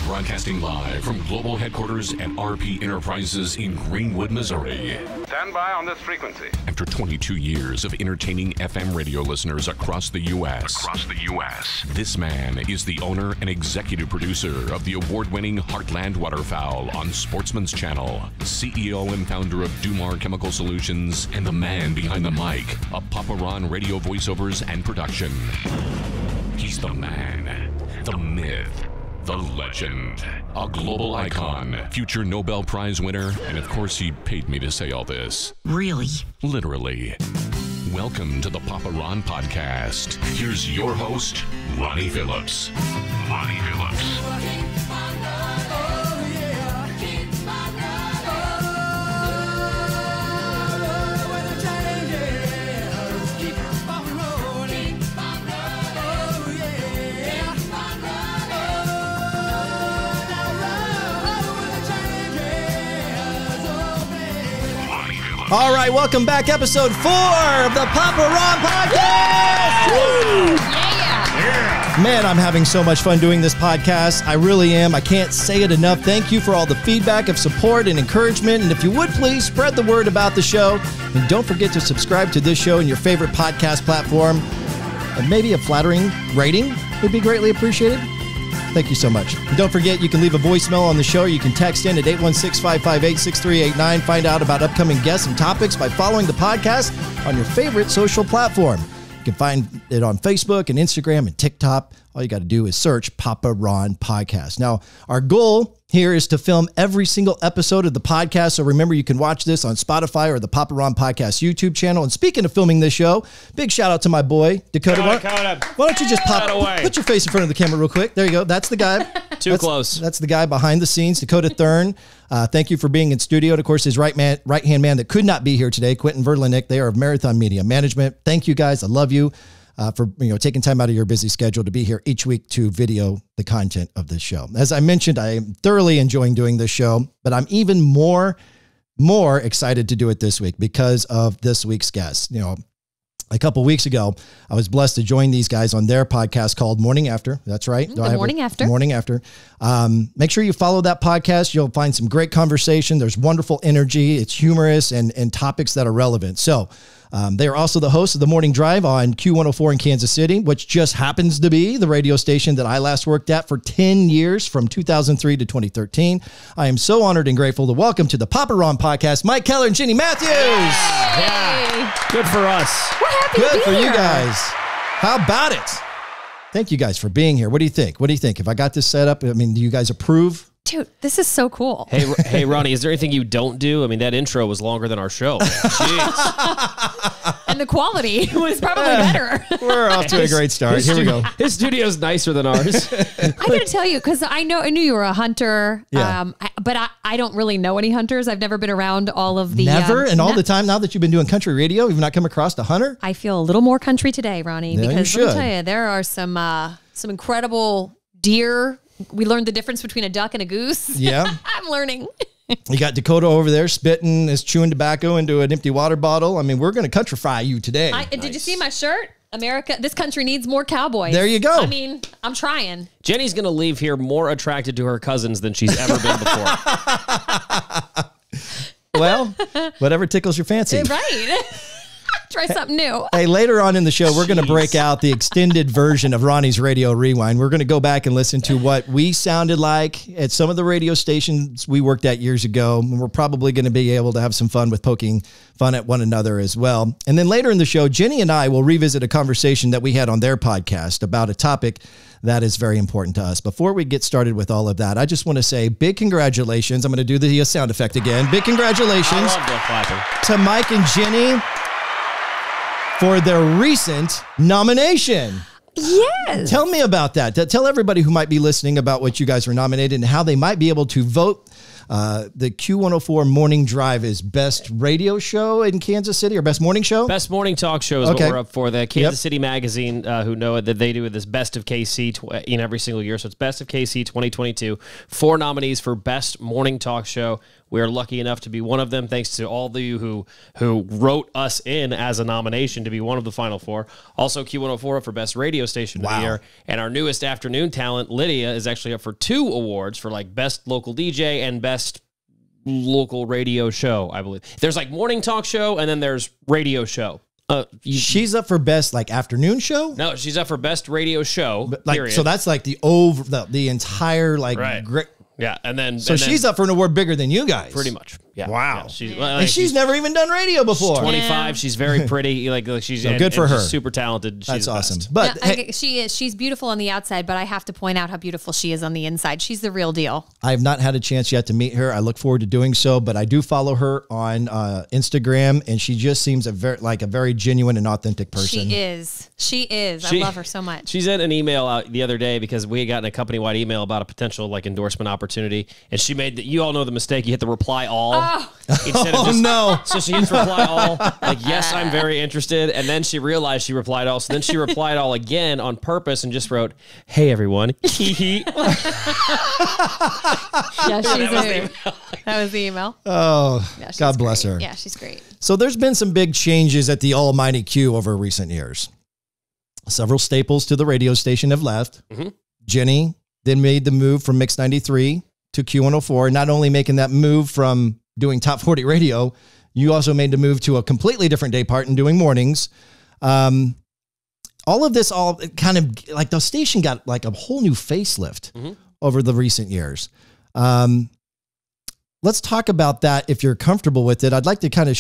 Broadcasting live from global headquarters at RP Enterprises in Greenwood, Missouri. Stand by on this frequency. After 22 years of entertaining FM radio listeners across the U.S., this man is the owner and executive producer of the award-winning Heartland Waterfowl on Sportsman's Channel, CEO and founder of Dumar Chemical Solutions, and the man behind the mic of Papa Ron Radio voiceovers and production. He's the man, the myth, the legend, a global icon, future Nobel Prize winner, and of course he paid me to say all this. Really? Literally. Welcome to the Papa Ron Podcast. Here's your host, Ronnie Phillips. Ronnie Phillips. All right, welcome back. Episode 4 of the Papa Ron Podcast. Woo! Yeah. Man, I'm having so much fun doing this podcast. I really am. I can't say it enough. Thank you for all the feedback of support and encouragement. And if you would please spread the word about the show. And don't forget to subscribe to this show in your favorite podcast platform. And maybe a flattering rating would be greatly appreciated. Thank you so much. And don't forget, you can leave a voicemail on the show, or you can text in at 816-558-6389. Find out about upcoming guests and topics by following the podcast on your favorite social platform. You can find it on Facebook and Instagram and TikTok. All you got to do is search Papa Ron Podcast. Now, our goal here is to film every single episode of the podcast. So remember, you can watch this on Spotify or the Papa Ron Podcast YouTube channel. And speaking of filming this show, big shout out to my boy, Dakota. Why don't you just put your face in front of the camera real quick? There you go. That's the guy. Too close. That's the guy behind the scenes, Dakota Thurn. Thank you for being in studio. And of course, his right-hand man that could not be here today, Quentin Verlinick. They are of Marathon Media Management. Thank you guys. I love you. For taking time out of your busy schedule to be here each week to video the content of this show. As I mentioned, I am thoroughly enjoying doing this show, but I'm even more excited to do it this week because of this week's guest. A couple weeks ago, I was blessed to join these guys on their podcast called Morning After. That's right. Morning After. Morning After. Make sure you follow that podcast. You'll find some great conversation. There's wonderful energy. It's humorous and topics that are relevant. So they are also the hosts of The Morning Drive on Q104 in Kansas City, which just happens to be the radio station that I last worked at for 10 years from 2003 to 2013. I am so honored and grateful to welcome to the Papa Ron Podcast, Mike Keller and Jenny Matthews. Yeah. Good for us. We're happy Good to be for here. you guys. How about it? Thank you guys for being here. What do you think? If I got this set up, do you guys approve? Dude, this is so cool. Hey, Ronnie, is there anything you don't do? That intro was longer than our show. Jeez. And the quality was probably better. We're off to a great start. Here we go. His studio's nicer than ours. I got to tell you, because I knew you were a hunter, Yeah. but I don't really know any hunters. I've never been around all of the... Never? And all the time now that you've been doing country radio, you've not come across a hunter? I feel a little more country today, Ronnie, Yeah, because you let me should. tell you, there are some incredible deer. We learned the difference between a duck and a goose. Yeah. I'm learning. You got Dakota over there spitting, is chewing tobacco into an empty water bottle. We're going to countryfy you today. Did you see my shirt? America, this country needs more cowboys. There you go. I'm trying. Jenny's going to leave here more attracted to her cousins than she's ever been before. Well, whatever tickles your fancy. Right. Try something new. Hey, later on in the show, we're going to break out the extended version of Ronnie's Radio Rewind. We're going to go back and listen to what we sounded like at some of the radio stations we worked at years ago. And we're probably going to be able to have some fun with poking fun at one another as well. And then later in the show, Jenny and I will revisit a conversation that we had on their podcast about a topic that is very important to us. Before we get started with all of that, I just want to say big congratulations. I'm going to do the sound effect again. Big congratulations to Mike and Jenny for their recent nomination. Yes. Tell me about that. Tell everybody who might be listening about what you guys were nominated and how they might be able to vote The Q104 Morning Drive is best radio show in Kansas City, or best morning show? Best morning talk show is Okay. what we're up for. The Kansas City Magazine, who know it, that they do this Best of KC in every single year. So it's Best of KC 2022. 4 nominees for Best Morning Talk Show. We are lucky enough to be one of them, thanks to all of you who wrote us in as a nomination to be one of the final 4. Also, Q104 up for Best Radio Station of the Year. And our newest afternoon talent, Lydia, is actually up for 2 awards for like Best Local DJ and Best Local Radio Show, I believe. There's like Morning Talk Show, and then there's Radio Show. She's up for best like afternoon show? No, she's up for Best Radio Show, Like, period. so that's like the entire like Right. great. Yeah, and then She's up for an award bigger than you guys. pretty much. Yeah. Wow. Yeah, she's, And she's never even done radio before. 25. Yeah. She's very pretty. Like she's So good for her. She's super talented. She's That's the awesome. best. But No, she is. She's beautiful on the outside, but I have to point out how beautiful she is on the inside. She's the real deal. I have not had a chance yet to meet her. I look forward to doing so, but I do follow her on Instagram, and she just seems a very genuine and authentic person. She is. She is. She- I love her so much. She sent an email out the other day because we had gotten a company-wide email about a potential like endorsement opportunity, and she made that. You all know the mistake. You hit the reply all instead of just, no. So she hits reply all, like, yes, I'm very interested. And then she realized she replied all. So then she replied all again on purpose and just wrote, hey, everyone. Hee hee. Yeah, that was the email. Oh, Yeah, she's God bless great. her. Yeah, she's great. So there's been some big changes at the almighty Q over recent years. Several staples to the radio station have left. Mm-hmm. Jenny then made the move from Mix 93 to Q104. Not only making that move from doing Top 40 radio, you also made the move to a completely different day part and doing mornings. All of this, all kind of like the station got like a whole new facelift over the recent years. Let's talk about that if you're comfortable with it. I'd like to kind of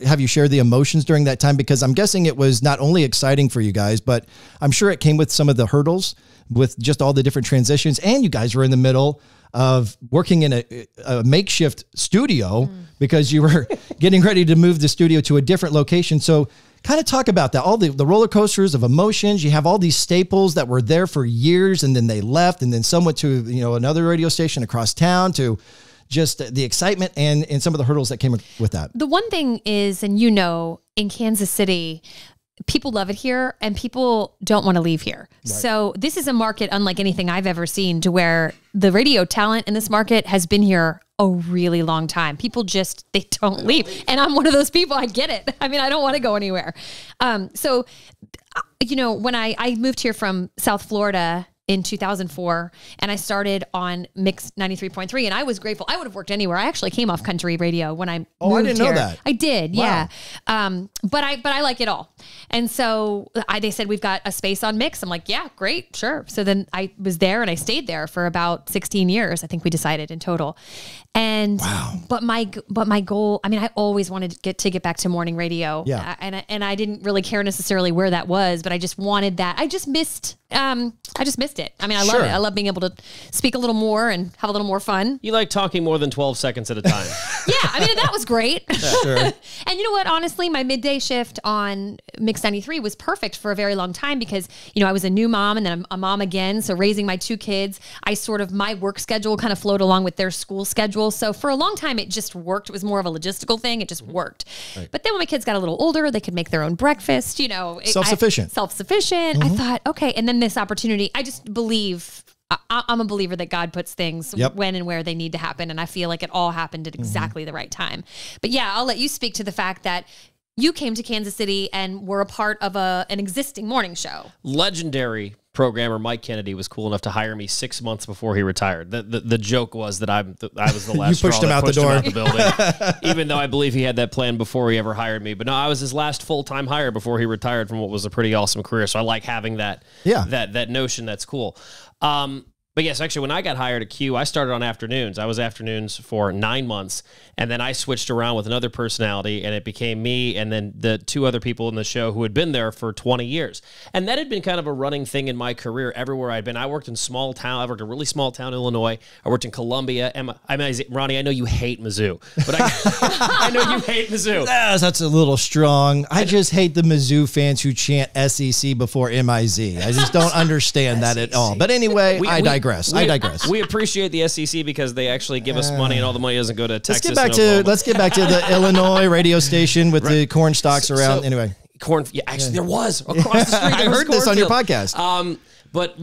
have you share the emotions during that time, because I'm guessing it was not only exciting for you guys, but I'm sure it came with some of the hurdles with just all the different transitions. And you guys were in the middle of working in a makeshift studio because you were getting ready to move the studio to a different location. So kind of talk about that, all the roller coasters of emotions. You have all these staples that were there for years, and then they left, and then some went to, another radio station across town, to just the excitement and some of the hurdles that came with that. The one thing is, and in Kansas City, people love it here and people don't want to leave here. Right. So this is a market unlike anything I've ever seen, to where the radio talent in this market has been here a really long time. People they don't leave. And I'm one of those people. I get it. I mean, I don't want to go anywhere. So, when I moved here from South Florida in 2004, and I started on Mix 93.3, and I was grateful. I would have worked anywhere. I actually came off country radio when I moved here. I didn't know that. I did, Wow. yeah. But I like it all. And so they said, we've got a space on Mix. I'm like, yeah, great, sure. So then I was there and I stayed there for about 16 years. I think we decided in total. And but my goal, I mean, I always wanted to get back to morning radio. Yeah. And I didn't really care necessarily where that was, but I just wanted that. I just missed it. I mean, I love it. I love being able to speak a little more and have a little more fun. You like talking more than 12 seconds at a time. Yeah, I mean, that was great. Sure. And you know what? Honestly, my midday shift on Mix 93 was perfect for a very long time because, I was a new mom and then a mom again. So raising my 2 kids, my work schedule kind of flowed along with their school schedule. So for a long time, it just worked. It was more of a logistical thing. It just worked. Right. But then when my kids got a little older, they could make their own breakfast, Self-sufficient. Self-sufficient. I thought, okay. And then this opportunity, I just believe... I'm a believer that God puts things when and where they need to happen. And I feel like it all happened at exactly the right time. But yeah, I'll let you speak to the fact that you came to Kansas City and were a part of an existing morning show. Legendary programmer Mike Kennedy was cool enough to hire me 6 months before he retired. The joke was that I was the last You pushed straw him that out the pushed him door. out the building, even though I believe he had that plan before he ever hired me. But no, I was his last full-time hire before he retired from what was a pretty awesome career. So I like having that notion. That's cool. But yes, actually, when I got hired at Q, I started on afternoons. I was afternoons for 9 months, and then I switched around with another personality, and it became me and then the 2 other people in the show who had been there for 20 years. And that had been kind of a running thing in my career everywhere I'd been. I worked in small town. I worked in a really small town, Illinois. I worked in Columbia. Ronnie, I know you hate Mizzou, but I know you hate Mizzou. That's a little strong. I just hate the Mizzou fans who chant SEC before MIZ. I just don't understand that at all. But anyway, I digress. digress. We appreciate the SEC because they actually give us money, and all the money doesn't go to Texas. Let's get back to the Illinois radio station with the corn stalks around. Anyway, corn. Yeah, actually, there was across the street. I heard this on your podcast. But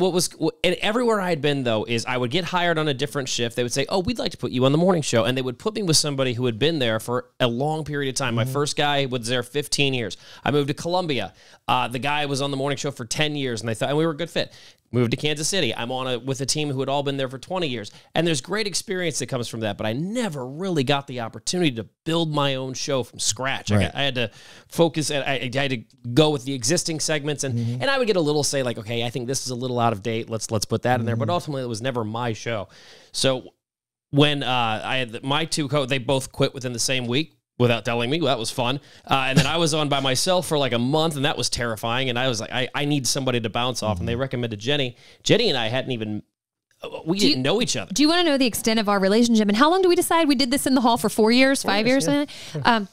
and everywhere I had been, though, is I would get hired on a different shift. They would say, oh, we'd like to put you on the morning show. And they would put me with somebody who had been there for a long period of time. My first guy was there 15 years. I moved to Columbia. The guy was on the morning show for 10 years, and we were a good fit. Moved to Kansas City. I'm with a team who had all been there for 20 years. And there's great experience that comes from that, but I never really got the opportunity to build my own show from scratch. Right. I had to focus, and I had to go with the existing segments, and I would get a little say like, okay, I think this is a little out of date. Let's put that in there. But ultimately, it was never my show. So when I had my two they both quit within the same week. Without telling me. Well, that was fun. And then I was on by myself for like a month, and that was terrifying. And I was like, I need somebody to bounce off. And they recommended Jenny. Jenny and I hadn't even, didn't know each other. Do you want to know the extent of our relationship? And how long do we decide we did this in the hall for 4 years, 5 years? Yeah.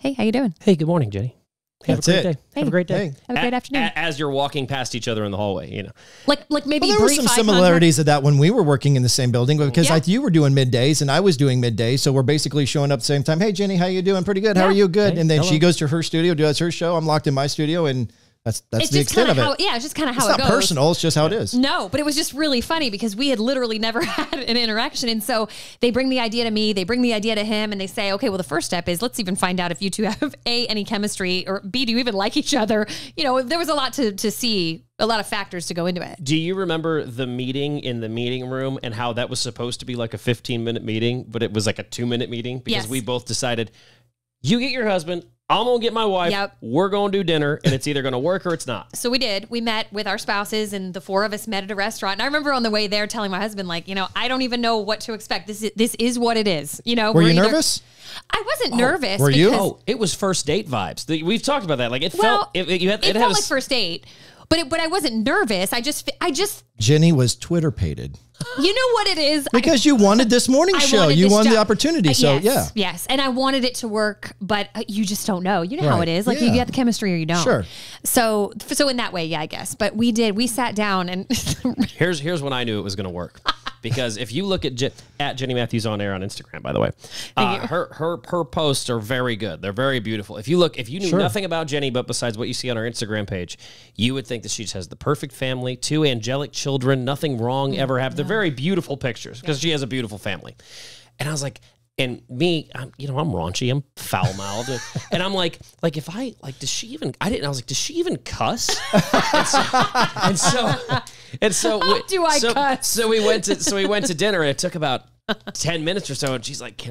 Hey, how you doing? Hey, good morning, Jenny. Have a great day. Have a great day. Have a great afternoon. As you're walking past each other in the hallway, you know. Like maybe there were some similarities of that when we were working in the same building, because you were doing middays and I was doing middays, so we're basically showing up at the same time. Hey, Jenny, how you doing? Pretty good. How are you? Good. Hey, and then she goes to her studio, does her show. I'm locked in my studio, and that's the extent of it. It's just kind of how it goes. It's not personal. It's just how it is. No, but it was just really funny because we had literally never had an interaction. And so they bring the idea to me, they bring the idea to him, and they say, okay, well, the first step is let's even find out if you two have A, any chemistry, or B, do you even like each other? You know, there was a lot to see, a lot of factors to go into it. Do you remember the meeting in the meeting room and how that was supposed to be like a 15-minute meeting, but it was like a 2-minute meeting? Because we both decided, you get your husband, I'm going to get my wife. Yep. We're going to do dinner, and it's either going to work or it's not. So we did. We met with our spouses, and the four of us met at a restaurant. And I remember on the way there telling my husband, like, I don't even know what to expect. This is what it is. Were you nervous? I wasn't nervous. Were you? Oh, it was first date vibes. We've talked about that. Like it felt like first date. But I wasn't nervous. I just Jenny was Twitter-pated. You know what it is? Because you wanted this morning show. You wanted the opportunity. So Yes. And I wanted it to work, but you just don't know. You know how it is. Like you get the chemistry or you don't. Sure. So in that way, I guess. But we sat down and here's when I knew it was going to work. Because if you look at Jenny Matthews on air on Instagram, by the way, her posts are very good. They're very beautiful. If you knew nothing about Jenny, but besides what you see on her Instagram page, you would think that she just has the perfect family, 2 angelic children, nothing wrong ever happened. They're very beautiful pictures because she has a beautiful family. And I was like, and me, I'm raunchy, I'm foul mouthed, and I'm like, does she even? I was she even cuss? and so, cuss? So we went to dinner, and it took about 10 minutes or so, and she's like,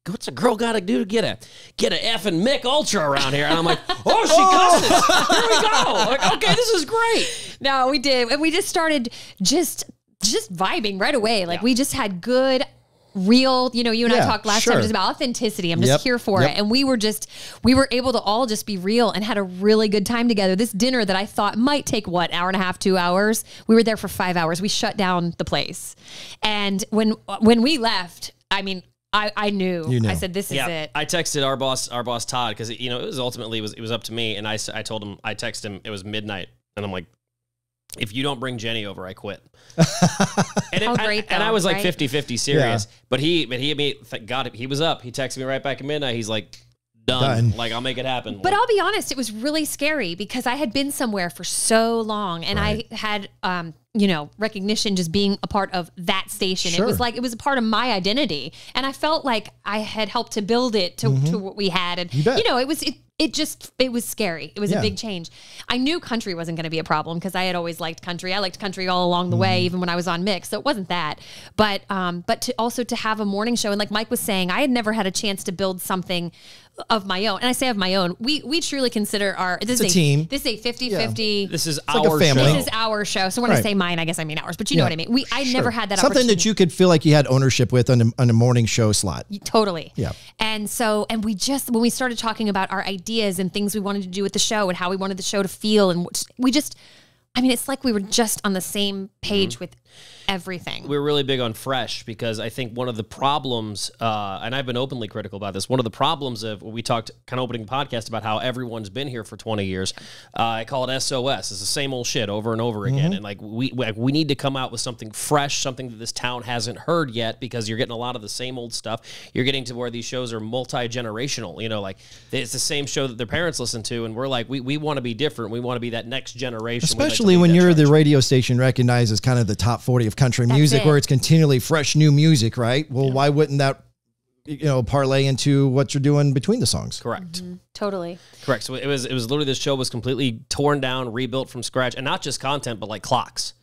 what's a girl got to do to get a effing Mick Ultra around here? And I'm like, oh, she cusses. Here we go. Like, okay, this is great. No, we did, and we just started just vibing right away. Like we just had good, real, you and I talked last time just about authenticity. I'm just here for it. And we were able to all just be real and had a really good time together. This dinner that I thought might take hour and a half, 2 hours. We were there for 5 hours. We shut down the place. And when we left, I mean, I knew. I said, this is it. I texted our boss Todd, because it was ultimately it was up to me. And I told him, I texted him, it was midnight. And I'm like, if you don't bring Jenny over, I quit. And I was like 50-50 serious. But thank God, he was up. He texted me right back at midnight. He's like, done. Like, I'll make it happen. But I'll be honest, it was really scary because I had been somewhere for so long, and I had recognition just being a part of that station. It was it was a part of my identity, and I felt like I had helped to build it to what we had. And it was scary. It was a big change. I knew country wasn't going to be a problem because I had always liked country. I liked country all along the way, even when I was on Mix. So it wasn't that. But to have a morning show, and like Mike was saying, I had never had a chance to build something of my own. And I say of my own, we truly consider this is a team. This is a 50-50. This is our family. This is our show. So when I say mine, I guess I mean ours, but you know what I mean. I never had that something that you could feel like you had ownership with on a morning show slot. Totally. Yeah. And we just, when we started talking about our ideas and things we wanted to do with the show and how we wanted the show to feel, and it's like we were just on the same page with everything. We're really big on fresh because I think one of the problems, and I've been openly critical about this, one of the problems of, we talked kind of opening the podcast about how everyone's been here for 20 years. I call it SOS. It's the same old shit over and over again. And like we need to come out with something fresh, something that this town hasn't heard yet, because you're getting a lot of the same old stuff. You're getting to where these shows are multi-generational, you know, like it's the same show that their parents listen to. And we're like, we want to be different. We want to be that next generation. Especially when you're the radio station recognized as kind of the top 40 of country music, where it's continually fresh new music, right? Well, why wouldn't that, you know, parlay into what you're doing between the songs? Correct. Totally. Correct. So it was literally, this show was completely torn down, rebuilt from scratch, and not just content, but like clocks.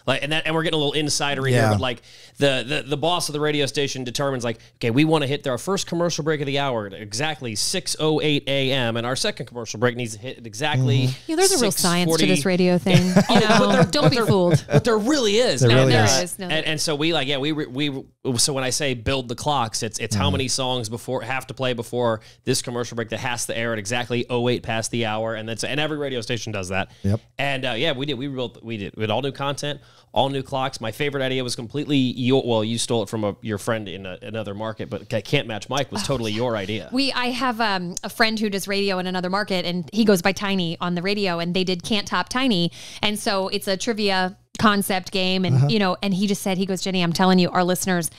Like, and we're getting a little insidery here, but like the boss of the radio station determines, like, okay, we want to hit our first commercial break of the hour at exactly 6:08 a.m. and our second commercial break needs to hit at exactly. Yeah, there's a real science to this radio thing. You know, don't be fooled. But there really is. There really is. And so we like, so when I say build the clocks, it's how many songs have to play before this commercial break that has to air at exactly 08 past the hour, and every radio station does that. Yep. And we did. We had all new content, all new clocks. My favorite idea was completely you stole it from your friend in another market, but Can't Match Mike was totally your idea. I have a friend who does radio in another market, and he goes by Tiny on the radio, and they did Can't Top Tiny, and so it's a trivia concept game, and you know, and he just said, he goes, Jenny, I'm telling you, our listeners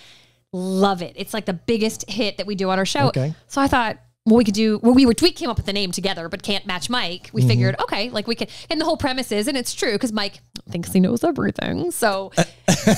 love it. It's like the biggest hit that we do on our show. Okay. So I thought, well, we could do, we came up with the name together, but Can't Match Mike. We figured, okay, like we could, and the whole premise is, and it's true, because Mike thinks he knows everything. So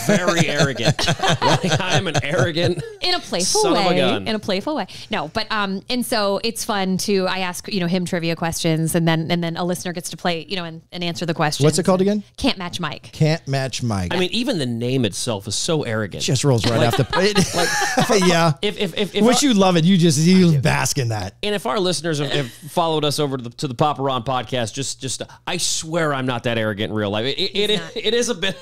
very arrogant. Like, I'm an arrogant, in a playful son way, of a gun. in a playful way. No, but, and so it's fun to, I ask, you know, him trivia questions, and then a listener gets to play, you know, and answer the questions. What's it called again? Can't Match Mike. Can't Match Mike. I mean, even the name itself is so arrogant. Just rolls right off the plate. Yeah. If Which you love it. You bask in that. And if our listeners have followed us over to the Papa Ron podcast, just I swear I'm not that arrogant in real life. It is a bit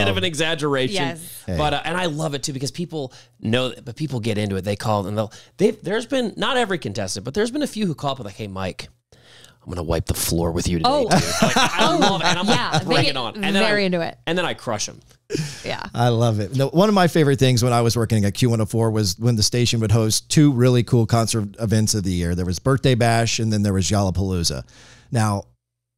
of an exaggeration. Yes. But and I love it too, because people know that, but people get into it. They call and there's been, not every contestant, but there's been a few who call up with like, hey Mike, I'm gonna wipe the floor with you today. Oh, like, I love it, and I'm like, bring it on. And then into it. And then I crush them. Yeah, I love it. No, one of my favorite things when I was working at Q104 was when the station would host two really cool concert events of the year. There was Birthday Bash, and then there was Yallapalooza. Now,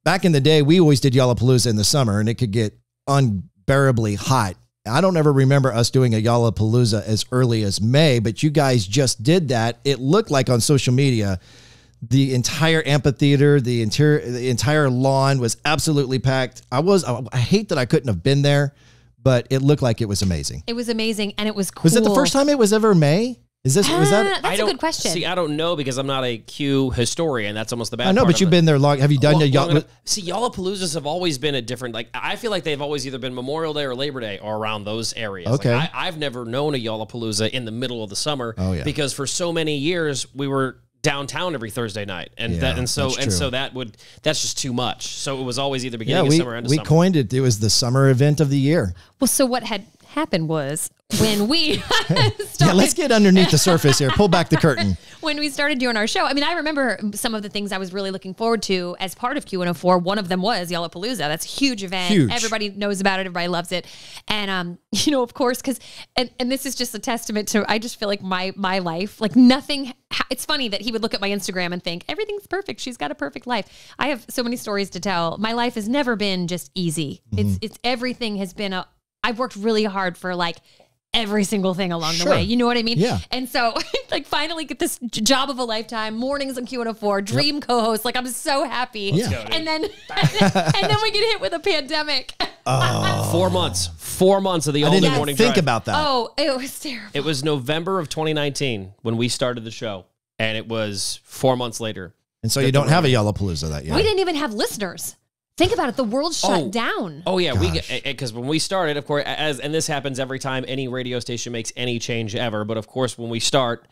back in the day, we always did Yallapalooza in the summer, and it could get unbearably hot. I don't ever remember us doing a Yallapalooza as early as May, but you guys just did that. It looked like on social media, the entire amphitheater, the entire lawn was absolutely packed. I hate that I couldn't have been there, but it looked like it was amazing. It was amazing, and it was cool. Was it the first time it was ever May? Was that? That's a good question. See, I don't know, because I'm not a Q historian. That's almost the bad. I know, part but you've been there long. Have you done See, Yallapaloozas have always been a different. Like, I feel like they've always either been Memorial Day or Labor Day or around those areas. Okay. Like, I've never known a Yallapalooza in the middle of the summer. Oh, yeah. Because for so many years we were downtown every Thursday night, and that's just too much. So it was always either beginning of summer or end of summer. We coined it. It was the summer event of the year. Well, so what had happened was when we started, let's get underneath the surface here. Pull back the curtain. When we started doing our show, I mean, I remember some of the things I was really looking forward to as part of Q104. One of them was Yallapalooza. That's a huge event. Huge. Everybody knows about it. Everybody loves it. And, you know, of course, because, and this is just a testament to, I just feel like my life, like nothing, it's funny that he would look at my Instagram and think, everything's perfect. She's got a perfect life. I have so many stories to tell. My life has never been just easy. It's everything has been I've worked really hard for like every single thing along the way. You know what I mean? Yeah. And so like finally get this job of a lifetime, mornings on Q104, dream co-host. Like I'm so happy. Yeah. And then we get hit with a pandemic. 4 months. 4 months of the only morning drive. Think about that. Oh, it was terrible. It was November of 2019 when we started the show, and it was 4 months later. And so you don't have a Yallapalooza that year. We didn't even have listeners. Think about it. The world shut down. Oh yeah, because when we started, of course, and this happens every time any radio station makes any change ever. But of course, when we start,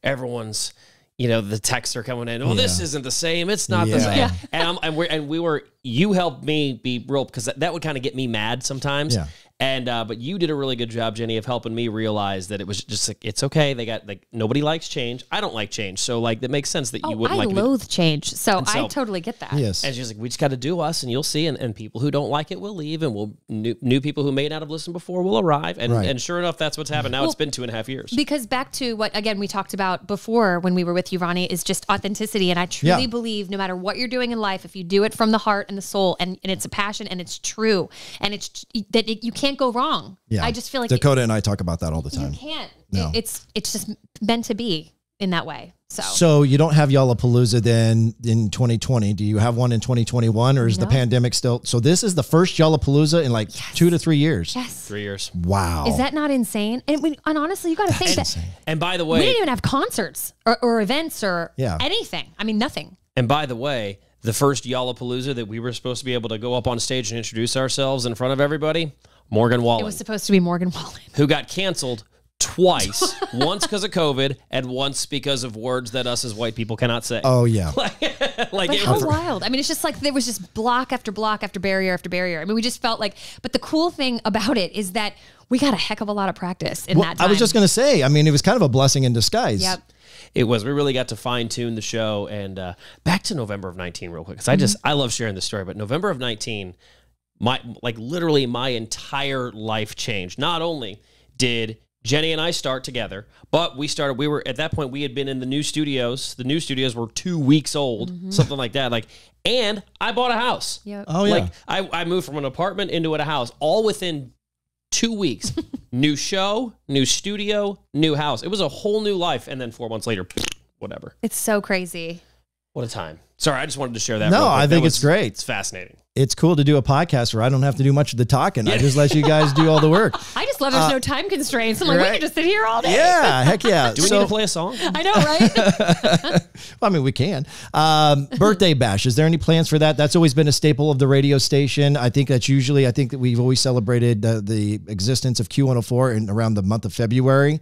everyone's, you know, the texts are coming in. Oh, this isn't the same. It's not the same. Yeah. And we were. You helped me be real, because that would kind of get me mad sometimes. Yeah. And but you did a really good job, Jenny, of helping me realize that it was just like, it's okay. They got like, nobody likes change. I don't like change, so like that makes sense that you wouldn't like. I loathe change, so I totally get that. Yes. And she's like, we just got to do us, and you'll see. And people who don't like it will leave, and new people who may not have listened before will arrive. And sure enough, that's what's happened. Now it's been 2.5 years. Because back to what again we talked about before when we were with you, Ronnie, is just authenticity. And I truly believe no matter what you're doing in life, if you do it from the heart and the soul, and it's a passion and it's true, and it's that you can't go wrong. Yeah. I just feel like Dakota and I talk about that all the time. You can't. No. It's just meant to be in that way. So you don't have Yallapalooza then in 2020. Do you have one in 2021, or is the pandemic still? So this is the first Yallapalooza in like 2 to 3 years. Yes. 3 years. Wow. Is that not insane? And honestly, you got to think that. And by the way, we didn't even have concerts or events or anything. I mean, nothing. And by the way, the first Yallapalooza that we were supposed to be able to go up on stage and introduce ourselves in front of everybody, Morgan Wallen. It was supposed to be Morgan Wallen. Who got canceled twice, once because of COVID and once because of words that us as white people cannot say. Oh, yeah. But how wild. I mean, it's just like there was just block after block after barrier after barrier. I mean, we just felt like, but the cool thing about it is that we got a heck of a lot of practice in that time. I was just going to say, I mean, it was kind of a blessing in disguise. Yep. It was. We really got to fine tune the show. And back to November of 19 real quick, because I love sharing this story, but November of 19, literally my entire life changed. Not only did Jenny and I start together, but at that point, we had been in the new studios. The new studios were 2 weeks old, something like that. And I bought a house. Yep. Oh, yeah. I moved from an apartment into a house all within 2 weeks. New show, new studio, new house. It was a whole new life. And then 4 months later, whatever. It's so crazy. What a time. Sorry, I just wanted to share that. No, I think it's great. It's fascinating. It's cool to do a podcast where I don't have to do much of the talking. I just let you guys do all the work. I just love there's no time constraints. I'm like, we can just sit here all day. Yeah, heck yeah. Do we need to play a song? I know, right? I mean, we can. Birthday bash. Is there any plans for that? That's always been a staple of the radio station. I think that we've always celebrated the existence of Q104 in around the month of February.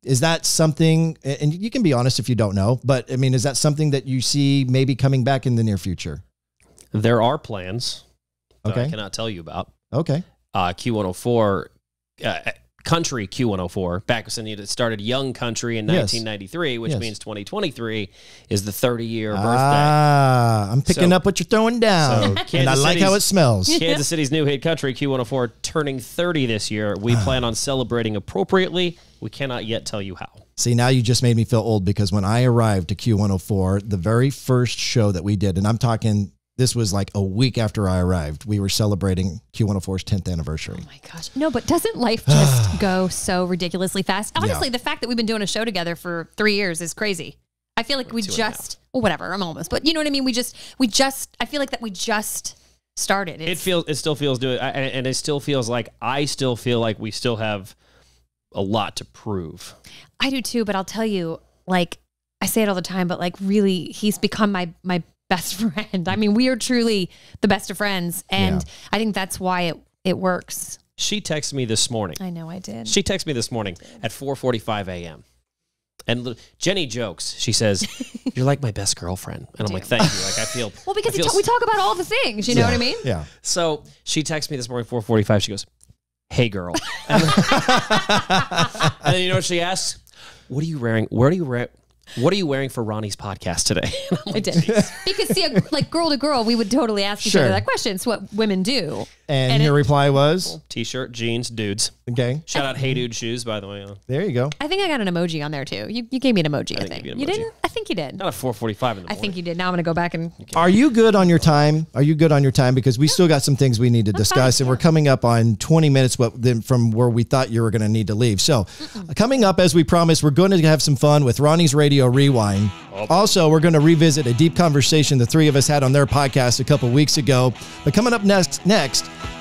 Is that something, and you can be honest if you don't know, but I mean, is that something that you see maybe coming back in the near future? There are plans that Okay. I cannot tell you about. Okay. Q104, country Q104, back when it started Young Country in 1993, which means 2023 is the 30-year birthday. I'm picking up what you're throwing down, and I like how it smells. Kansas City's new hit country, Q104, turning 30 this year. We plan on celebrating appropriately. We cannot yet tell you how. See, now you just made me feel old, because when I arrived to Q104, the very first show that we did, and I'm talking, this was like a week after I arrived, we were celebrating Q104's 10th anniversary. Oh my gosh. No, but doesn't life just go so ridiculously fast? Honestly, the fact that we've been doing a show together for 3 years is crazy. I feel like whatever, I'm almost, but you know what I mean? I feel like that we just started. It still feels good. And it still feels like, I still feel like we still have a lot to prove. I do too, but I'll tell you, like, I say it all the time, but like really, he's become my best friend. I mean, we are truly the best of friends. And I think that's why it works. She texted me this morning. I know I did. She texted me this morning at 4:45 a.m. And Jenny jokes. She says, "You're like my best girlfriend." And I'm like, "Thank you." Like, I feel well, because we talk about all the things. You know what I mean? Yeah. So she texted me this morning, 4:45. She goes, "Hey, girl." And then you know what she asks? What are you wearing? What are you wearing for Ronnie's podcast today? I did. Because see, like girl to girl, we would totally ask each other that question. It's what women do. And your reply was? T-shirt, jeans, dudes. Okay. Shout out Hey Dude Shoes, by the way. There you go. I think I got an emoji on there too. You gave me an emoji, I think. You didn't? I think you did. Not at 4:45 in the morning. I think you did. Now I'm going to go back and... Are you good on your time? Because we still got some things we need to discuss, and we're coming up on 20 minutes from where we thought you were going to need to leave. So coming up, as we promised, we're going to have some fun with Ronnie's Radio Rewind. Also, we're going to revisit a deep conversation the three of us had on their podcast a couple weeks ago. But coming up next,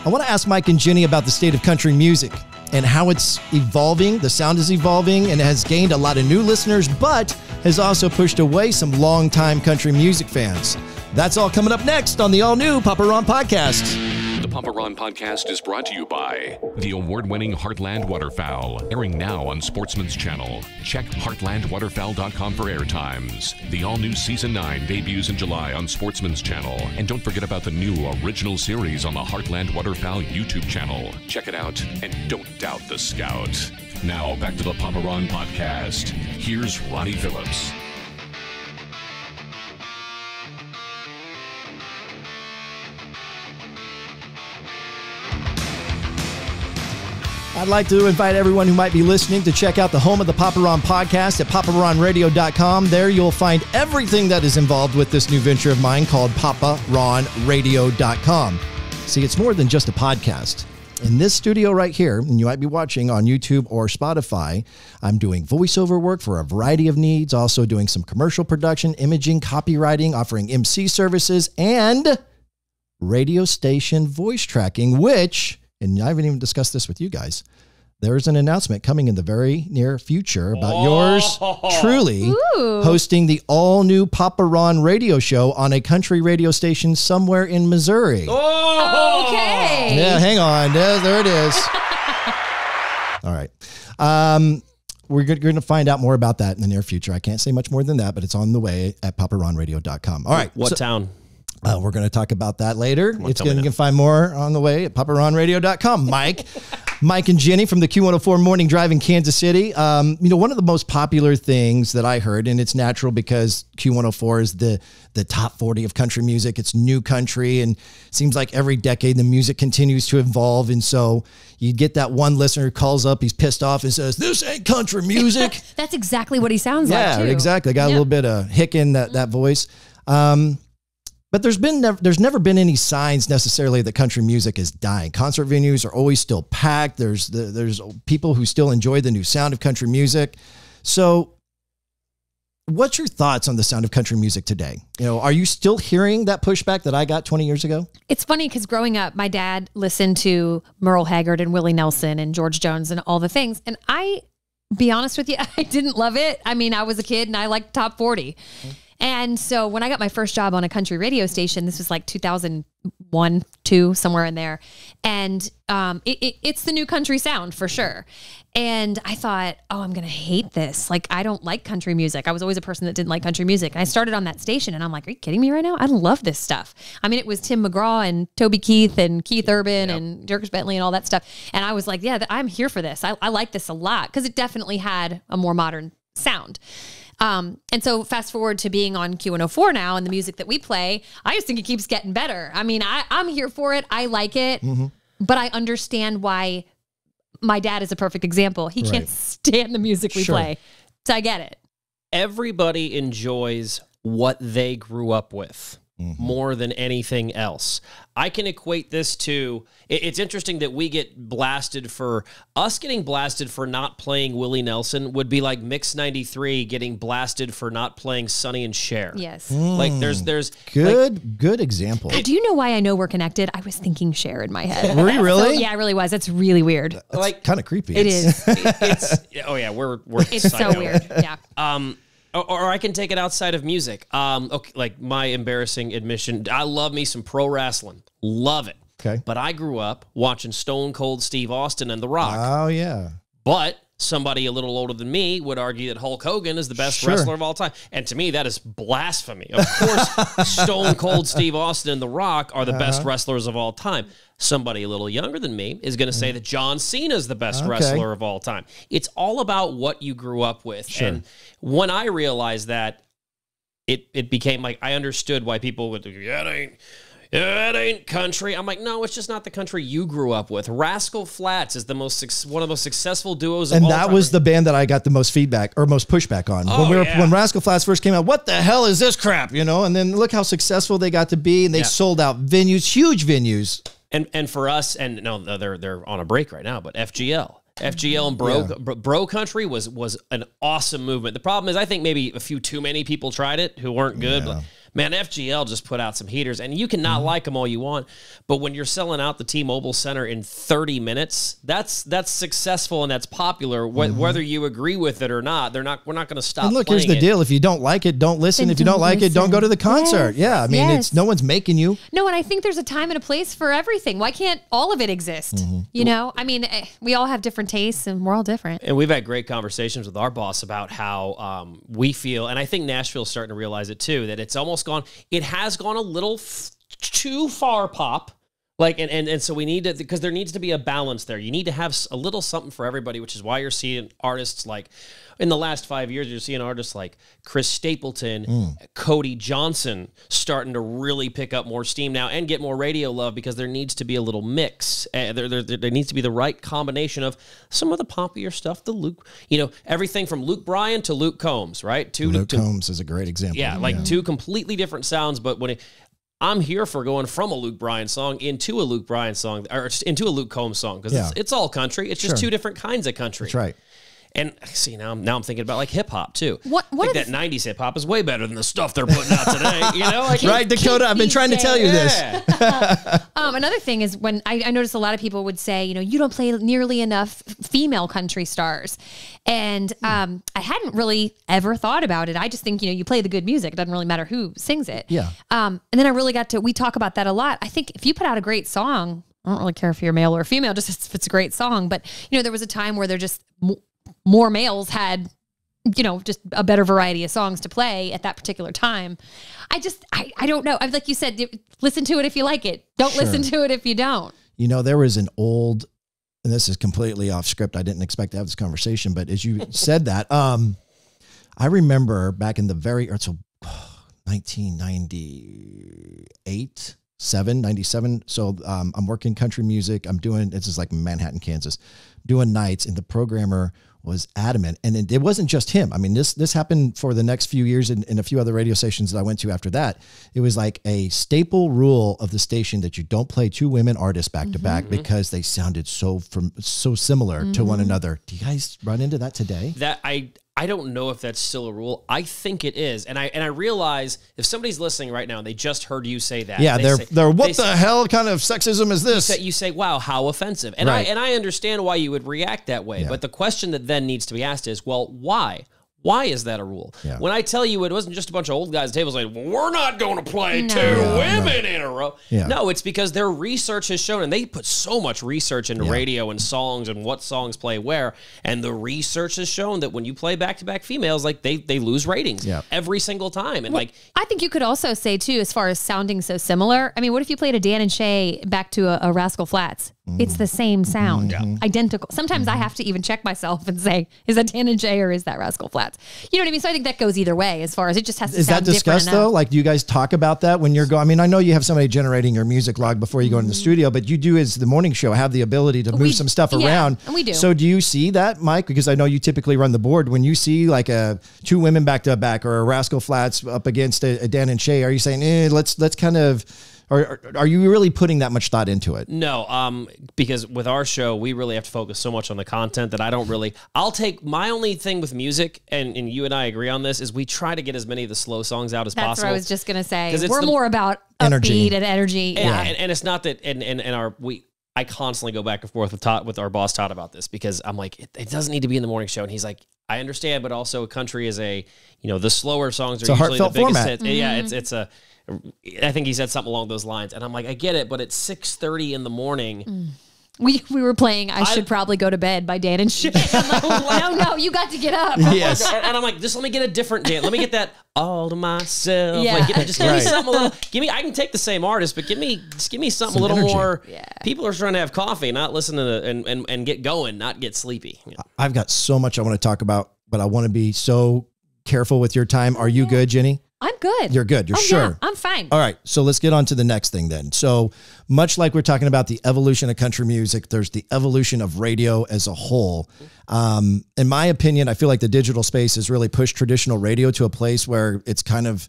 I want to ask Mike and Jenny about the state of country music and how it's evolving. The sound is evolving and has gained a lot of new listeners, but has also pushed away some longtime country music fans. That's all coming up next on the all-new Papa Ron Podcast. The Papa Ron podcast is brought to you by the award-winning Heartland Waterfowl, airing now on Sportsman's Channel. Check heartlandwaterfowl.com for air times. The all-new Season 9 debuts in July on Sportsman's Channel. And don't forget about the new original series on the Heartland Waterfowl YouTube channel. Check it out and don't doubt the scout. Now, back to the Papa Ron podcast. Here's Ronnie Phillips. I'd like to invite everyone who might be listening to check out the home of the Papa Ron podcast at paparonradio.com. There you'll find everything that is involved with this new venture of mine called paparonradio.com. See, it's more than just a podcast. In this studio right here, and you might be watching on YouTube or Spotify, I'm doing voiceover work for a variety of needs, also doing some commercial production, imaging, copywriting, offering MC services, and radio station voice tracking, which... and I haven't even discussed this with you guys. There's an announcement coming in the very near future about yours truly hosting the all-new Papa Ron radio show on a country radio station somewhere in Missouri. Okay. Yeah, hang on. There it is. All right. We're going to find out more about that in the near future. I can't say much more than that, but it's on the way at paparonradio.com. All right. What town? We're going to talk about that later. You can find more on the way at paparonradio.com. Mike and Jenny from the Q104 Morning Drive in Kansas City. One of the most popular things that I heard, and it's natural because Q104 is the top 40 of country music. It's new country, and it seems like every decade the music continues to evolve. And so you get that one listener who calls up, he's pissed off and says, "This ain't country music." That's exactly what he sounds like, too. Yeah, exactly. I got a little bit of hick in that voice. But there's never been any signs necessarily that country music is dying. Concert venues are always still packed. There's people who still enjoy the new sound of country music. So what's your thoughts on the sound of country music today? Are you still hearing that pushback that I got 20 years ago? It's funny because growing up, my dad listened to Merle Haggard and Willie Nelson and George Jones and all the things. And be honest with you, I didn't love it. I mean, I was a kid and I liked top 40. And so when I got my first job on a country radio station, this was like 2001, 2, somewhere in there. And it's the new country sound for sure. And I thought, I'm going to hate this. Like, I don't like country music. I was always a person that didn't like country music. And I started on that station and I'm like, are you kidding me right now? I love this stuff. I mean, it was Tim McGraw and Toby Keith and Keith Urban and Dierks Bentley and all that stuff. And I was like, yeah, I'm here for this. I like this a lot because it definitely had a more modern sound. And so fast forward to being on Q104 now and the music that we play, I just think it keeps getting better. I mean, I'm here for it. I like it, but I understand why my dad is a perfect example. He can't stand the music we play. So I get it. Everybody enjoys what they grew up with more than anything else. I can equate this to, it's interesting that we get blasted for, us getting blasted for not playing Willie Nelson would be like Mix 93 getting blasted for not playing Sonny and Cher. Yes. Like there's good example. Do you know why I know we're connected? I was thinking Cher in my head. Were you really? So, yeah, I really was. That's really weird. That's like kind of creepy. It is. We're it's so weird. Yeah. Or I can take it outside of music. Okay, like my embarrassing admission, I love me some pro wrestling. Love it. Okay. But I grew up watching Stone Cold Steve Austin and The Rock. Oh, yeah. But somebody a little older than me would argue that Hulk Hogan is the best wrestler of all time. And to me, that is blasphemy. Of course, Stone Cold Steve Austin and The Rock are the best wrestlers of all time. Somebody a little younger than me is going to say that John Cena is the best wrestler of all time. It's all about what you grew up with. Sure. And when I realized that, it became like, I understood why people would think, it ain't country. I'm like, no, it's just not the country you grew up with. Rascal Flatts is one of the most successful duos of all time. And that was the band that I got the most feedback or most pushback on. When Rascal Flatts first came out, what the hell is this crap? And then look how successful they got to be, and they sold out venues, huge venues. And for us, and no, they're on a break right now, but FGL and Bro Country was an awesome movement. The problem is, I think maybe a few too many people tried it who weren't good. man, FGL just put out some heaters, and you can not like them all you want, but when you're selling out the T-Mobile Center in 30 minutes, that's successful and that's popular. Whether you agree with it or not, we're not going to stop. And look, here's the deal: if you don't like it, don't listen. If you don't like it, don't go to the concert. Yeah, I mean, it's no one's making you. No, and I think there's a time and a place for everything. Why can't all of it exist? You know, I mean, we all have different tastes, and we're all different. And we've had great conversations with our boss about how we feel, and I think Nashville's starting to realize it too, that it's almost gone. It has gone a little too far pop. Like, and so we need to, because there needs to be a balance there. You need to have a little something for everybody, which is why you're seeing artists like, in the last 5 years, you're seeing artists like Chris Stapleton, Cody Johnson starting to really pick up more steam now and get more radio love, because there needs to be a little mix. There needs to be the right combination of some of the poppier stuff, the Luke, everything from Luke Bryan to Luke Combs, right? Luke Combs is a great example. Yeah, two completely different sounds, but I'm here for going from a Luke Bryan song into a Luke Bryan song, or into a Luke Combs song, because it's all country. It's just two different kinds of country. That's right. And see, now I'm thinking about like hip hop too. What I think that 90s hip hop is way better than the stuff they're putting out today. Right, Dakota? I've been trying to tell you this. Another thing is when I noticed a lot of people would say, you don't play nearly enough female country stars. And I hadn't really ever thought about it. I just think, you play the good music. It doesn't really matter who sings it. Yeah. And then I really we talk about that a lot. I think if you put out a great song, I don't really care if you're male or female, just if it's a great song. But, there was a time where there just more males had, just a better variety of songs to play at that particular time. I don't know. Like you said, listen to it if you like it. Don't listen to it if you don't. There was an old, and this is completely off script. I didn't expect to have this conversation, but as you said that, I remember back in the 1998, 97. So I'm working country music. This is like Manhattan, Kansas, doing nights, and the programmer was adamant. And it wasn't just him. I mean, this happened for the next few years in a few other radio stations that I went to after that. It was like a staple rule of the station that you don't play two women artists back to back, because they sounded so similar to one another. Do you guys run into that today? That I don't know if that's still a rule. I think it is. And I realize if somebody's listening right now and they just heard you say that. Yeah, they're what the hell kind of sexism is this? You say, wow, how offensive. And I understand why you would react that way. Yeah. But the question that then needs to be asked is, well, why? Why is that a rule? Yeah. When I tell you it wasn't just a bunch of old guys at the table saying, well, we're not going to play two women in a row. Yeah. No, it's because their research has shown, and they put so much research into radio and songs and what songs play where, and the research has shown that when you play back-to-back females, like they lose ratings every single time. And I think you could also say too, as far as sounding so similar, I mean, what if you played a Dan and Shay back to a Rascal Flatts? It's the same sound, identical. Sometimes I have to even check myself and say, is that Dan and Shay or is that Rascal Flatts? You know what I mean? So I think that goes either way as far as it just has to sound different. Is that discussed though? Like, do you guys talk about that when you're going? I mean, I know you have somebody generating your music log before you go into the studio, but you do, as the morning show, have the ability to move some stuff around. And we do. So do you see that, Mike? Because I know you typically run the board. When you see like two women back to back or a Rascal Flatts up against a Dan and Shay, are you saying, let's kind of... Or are you really putting that much thought into it? No, because with our show, we really have to focus so much on the content that I'll take my only thing with music, and you and I agree on this, is we try to get as many of the slow songs out as possible. That's what I was just going to say. We're more about upbeat and energy. And it's not that, I constantly go back and forth with our boss Todd about this, because I'm like, it doesn't need to be in the morning show. And he's like, I understand, but also country is the slower songs are usually the biggest format. hit. Yeah, I think he said something along those lines. And I'm like, I get it, but it's 6:30 in the morning. We were playing I Should Probably Go to Bed by Dan and Shay. I'm like, no, you got to get up. Yes. And I'm like, just let me get a different Dan. Let me get that all to myself. Yeah. Like, just give me something a little. I can take the same artist, but give me something a little energy. More. Yeah. People are trying to have coffee, not listen to and get going, not get sleepy. Yeah. I've got so much I want to talk about, but I want to be so careful with your time. Are you good, Jenny? I'm good. You're good. You're sure? Yeah, I'm fine. All right. So let's get on to the next thing then. So much like we're talking about the evolution of country music, there's the evolution of radio as a whole. In my opinion, I feel like the digital space has really pushed traditional radio to a place where it's kind of,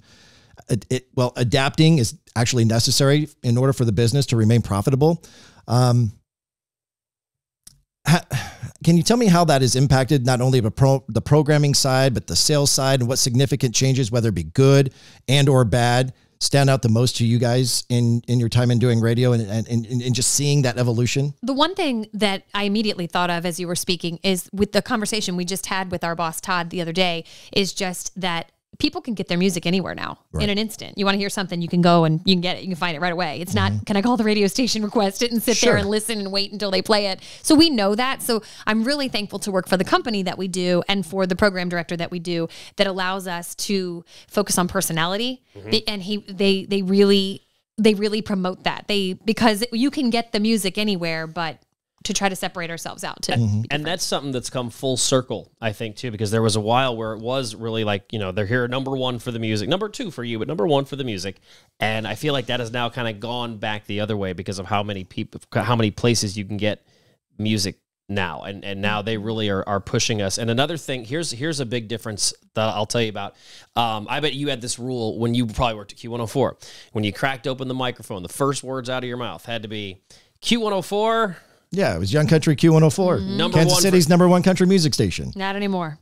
adapting is actually necessary in order for the business to remain profitable. can you tell me how that has impacted not only the programming side, but the sales side, and what significant changes, whether it be good and or bad, stand out the most to you guys in your time in doing radio and just seeing that evolution? The one thing that I immediately thought of as you were speaking is with the conversation we just had with our boss, Todd, the other day, is just that people can get their music anywhere now in an instant. You want to hear something, you can go and you can get it. You can find it right away. It's not, can I call the radio station, request it, and sit there and listen and wait until they play it? So we know that. So I'm really thankful to work for the company that we do and for the program director that we do that allows us to focus on personality. And they really promote that. Because you can get the music anywhere, but to try to separate ourselves out to and that's something that's come full circle, I think, too, because there was a while where it was really like, they're here number one for the music, number two for you, but number one for the music. And I feel like that has now kind of gone back the other way because of how many places you can get music now. And now they really are pushing us. And another thing, here's a big difference that I'll tell you about. I bet you had this rule when you probably worked at Q104. When you cracked open the microphone, the first words out of your mouth had to be Q104. Yeah, it was Young Country Q104. Kansas City's number one country music station. Not anymore.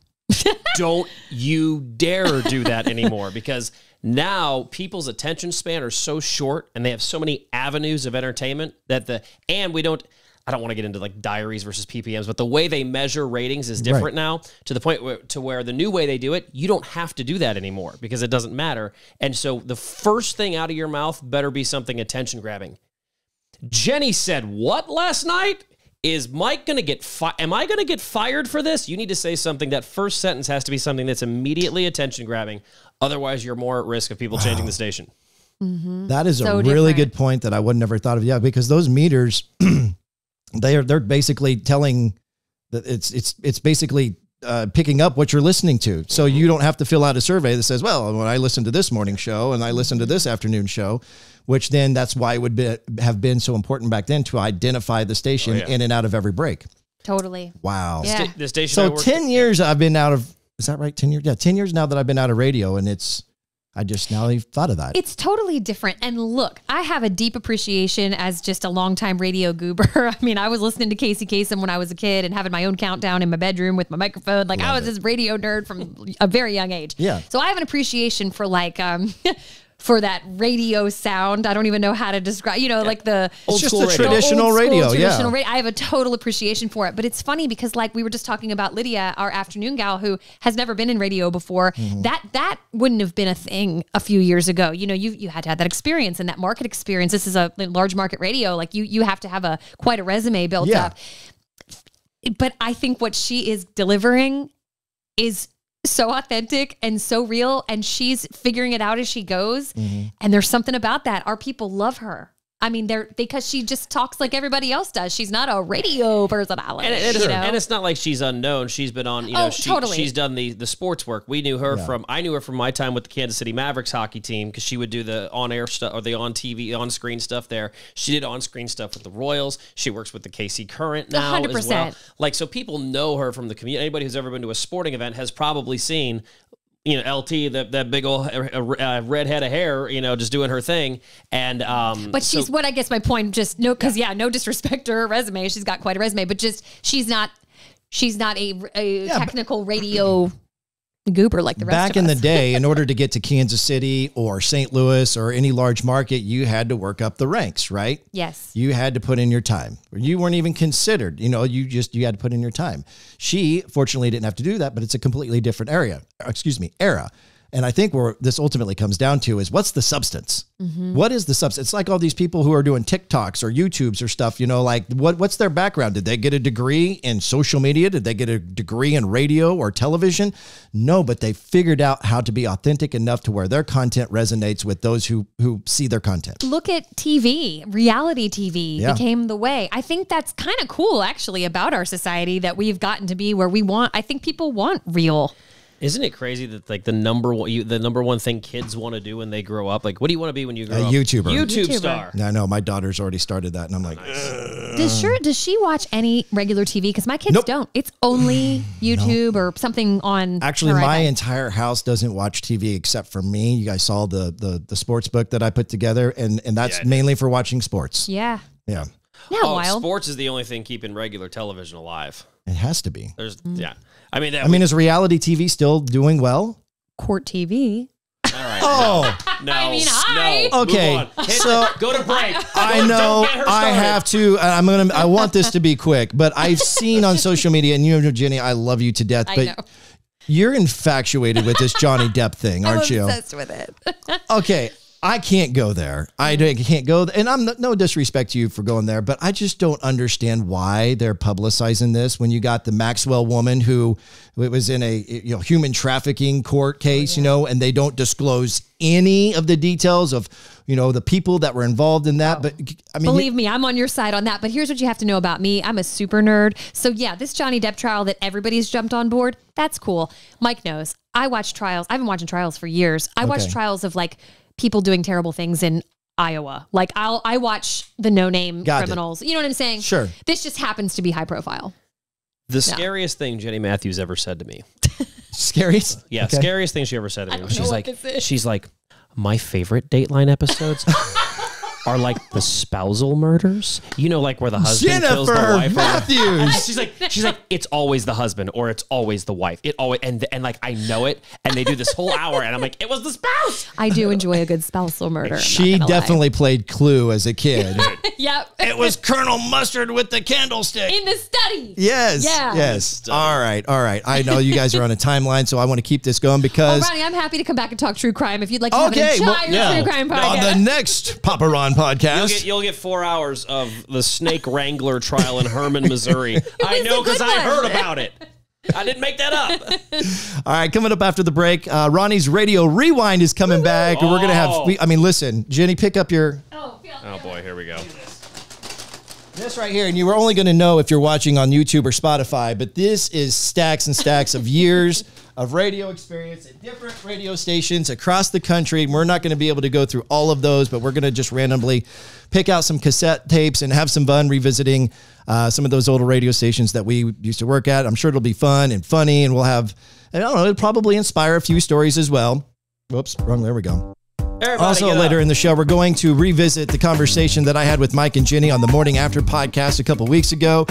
Don't you dare do that anymore, because now people's attention span are so short and they have so many avenues of entertainment that I don't want to get into like diaries versus PPMs, but the way they measure ratings is different now, to the point where the new way they do it, you don't have to do that anymore because it doesn't matter. And so the first thing out of your mouth better be something attention grabbing. Jenny said what last night? Is Mike going to get am I going to get fired for this? You need to say something. That first sentence has to be something that's immediately attention grabbing. Otherwise, you're more at risk of people changing the station. That is a really good point that I would never thought of. Yeah, because those meters, they're basically telling that it's basically picking up what you're listening to. So you don't have to fill out a survey that says, well, when I listen to this morning show and I listen to this afternoon show, which then that's why it would have been so important back then to identify the station in and out of every break. Totally. Wow. Yeah. The station. So 10 years I've been out of, is that right? 10 years? Yeah. 10 years now that I've been out of radio, and I just now thought of that. It's totally different. And look, I have a deep appreciation as just a longtime radio goober. I mean, I was listening to Casey Kasem when I was a kid and having my own countdown in my bedroom with my microphone. Like, I was this radio nerd from a very young age. Yeah. So I have an appreciation for for that radio sound. I don't even know how to describe, like the old school radio. Traditional radio. I have a total appreciation for it. But it's funny because like we were just talking about Lydia, our afternoon gal who has never been in radio before, that wouldn't have been a thing a few years ago. You had to have that experience and that market experience. This is a large market radio. Like you have to have quite a resume built up. But I think what she is delivering is so authentic and so real, and she's figuring it out as she goes. And there's something about that. Our people love her. I mean, because she just talks like everybody else does. She's not a radio personality. And it's not like she's unknown. She's been on, totally. She's done the sports work. I knew her from my time with the Kansas City Mavericks hockey team, because she would do the on-air stuff or the on-TV, on-screen stuff there. She did on-screen stuff with the Royals. She works with the KC Current now 100%. As well. Like, so people know her from the community. Anybody who's ever been to a sporting event has probably seen LT, that big old red head of hair, just doing her thing. And but she's what I guess my point, just no disrespect to her resume. She's got quite a resume, but just she's not a technical radio goober like the rest of us. Back in the day, in order to get to Kansas City or St. Louis or any large market, you had to work up the ranks, right? Yes. You had to put in your time. You weren't even considered. You had to put in your time. She, fortunately, didn't have to do that, but it's a completely different era. And I think where this ultimately comes down to is what's the substance? What is the substance? It's like all these people who are doing TikToks or YouTubes or stuff, like what's their background? Did they get a degree in social media? Did they get a degree in radio or television? No, but they figured out how to be authentic enough to where their content resonates with those who see their content. Look at TV. Reality TV became the way. I think that's kind of cool, actually, about our society, that we've gotten to be where I think people want real. Isn't it crazy that like the number one thing kids want to do when they grow up? Like, what do you want to be when you grow up? YouTuber star. I know my daughter's already started that, and I'm like, does she watch any regular TV? Because my kids don't. It's only YouTube or something on. Actually, my entire house doesn't watch TV except for me. You guys saw the sports book that I put together, and that's mainly for watching sports. Yeah. Yeah. wild. Sports is the only thing keeping regular television alive. It has to be. Yeah. I mean, is reality TV still doing well? Court TV. All right. Oh. No. I mean, hi. No. Okay. So go to break. I know. Don't get her I started. have to. I want this to be quick, but I've seen on social media, and you know, Jenny, I love you to death, I but know. you're infatuated with this Johnny Depp thing, aren't you? I'm obsessed with it. Okay. I can't go there. I can't go. And I'm no disrespect to you for going there, but I just don't understand why they're publicizing this when you got the Maxwell woman who was in a human trafficking court case, and they don't disclose any of the details of, the people that were involved in that. But I mean, believe me, I'm on your side on that. But here's what you have to know about me. I'm a super nerd. So yeah, this Johnny Depp trial that everybody's jumped on board, that's cool. Mike knows. I watch trials. I've been watching trials for years. I watch trials of people doing terrible things in Iowa. I watch the no-name criminals. You know what I'm saying? Sure. This just happens to be high profile. The scariest thing Jenny Matthews ever said to me. Scariest? Yeah, Okay. scariest thing she ever said to me. She's She's like, my favorite Dateline episodes are like the spousal murders. Where the husband kills the Jennifer wife. Matthews. She's like, it's always the husband or it's always the wife. It always and I know it. And they do this whole hour, and I'm like, it was the spouse. I do enjoy a good spousal murder. She definitely played Clue as a kid. Yep. It was Colonel Mustard with the candlestick. In the study. Yes. Yeah. Yes. All right. I know you guys are on a timeline, so I want to keep this going because Ronnie, I'm happy to come back and talk true crime if you'd like to have an entire true crime podcast. on the next Papa Ron podcast. You'll get 4 hours of the Snake Wrangler trial in Herman, Missouri. I know because I heard about it. I didn't make that up. All right, coming up after the break, Ronnie's Radio Rewind is coming back. And we're going to have, listen, Jenny, pick up your... Oh, boy, here we go. This right here, and you were only going to know if you're watching on YouTube or Spotify, but this is stacks and stacks of years of radio experience at different radio stations across the country. And we're not going to be able to go through all of those, but we're going to just randomly pick out some cassette tapes and have some fun revisiting some of those older radio stations that we used to work at. I'm sure it'll be fun and funny, and we'll have, I don't know, it'll probably inspire a few stories as well. Whoops, wrong, there we go. Everybody also, later in the show, we're going to revisit the conversation that I had with Mike and Jenny on the Morning After podcast a couple weeks ago.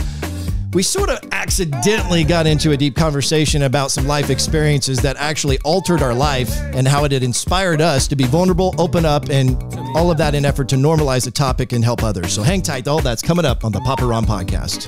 We sort of accidentally got into a deep conversation about some life experiences that actually altered our life and how it had inspired us to be vulnerable, open up, and all of that in effort to normalize the topic and help others. So hang tight. All that's coming up on the Papa Ron podcast.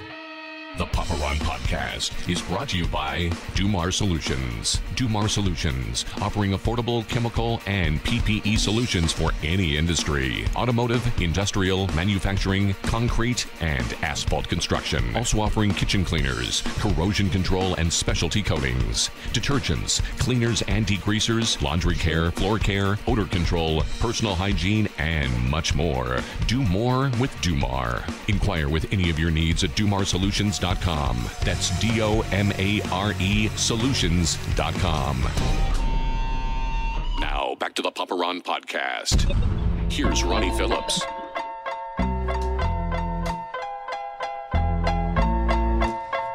The Papa Ron Podcast is brought to you by Dumar Solutions. Dumar Solutions, offering affordable chemical and PPE solutions for any industry. Automotive, industrial, manufacturing, concrete, and asphalt construction. Also offering kitchen cleaners, corrosion control, and specialty coatings. Detergents, cleaners and degreasers, laundry care, floor care, odor control, personal hygiene, and much more. Do more with Dumar. Inquire with any of your needs at DumarSolutions.com. That's DOMARE Solutions.com. Now, back to the Papa Ron Podcast. Here's Ronnie Phillips.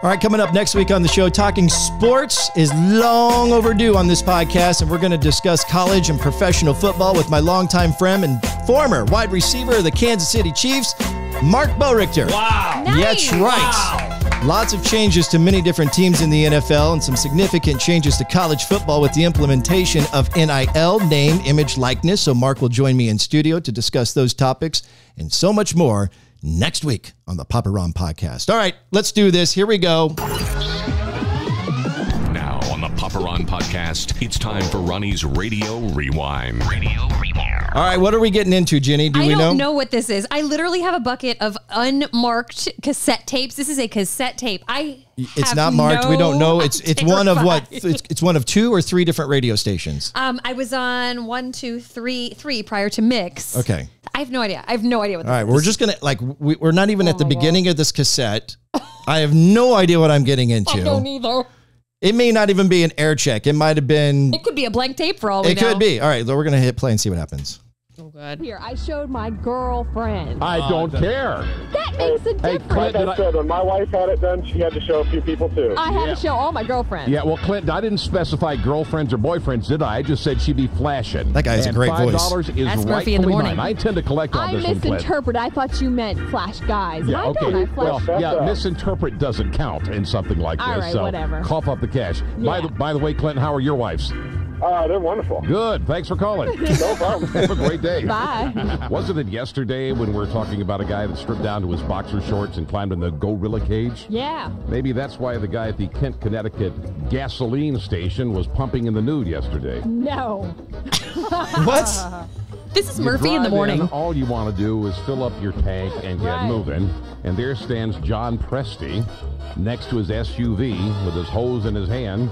All right, coming up next week on the show, talking sports is long overdue on this podcast, and we're going to discuss college and professional football with my longtime friend and former wide receiver of the Kansas City Chiefs, Mark Boerichter. Wow. Nice. That's right. Wow. Lots of changes to many different teams in the NFL and some significant changes to college football with the implementation of NIL, name, image, likeness. So Mark will join me in studio to discuss those topics and so much more next week on the Papa Ron Podcast. All right, let's do this. Here we go. Now on the Papa Ron Podcast, it's time for Ronnie's Radio Rewind. All right, what are we getting into, Jenny? Do we know? I don't know what this is. I literally have a bucket of unmarked cassette tapes. This is a cassette tape. It's not marked. We don't know. It's one of what? It's one of 2 or 3 different radio stations. I was on 1, 2, 3 prior to Mix. Okay. I have no idea. What this is. All right, we're just gonna we're not even at the beginning of this cassette. I have no idea what I'm getting into. I don't either. It may not even be an air check. It might have been. It could be a blank tape for all we know. It could be. All right, we're gonna hit play and see what happens. Oh God. Here, I showed my girlfriend. I don't care. That makes a difference. Clint, Like I said, when my wife had it done, she had to show a few people too. I had to show all my girlfriends. Yeah, well, Clint, I didn't specify girlfriends or boyfriends, did I? I just said she'd be flashing. That guy has a great voice. $5 is That's Murphy in the rightfully morning. mine. I tend to collect on I this one, Clint. misinterpreted. I thought you meant flash guys. Yeah, I okay. don't. I flash. Well, misinterpret doesn't count in something like All this. right, so whatever. cough up the cash. Yeah. By the way, Clinton, how are your wives? They're wonderful. Good. Thanks for calling. No problem. Have a great day. Bye. Wasn't it yesterday when we were talking about a guy that stripped down to his boxer shorts and climbed in the gorilla cage? Yeah. Maybe that's why the guy at the Kent, Connecticut gasoline station was pumping in the nude yesterday. No. What? This is You Murphy in the drive morning. all you want to do is fill up your tank and get Right. moving. And there stands John Presty next to his SUV with his hose in his hand,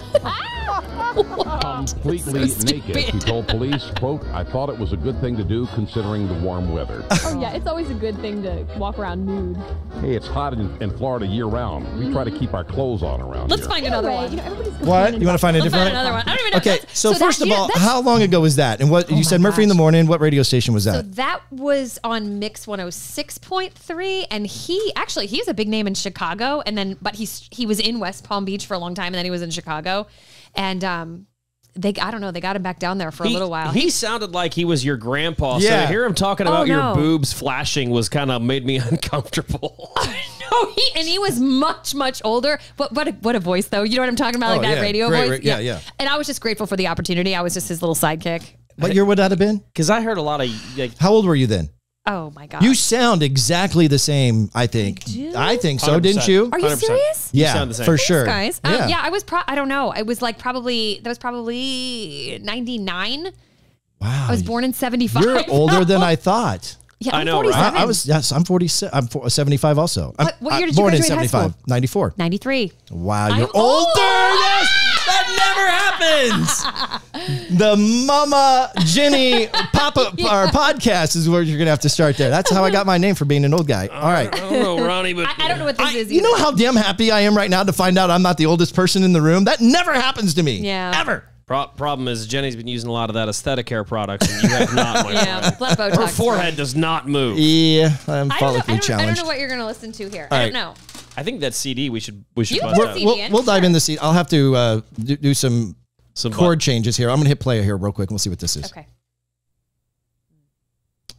completely So naked. He told police, quote, "I thought it was a good thing to do considering the warm weather." Oh, yeah. It's always a good thing to walk around nude. Hey, it's hot in Florida year-round. We try to keep our clothes on around Let's here. find another Anyway, one. everybody's What? complaining You want to find a Let's different find another one. I don't even know. Okay, so that- first of all, that's- how long ago was that? And what you said my Murphy in the gosh. morning, what radio station was So that? that was on Mix 106.3, and he's a big name in Chicago, and then he was in West Palm Beach for a long time, and then he was in Chicago, and they got him back down there for a little while. He sounded like he was your grandpa. So Yeah. to hear him talking about your no. boobs flashing was kind of made me uncomfortable. No, he was much older. But what a voice though. You know what I'm talking about, like that yeah. radio Great, voice. yeah. And I was just grateful for the opportunity. I was just his little sidekick. What year would that have been? Because I heard a lot of like, How old were you then? Oh my god. You sound exactly the same, I think. I think so, 100%. didn't you? Are you 100%. serious? Yeah, sound the same. for Thanks, sure. Guys. Yeah. Yeah, I was I don't know. It was like probably 99. Wow. I was born in 75. You're older than I thought. Yeah, I I'm know, right? 47. I'm 46. I'm 75 also. What year did you born in graduate high 75. school? 94. 93. Wow, I'm you're older. old. Yes, that never happens. The Mama Jenny pop-up or podcast is where you're gonna have to start there. That's how I got my name for being an old guy. All right. I don't know, Ronnie, but I don't know what this is either. You know how damn happy I am right now to find out I'm not the oldest person in the room? That never happens to me. Yeah. Ever. problem is Jenny's been using a lot of that aesthetic hair products, and you have not. My Yeah, friend. blood Botox. Her forehead does not move. Yeah, I'm I don't, know, follically I don't challenged. know what you're going to listen to here. All I right. don't know. I think that CD we should You bust put out. CD in. We'll dive in the seat. I'll have to do some Some chord butt- changes here. I'm going to hit play here real quick and we'll see what this is. Okay.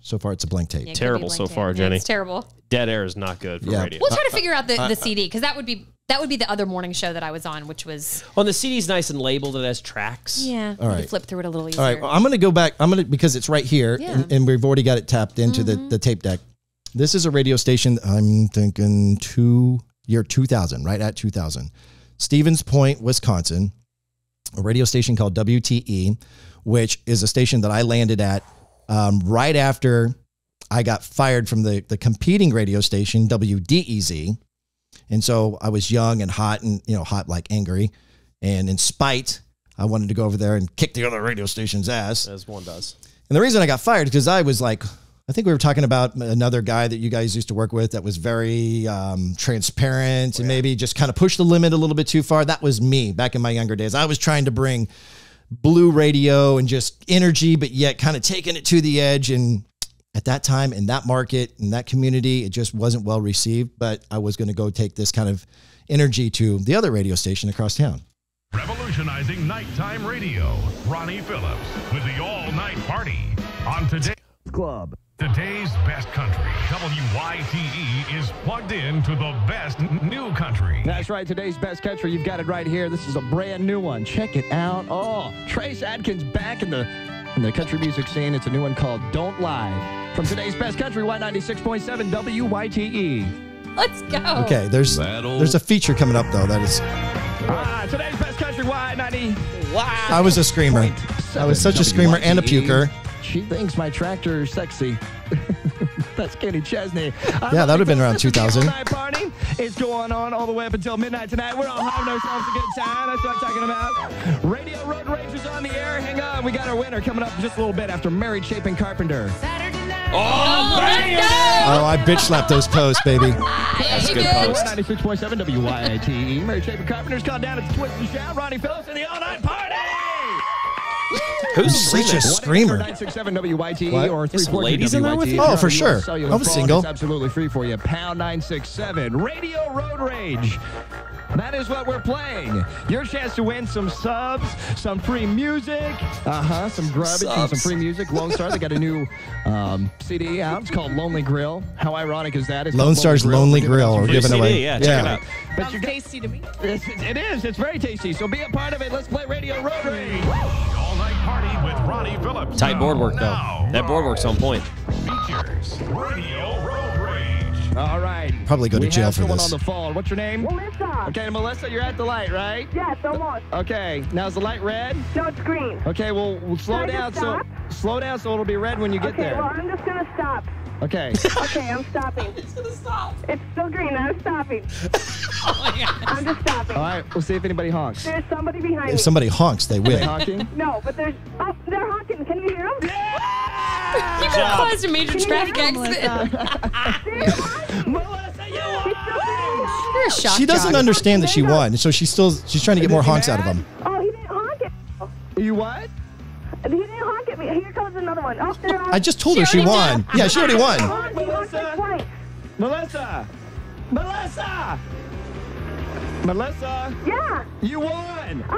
So far, it's a blank tape. Yeah, it could Terrible be so blank far, tape. Jenny. It's terrible. Dead air is not good for Yeah. radio. We'll try to figure out the CD because that would be the other morning show that I was on, which was Well, the CD's nice and labeled. It has tracks. yeah. All you right. could flip through it a little easier. All right, well, I'm going to go back. because it's right here, Yeah. and we've already got it tapped into the tape deck. This is a radio station. I'm thinking year 2000, right at 2000, Stevens Point, Wisconsin. A radio station called WTE, which is a station that I landed at right after I got fired from the competing radio station WDEZ. And so I was young and hot and, hot like angry. And in spite, I wanted to go over there and kick the other radio station's ass. As one does. And the reason I got fired is because I was like, I think we were talking about another guy that you guys used to work with that was very transparent and maybe just kind of pushed the limit a little bit too far. That was me back in my younger days. I was trying to bring blue radio and just energy, but yet kind of taking it to the edge. And at that time, in that market, in that community, it just wasn't well received. But I was going to go take this kind of energy to the other radio station across town. Revolutionizing nighttime radio. Ronnie Phillips with the all-night party on today's club. Today's best country. WYTE is plugged in to the best new country. That's right. Today's best country. You've got it right here. This is a brand new one. Check it out. Oh, Trace Adkins back in the country music scene. It's a new one called Don't Lie. From today's best country, Y96.7 WYTE. Let's go. Okay, there's a feature coming up though that is. Today's best country, Y90. Wow. I was a screamer. I was such a screamer and a puker. She thinks my tractor is sexy. That's Kenny Chesney. Yeah, that would have been around 2000. Night party. It's going on all the way up until midnight tonight. We're all having ourselves a good time. That's what I'm talking about. Radio Road Rage is on the air. Hang on. We got our winner coming up just a little bit after Mary Chapin Carpenter. Oh, let's go. Oh, I bitch slapped those posts, baby. That's a good good. post. 96.7 WYTE. Mary Chapin Carpenter's called down. It's Twist and Shout. Ronnie Phillips and the all-night party. Woo! Who's such a screamer? 967 WYTE What? or There's some 342 ladies in there with WYTE. you? Oh, for sure. I'm single. It's absolutely free for you. Pound 967. Radio Road Rage. That is what we're playing. Your chance to win some subs, some free music, some grubbage and some free music. Lone Star, they got a new CD out. It's called Lonely Grill. How ironic is that? It's Lone Star's Lonely Grill. We're Free giving CD, away. yeah, check it out. But Sounds tasty to me. It is. It's very tasty. So be a part of it. Let's play Radio Road Rage. All-night party with Ronnie Phillips. Tight board work, though. Now, That board work's on point. features Radio Road Rage. All right. Probably go to jail for We have this. someone on the phone. What's your name? Melissa. Okay, Melissa, you're at the light, right? Yes, almost. Okay. Now is the light red? No, it's green. Okay, well, we'll slow Can I down. just stop? Slow down so it'll be red when you get Okay, there. well, I'm just going to stop. Okay. Okay, I'm stopping. It's going to stop. It's still green. I'm stopping. I'm just stopping. All right. We'll see if anybody honks. There's somebody behind me. If somebody honks, they Are they win. honking? No, but there's... Oh, they're honking. Can you hear them? You could have caused a major traffic accident. Melissa, you won! You're a shock She doesn't jock. understand that she won, so she's trying to get more honks out of him. Oh, he didn't honk at me. You what? He didn't honk at me. Here comes another one. Oh, they're on. I just told her she already won. Yeah, she already won. He honked like twice. Melissa! Melissa! Melissa! Yeah. You won! Oh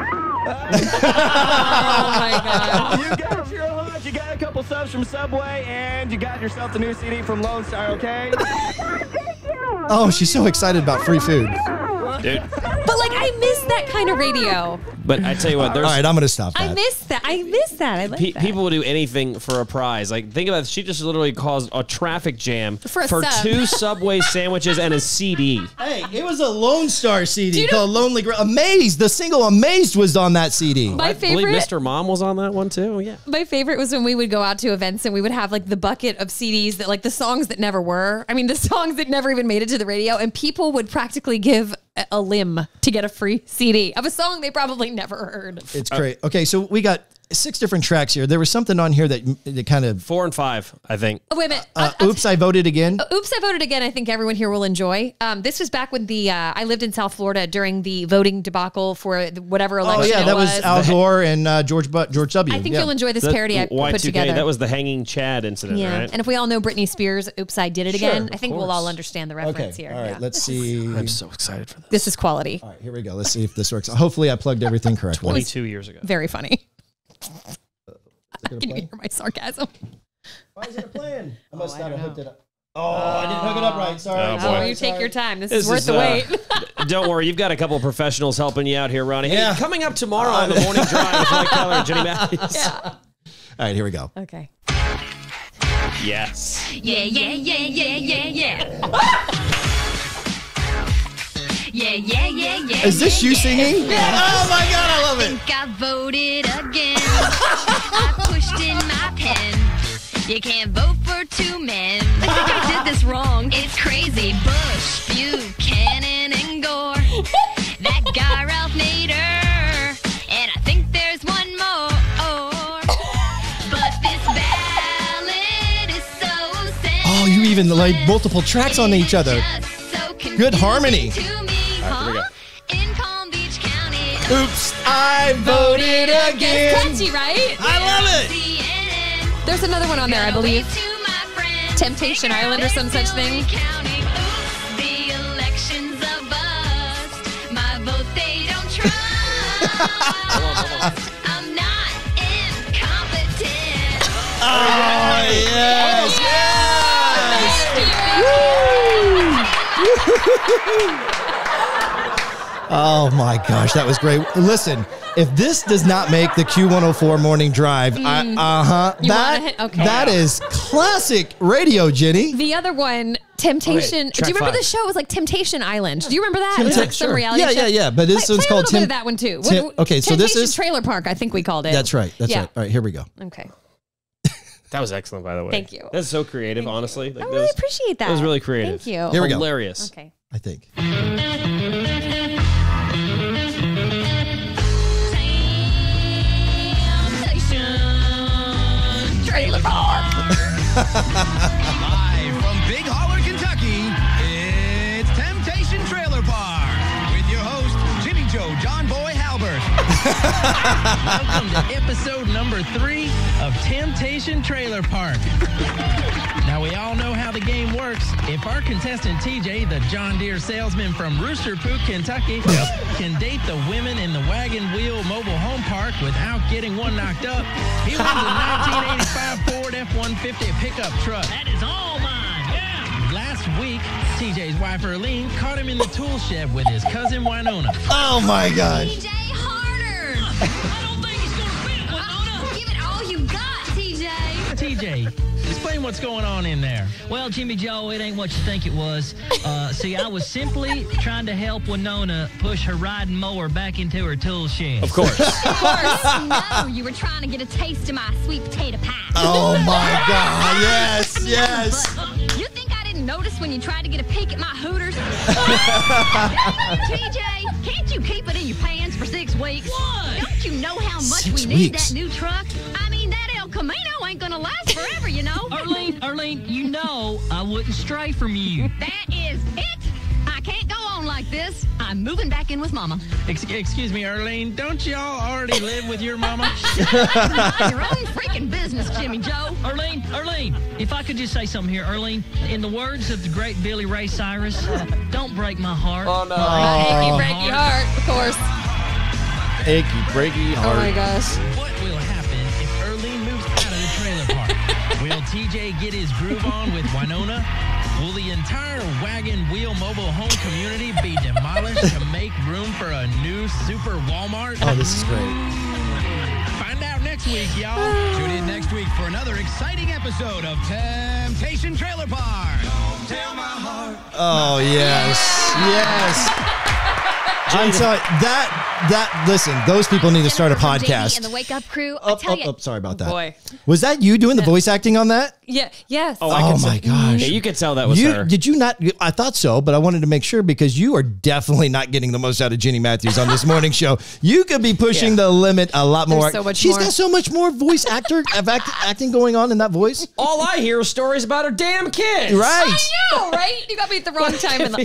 my god. You got your lunch, you got a couple subs from Subway, and you got yourself the new CD from Lone Star, okay? Thank you. Oh, she's so excited about free food. Dude. But like, I miss that kind of radio. But I tell you what, All there's right, I'm going to stop I that. miss that. I miss that. I like that. people will do anything for a prize. Like, think about it. She just literally caused a traffic jam For a sub. 2 Subway sandwiches and a CD. Hey, it was a Lone Star CD called Lonely Grill. Amazed. The single Amazed was on that CD. My I believe favorite. Mr. Mom was on that one too. Yeah. My favorite was when we would go out to events and we would have like the bucket of CDs that like the songs that never were. I mean, the songs that never even made it to the radio, and people would practically give a limb to get a free CD of a song they probably never heard. It's great. Okay, so we got 6 different tracks here. There was something on here that kind of 4 and 5, I think. Oh, wait a minute. Oops, I voted again. Oops, I voted again. I think everyone here will enjoy. This was back when I lived in South Florida during the voting debacle for whatever election. Oh yeah, it that was Al Gore and George W. I think Yeah. you'll enjoy this parody I put Y2K, together. that was the hanging Chad incident, Yeah, right? and if we all know Britney Spears' "Oops, I Did It Again," Sure, I think of we'll all course. understand the Okay, reference here. all right, Yeah. let's see. I'm so excited for this. This is quality. All right, here we go. Let's see if this works. Hopefully, I plugged everything correctly. 22 years ago. Very funny. Can Can you hear my sarcasm? Why is it playing? I must not have hooked it up. Oh, I didn't hook it up right. Sorry. Oh, Oh, boy. you take your time. This This is worth is, the wait. Don't worry, you've got a couple of professionals helping you out here, Ronnie. Hey, Yeah. coming up tomorrow on the morning drive with Mike Keller and Jenny Matthews. All right, here we go. Okay. Yes. Yeah, yeah, yeah, yeah, yeah, yeah. Yeah, yeah, yeah, yeah. Is this you singing? Oh my God, I love I it. think I voted again. I pushed in my pen. You can't vote for 2 men. I think I did this wrong. It's crazy. Bush, Buchanan, and Gore. That guy Ralph Nader. And I think there's one more. But this ballot is so sad. Oh, you even like multiple tracks on each other. Good harmony. All right, here we go. In Palm Beach County. Oops, I voted It's again. catchy, right? I love it. There's another one on there, I believe. Temptation Island or some such thing. The elections a bust. My vote they don't trust. I'm not incompetent. Oh yes, Oh my gosh, that was great. Listen, if this does not make the Q104 morning drive, You wanna hit- okay. that is classic radio, Jenny. The other one, Temptation. Okay, Do you track remember 5. the show? It was like Temptation Island. Do you remember that? It was Tempt- like some sure. reality show. Yeah. But this Play one's a called little bit of that one too. Okay, so this Temptation is Trailer Park, I think we called it. That's right. That's Yeah. right. All right, here we go. Okay. That was excellent, by the way. Thank you. That's so creative, honestly. Like, I that really was- appreciate that. That was really creative. Thank you. Here we go. Hilarious. Okay. I think. Trailer Park. Live from Big Holler, Kentucky, it's Temptation Trailer Park with your host, Jimmy Joe John Boy Halbert. Welcome to episode number 3 of Temptation Trailer Park. Now, we all know how the game works. If our contestant TJ, the John Deere salesman from Rooster Pook, Kentucky, can date the women in the Wagon Wheel Mobile Home Park without getting one knocked up, he wins a 1985 Ford F-150 pickup truck. That is all mine, yeah! Last week, TJ's wife Earlene caught him in the tool shed with his cousin Winona. Oh my gosh. TJ, harder! I don't think he's gonna fit, Winona! Give it all you got, TJ! TJ, explain what's going on in there. Well, Jimmy Joe, it ain't what you think it was. See, I was simply trying to help Winona push her riding mower back into her tool shed. Of course. Of course. No, you were trying to get a taste of my sweet potato pie. Oh my God. Yes, yes. But you think I didn't notice when you tried to get a peek at my Hooters? TJ, can't you keep it in your pants for 6 weeks? What? Don't you know how much 6 we need weeks? that new truck? I mean, that El Camino ain't gonna last forever, you know? Arlene, you know I wouldn't stray from you. That is it. I can't go on like this. I'm moving back in with Mama. Excuse me, Earlene, don't y'all already live with your mama? Mind your own freaking business, Jimmy Joe. Arlene, if I could just say something here, Arlene, in the words of the great Billy Ray Cyrus, don't break my heart. Oh, no. Achy, breaky heart, of course. Achy, breaky heart. Oh my gosh. What will happen if Earlene moves out of the trailer park? Will TJ get his groove on with Winona? Will the entire Wagon Wheel Mobile Home community be demolished to make room for a new super Walmart? Oh, this is great. Find out next week, y'all. Tune in next week for another exciting episode of Temptation Trailer Park. Don't tell my heart. Oh, yes. Yes. I'm sorry. Listen, those people need to start a podcast. And the Wake Up Crew. Sorry about that. Boy. Was that you doing the voice acting on that? Yeah. Yes. Oh my gosh. Yeah, you could tell that was her. Did you not? I thought so, but I wanted to make sure because you are definitely not getting the most out of Ginny Matthews on this morning show. You could be pushing the limit a lot more. so much She's more. got so much more voice acting going on in that voice. All I hear is stories about her damn kids. Right. I know, right? You got me at the wrong time.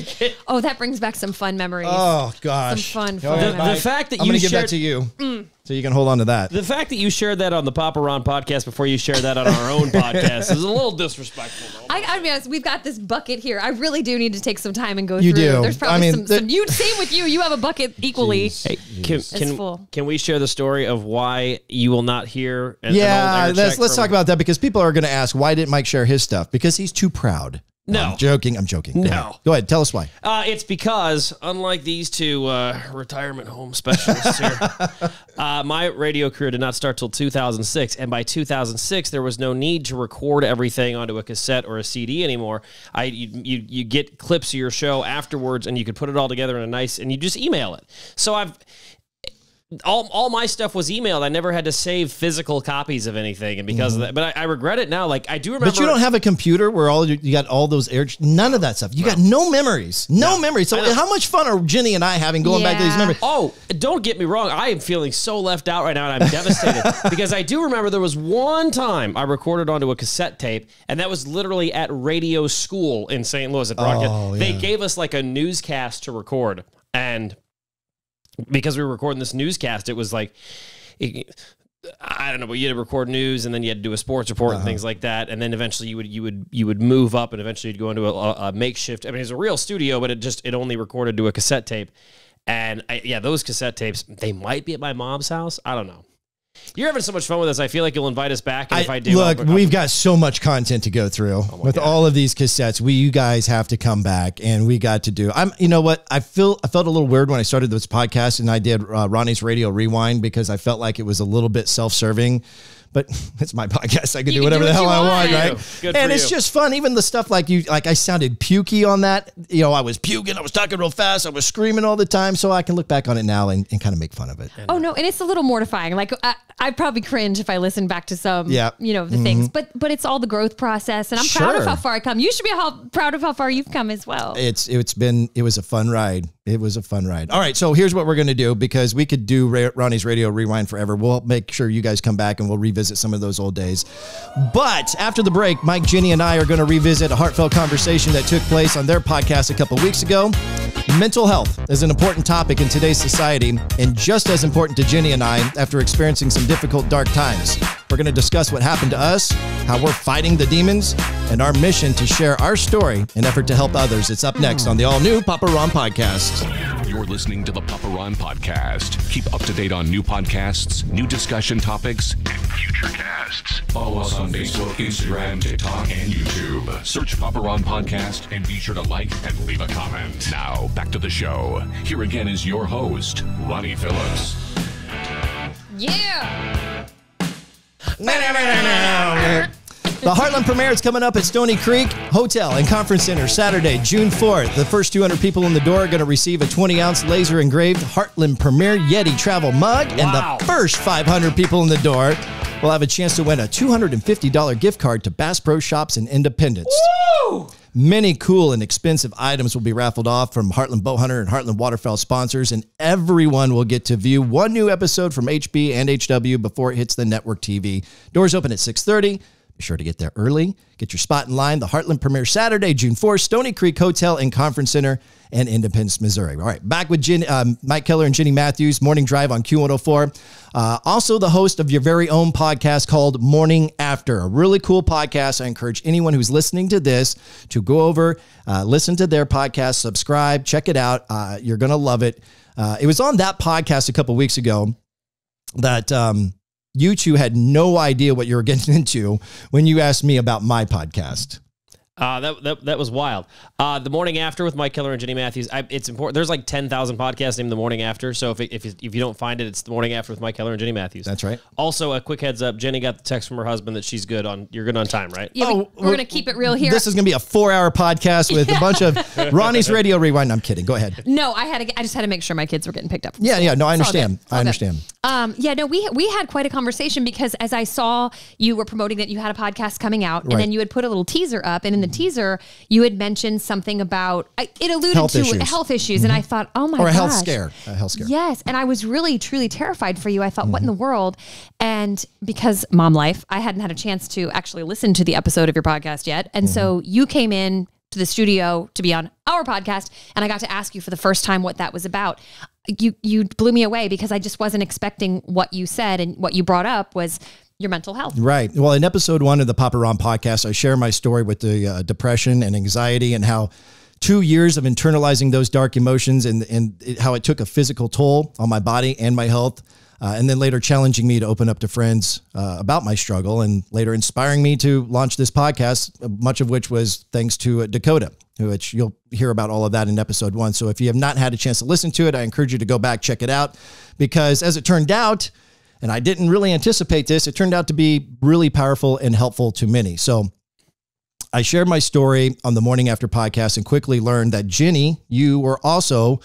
Oh, that brings back some fun memories. Oh gosh. Some fun The fact that I'm you going to give shared that to you. So you can hold on to that. The fact that you shared that on the Papa Ron podcast before you shared that on our own podcast is a little disrespectful. I mean, we've got this bucket here. I really do need to take some time and go You through. do. There's probably I mean, some you same with you. You have a bucket equally. Hey, It's full. can we share the story of why you will not hear an old Yeah, air let's check talk about that because people are going to ask, why didn't Mike share his stuff? Because he's too proud. No. I'm joking. No. Go ahead. Tell us why. It's because, unlike these two retirement home specialists here, my radio career did not start till 2006. And by 2006, there was no need to record everything onto a cassette or a CD anymore. You get clips of your show afterwards, and you could put it all together in a nice, and you just email it. So all my stuff was emailed. I never had to save physical copies of anything, and because of that, but I regret it now. Like I do remember, but you don't have a computer where you got all those none of that stuff. You got no memories, no memories. So how much fun are Ginny and I having going back to these memories? Oh, don't get me wrong. I am feeling so left out right now, and I'm devastated because I do remember there was one time I recorded onto a cassette tape, and that was literally at radio school in St. Louis at Broadcast. Oh, They gave us like a newscast to record, and because we were recording this newscast, it was like, I don't know, but you had to record news, and then you had to do a sports report and things like that, and then eventually you would move up, and eventually you'd go into a makeshift. I mean, it's a real studio, but it only recorded to a cassette tape, and those cassette tapes, they might be at my mom's house. I don't know. You're having so much fun with us. I feel like you'll invite us back. And if I do, look, we've got so much content to go through with all of these cassettes. You guys have to come back, and we got to do. You know what? I felt a little weird when I started this podcast, and I did Ronnie's Radio Rewind because I felt like it was a little bit self-serving. But it's my podcast. I can do whatever the hell I want, right? And it's just fun. Even the stuff like I sounded pukey on that. You know, I was puking. I was talking real fast. I was screaming all the time. So I can look back on it now and kind of make fun of it. Oh no, and it's a little mortifying. Like I'd probably cringe if I listened back to some, the things. But it's all the growth process, and I'm proud of how far I come. You should be proud of how far you've come as well. It was a fun ride. It was a fun ride. All right, so here's what we're going to do because we could do Ronnie's Radio Rewind forever. We'll make sure you guys come back and we'll revisit some of those old days. But after the break, Mike, Ginny, and I are going to revisit a heartfelt conversation that took place on their podcast a couple weeks ago. Mental health is an important topic in today's society and just as important to Jenny and I after experiencing some difficult, dark times. We're going to discuss what happened to us, how we're fighting the demons, and our mission to share our story in effort to help others. It's up next on the all-new Papa Ron Podcast. You're listening to the Papa Ron Podcast. Keep up to date on new podcasts, new discussion topics, and future casts. Follow us on Facebook, Instagram, TikTok, and YouTube. Search Papa Ron Podcast and be sure to like and leave a comment. Now, back to the show. Here again is your host, Ronnie Phillips. Yeah! The Heartland premiere is coming up at Stony Creek Hotel and Conference Center Saturday, June 4th. The first 200 people in the door are going to receive a 20-ounce laser-engraved Heartland Premier Yeti travel mug. Wow. And the first 500 people in the door will have a chance to win a $250 gift card to Bass Pro Shops in Independence. Woo! Many cool and expensive items will be raffled off from Heartland Bowhunter and Heartland Waterfowl sponsors, and everyone will get to view one new episode from HB and HW before it hits the network TV. Doors open at 6:30. Be sure to get there early. Get your spot in line. The Heartland premiere Saturday, June 4th, Stony Creek Hotel and Conference Center in Independence, Missouri. All right, back with Mike Keller and Jenny Matthews, Morning Drive on Q104. Also the host of your very own podcast called Morning After, a really cool podcast. I encourage anyone who's listening to this to go over, listen to their podcast, subscribe, check it out. You're going to love it. It was on that podcast a couple weeks ago that you two had no idea what you were getting into when you asked me about my podcast. That was wild. The Morning After with Mike Keller and Jenny Matthews. It's important. There's like 10,000 podcasts named The Morning After. So if you don't find it, it's The Morning After with Mike Keller and Jenny Matthews. That's right. Also, a quick heads up. Jenny got the text from her husband that she's good on. You're good on time, right? Yeah, we're going to keep it real here. This is going to be a 4-hour podcast with a bunch of Ronnie's Radio Rewind. I'm kidding. Go ahead. No, I just had to make sure my kids were getting picked up. Yeah. No, I understand. I understand. We had quite a conversation because as I saw you were promoting that you had a podcast coming out, and then you had put a little teaser up, and in the teaser you had mentioned something about it alluded health issues, and I thought, oh my gosh, or a health scare. Yes, and I was really truly terrified for you. I thought, what in the world? And because mom life, I hadn't had a chance to actually listen to the episode of your podcast yet, and so you came in to the studio to be on our podcast, and I got to ask you for the first time what that was about. You blew me away because I just wasn't expecting what you said, and what you brought up was your mental health. Right. Well, in episode 1 of the Papa Ron podcast, I share my story with the depression and anxiety and how 2 years of internalizing those dark emotions and how it took a physical toll on my body and my health. And then later challenging me to open up to friends about my struggle, and later inspiring me to launch this podcast, much of which was thanks to Dakota, which you'll hear about all of that in episode 1. So if you have not had a chance to listen to it, I encourage you to go back, check it out, because as it turned out, and I didn't really anticipate this, it turned out to be really powerful and helpful to many. So I shared my story on the Morning After podcast and quickly learned that Jenny, you were also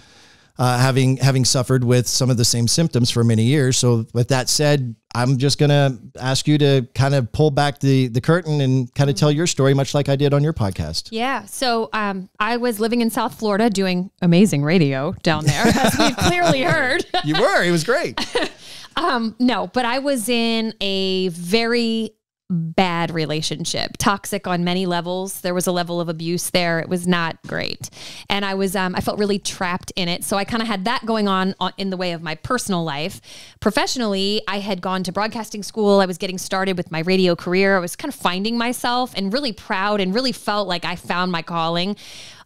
having suffered with some of the same symptoms for many years. So with that said, I'm just going to ask you to kind of pull back the curtain and kind of tell your story, much like I did on your podcast. Yeah. So I was living in South Florida doing amazing radio down there, as we've clearly heard. You were. It was great. No, but I was in a very bad relationship, toxic on many levels. There was a level of abuse there. It was not great. And I felt really trapped in it. So I kind of had that going on in the way of my personal life. Professionally, I had gone to broadcasting school. I was getting started with my radio career. I was kind of finding myself and really proud and really felt like I found my calling.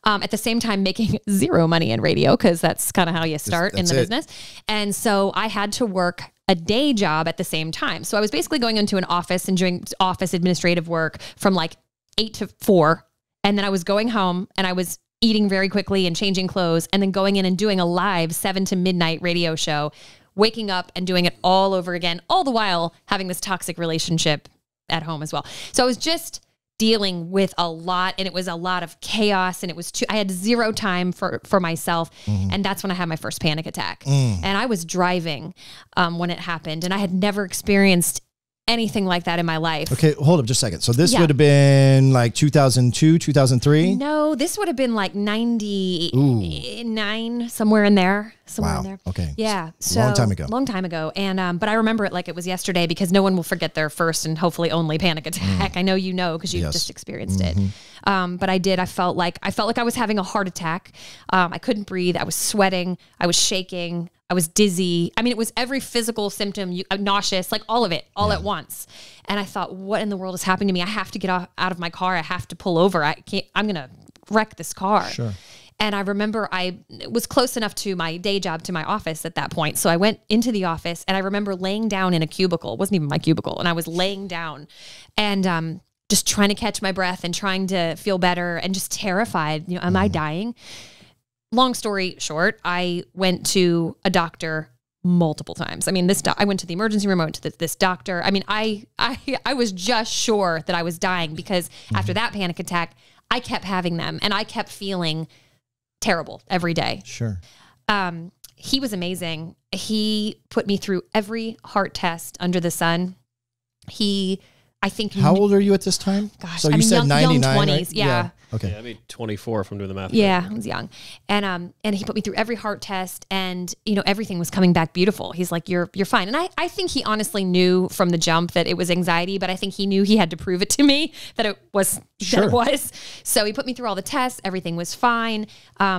At the same time, making zero money in radio, because that's kind of how you start in the business. And so I had to work a day job at the same time. So I was basically going into an office and doing office administrative work from like 8 to 4. And then I was going home and I was eating very quickly and changing clothes and then going in and doing a live 7 to midnight radio show, waking up and doing it all over again, all the while having this toxic relationship at home as well. So I was just dealing with a lot, and it was a lot of chaos, and it was I had zero time for myself. And that's when I had my first panic attack. And I was driving when it happened, and I had never experienced anything like that in my life. Okay, hold up just a second. So this would have been like 2002, 2003? No, this would have been like 99, somewhere in there. Somewhere in there. Okay. Yeah. So long time ago. Long time ago. And but I remember it like it was yesterday because no one will forget their first and hopefully only panic attack. I know you know because you've just experienced it. But I did. I felt like I was having a heart attack. I couldn't breathe. I was sweating. I was shaking. I was dizzy. I mean, it was every physical symptom, nauseous, like all of it, all at once. And I thought, what in the world is happening to me? I have to get out of my car. I have to pull over. I'm going to wreck this car. Sure. And I remember I was close enough to my day job, to my office at that point. So I went into the office and I remember laying down in a cubicle. It wasn't even my cubicle. And I was laying down and just trying to catch my breath and trying to feel better and just terrified. You know, am I dying? Long story short, I went to a doctor multiple times. I mean, I went to the emergency room, I went to this doctor. I mean, I was just sure that I was dying because after that panic attack, I kept having them and I kept feeling terrible every day. Sure. He was amazing. He put me through every heart test under the sun. How old are you at this time? Gosh, so you said 99, young 20s, right? yeah. Okay. Yeah, I mean 24 if I'm doing the math. Yeah, right. I was young. And he put me through every heart test and, you know, everything was coming back beautiful. He's like, you're fine. And I think he honestly knew from the jump that it was anxiety, but I think he knew he had to prove it to me that it was. Sure. That it was. So he put me through all the tests. Everything was fine.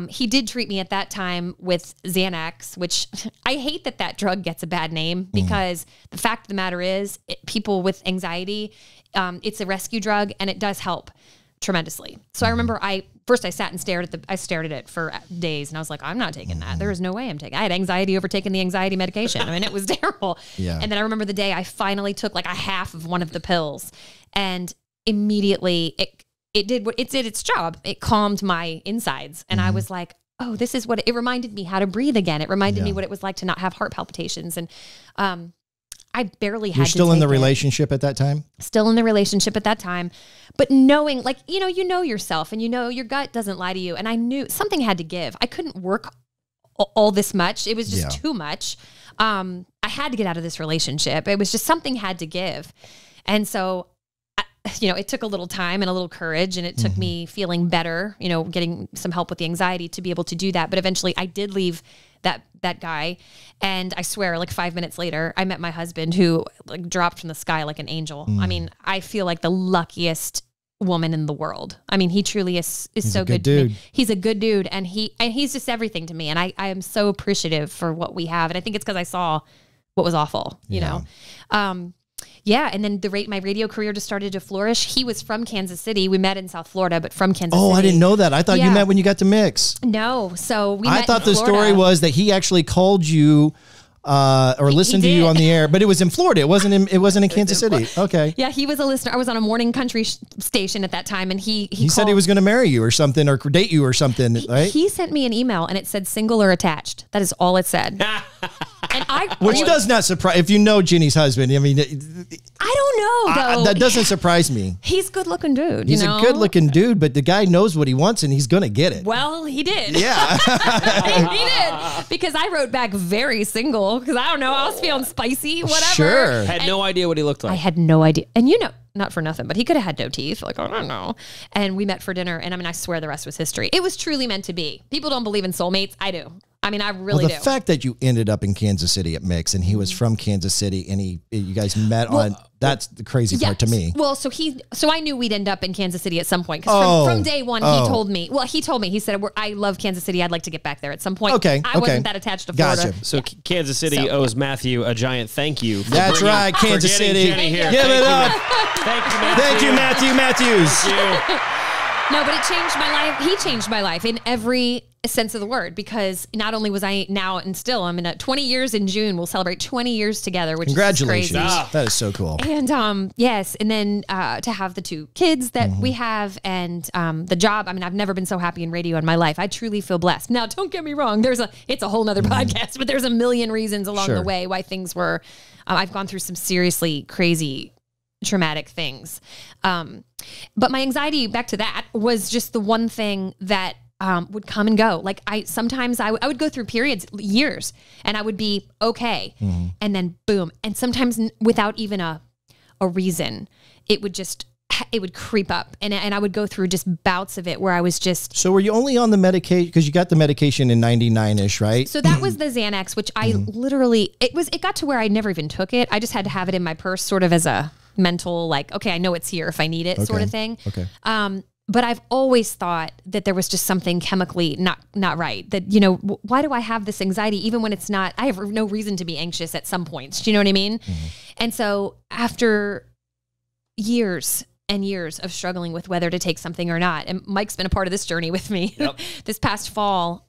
He did treat me at that time with Xanax, which I hate that drug gets a bad name because the fact of the matter is people with anxiety, it's a rescue drug and it does help tremendously. So I remember I sat and stared at it for days and I was like, I'm not taking that. There is no way I'm taking it. I had anxiety over taking the anxiety medication. I mean, it was terrible. Yeah. And then I remember the day I finally took like a half of one of the pills and immediately it did its job. It calmed my insides. And I was like, oh, this is what it reminded me how to breathe again. It reminded me what it was like to not have heart palpitations. And, I barely had You're to still in the take it. relationship at that time? Still in the relationship at that time, but knowing like, you know yourself and you know your gut doesn't lie to you. And I knew something had to give. I couldn't work all this much. It was just too much. I had to get out of this relationship. It was just something had to give. And so, it took a little time and a little courage and it took me feeling better, getting some help with the anxiety to be able to do that. But eventually I did leave that guy. And I swear, like 5 minutes later, I met my husband who like dropped from the sky like an angel. I mean, I feel like the luckiest woman in the world. I mean, he truly is so good to me. He's a good dude and he's just everything to me. And I am so appreciative for what we have. And I think it's because I saw what was awful, you know? Yeah, and then my radio career just started to flourish. He was from Kansas City. We met in South Florida, but from Kansas City. Oh, I didn't know that. I thought you met when you got to Mix. No, so we met I thought in the Florida. story was that he actually called you or listened to you on the air, but it was in Florida. It wasn't in Kansas City. Okay. Yeah, he was a listener. I was on a morning country station at that time, and he said he was going to marry you or something or date you or something, right? He sent me an email, and it said single or attached. That is all it said. Which does not surprise, if you know Ginny's husband. I mean, I don't know, though. That doesn't surprise me. He's a good-looking dude. He's a good-looking dude, but the guy knows what he wants, and he's going to get it. Well, he did. Yeah. He did. Because I wrote back very single, because I don't know, I was feeling spicy, whatever. Sure. Had no idea what he looked like. I had no idea. And not for nothing, but he could have had no teeth. Like, I don't know. And we met for dinner, and I mean, I swear the rest was history. It was truly meant to be. People don't believe in soulmates. I do. I mean, I really do. The fact that you ended up in Kansas City at Mix and he was from Kansas City and you guys met on, that's the crazy part to me. Well, so I knew we'd end up in Kansas City at some point. Because from day one, he told me, he said, I love Kansas City. I'd like to get back there at some point. Okay. I wasn't that attached to Florida. Gotcha. So Kansas City owes Matthew a giant thank you. That's right, Kansas City. Jenny here. Give it up. Thank you, Matthew. Thank you, Matthew Matthews. Thank you. No, but it changed my life. He changed my life in every sense of the word, because not only was I now and still, I'm in 20 years in June. We'll celebrate 20 years together, which Congratulations. is crazy. That is so cool. And yes, and then to have the 2 kids that we have and the job. I mean, I've never been so happy in radio in my life. I truly feel blessed. Now, don't get me wrong. It's a whole nother podcast, but there's a million reasons along the way why things were, I've gone through some seriously crazy traumatic things. But my anxiety, back to that, was just the one thing that would come and go. Like sometimes I would go through periods, years, and I would be okay. And then boom. And sometimes without even a a reason, it would creep up, and I would go through just bouts of it where I was just. So were you only on the medication because you got the medication in 99-ish, right? So that was the Xanax, which I literally it got to where I never even took it. I just had to have it in my purse, sort of as a mental, like, okay, I know it's here if I need it, sort of thing. Okay. But I've always thought that there was just something chemically not right. That, why do I have this anxiety even when it's not? I have no reason to be anxious at some points. Do you know what I mean? And so after years and years of struggling with whether to take something or not, and Mike's been a part of this journey with me. Yep. This past fall,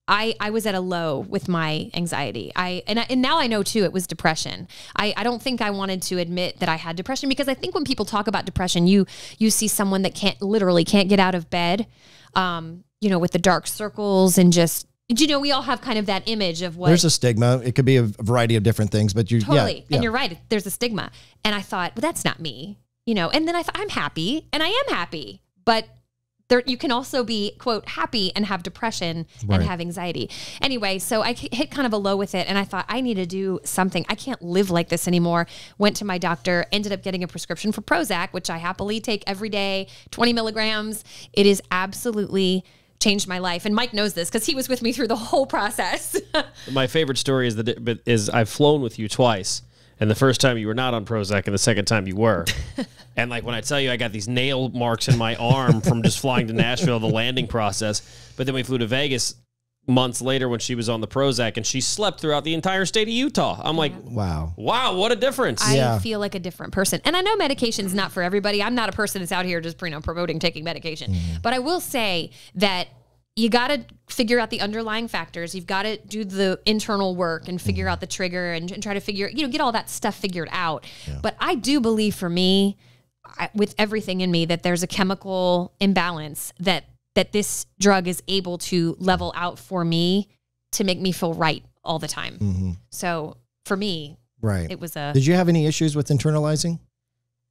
I was at a low with my anxiety. And now I know too, it was depression. I don't think I wanted to admit that I had depression, because I think when people talk about depression, you see someone that can't get out of bed, with the dark circles and just, we all have kind of that image of what. There's a stigma. It could be a variety of different things, but totally. And you're right. There's a stigma. And I thought, well, that's not me, and then I thought, I'm happy, and I am happy, but you can also be, quote, happy and have depression and have anxiety. Anyway, so I hit kind of a low with it, and I thought, I need to do something. I can't live like this anymore. Went to my doctor, ended up getting a prescription for Prozac, which I happily take every day, 20 milligrams. It has absolutely changed my life. And Mike knows this because he was with me through the whole process. My favorite story is I've flown with you twice. And the first time you were not on Prozac, and the second time you were. And like when I tell you I got these nail marks in my arm from just flying to Nashville, the landing process. But then we flew to Vegas months later when she was on the Prozac, and she slept throughout the entire state of Utah. I'm like, wow, what a difference. I feel like a different person. And I know medication's not for everybody. I'm not a person that's out here just promoting taking medication. But I will say that you got to figure out the underlying factors. You've got to do the internal work and figure out the trigger and try to figure, get all that stuff figured out. Yeah. But I do believe, for me, with everything in me, that there's a chemical imbalance that this drug is able to level out for me to make me feel right all the time. So for me, it was Did you have any issues with internalizing?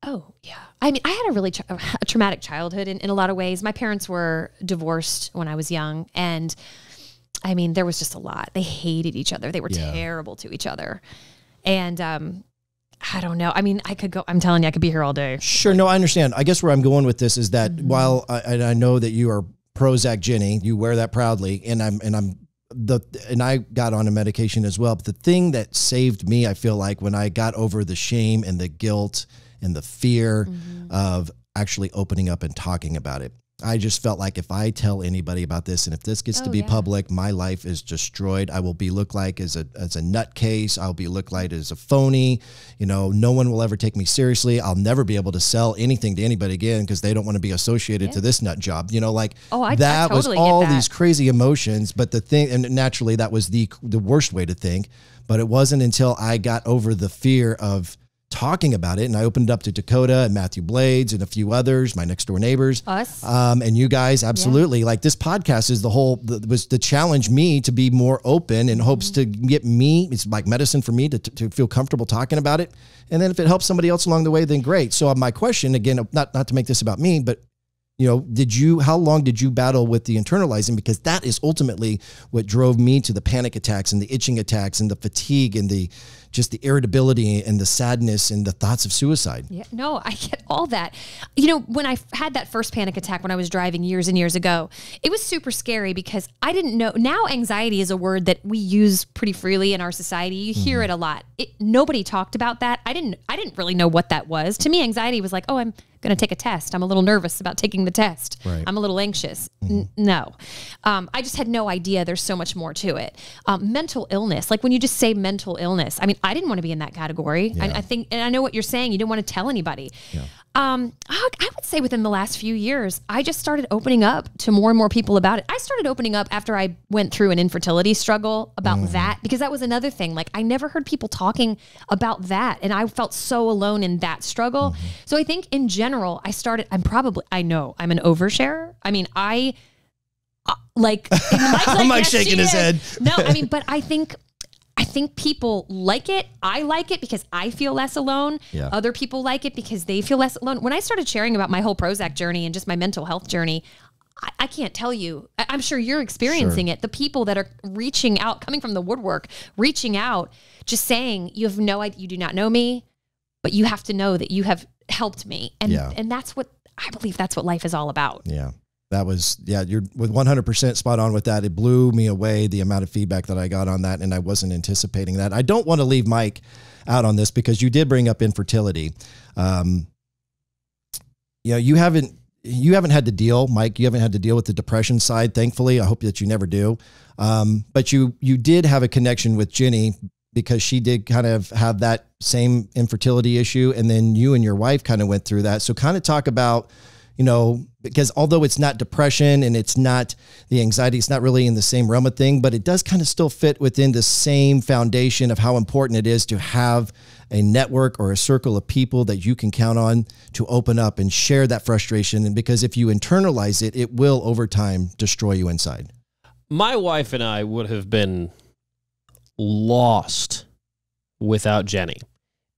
Oh, yeah. I mean, I had a really a traumatic childhood in a lot of ways. My parents were divorced when I was young. And I mean, there was just a lot. They hated each other. They were terrible to each other. And I don't know. I mean, I'm telling you, I could be here all day. Sure. No, I understand. I guess where I'm going with this is that while I know that you are Prozac Jenny, you wear that proudly, and I got on a medication as well. But the thing that saved me, I feel like, when I got over the shame and the guilt and the fear of actually opening up and talking about it. I just felt like if I tell anybody about this, and if this gets to be public, my life is destroyed. I will be looked like as a nutcase. I'll be looked like as a phony. No one will ever take me seriously. I'll never be able to sell anything to anybody again because they don't want to be associated to this nut job. I that totally was all get that. these crazy emotions. But the thing, and naturally that was the worst way to think, but it wasn't until I got over the fear of talking about it, and I opened it up to Dakota and Matthew Blades and a few others, my next door neighbors, us, and you guys. Absolutely. Like, this podcast is was to challenge me to be more open in hopes to get me, it's like medicine for me to feel comfortable talking about it. And then if it helps somebody else along the way, then great. So my question again, not to make this about me, but how long did you battle with the internalizing? Because that is ultimately what drove me to the panic attacks and the itching attacks and the fatigue and the irritability and the sadness and the thoughts of suicide. Yeah, no, I get all that. When I had that first panic attack when I was driving years and years ago, it was super scary because I didn't know. Now anxiety is a word that we use pretty freely in our society. You hear it a lot. Nobody talked about that. I didn't really know what that was. To me, anxiety was like, oh, I'm going to take a test. I'm a little nervous about taking the test. Right. I'm a little anxious. No. I just had no idea there's so much more to it. Mental illness, like when you just say mental illness, I mean, I didn't want to be in that category. Yeah. I think, and I know what you're saying, you don't want to tell anybody. Yeah. I would say within the last few years, I just started opening up to more and more people about it. I started opening up after I went through an infertility struggle about that, because that was another thing. Like, I never heard people talking about that, and I felt so alone in that struggle. So I think in general, I know I'm an oversharer. I mean, Mike's shaking his head. No, I mean, but I think people like it. I like it because I feel less alone. Yeah. Other people like it because they feel less alone. When I started sharing about my whole Prozac journey and just my mental health journey, I can't tell you. I'm sure you're experiencing it. The people that are reaching out, coming from the woodwork, reaching out, just saying, you have no idea, you do not know me, but you have to know that you have helped me. And that's what I believe, that's what life is all about. Yeah. That was, you're with 100% spot on with that. It blew me away, the amount of feedback that I got on that. And I wasn't anticipating that. I don't want to leave Mike out on this because you did bring up infertility. You haven't had to deal, Mike, you haven't had to deal with the depression side. Thankfully, I hope that you never do. But you did have a connection with Jenny because she did kind of have that same infertility issue. And then you and your wife kind of went through that. So kind of talk about, because although it's not depression and it's not the anxiety, it's not really in the same realm of thing, but it does kind of still fit within the same foundation of how important it is to have a network or a circle of people that you can count on to open up and share that frustration. And because if you internalize it, it will over time destroy you inside. My wife and I would have been lost without Jenny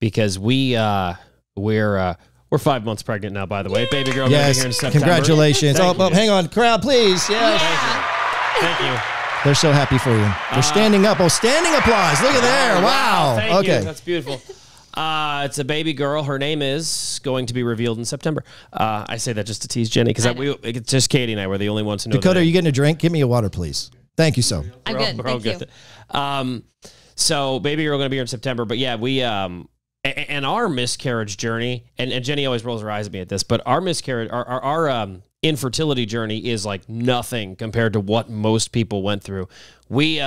because we're 5 months pregnant now, by the way. Baby girl gonna be here in September. Congratulations. Hang on. Crowd, please. Yes. Thank you. They're so happy for you. They're standing up. Oh, standing applause. Look at there. Wow. Thank you. That's beautiful. It's a baby girl. Her name is going to be revealed in September. I say that just to tease Jenny because it's just Katie and I were the only ones who know. Dakota, are you getting a drink? Give me a water, please. Thank you, so. I'm good. Thank you. So baby girl going to be here in September. But yeah, we... And our miscarriage journey, and Jenny always rolls her eyes at me at this, but our miscarriage, our infertility journey is like nothing compared to what most people went through. We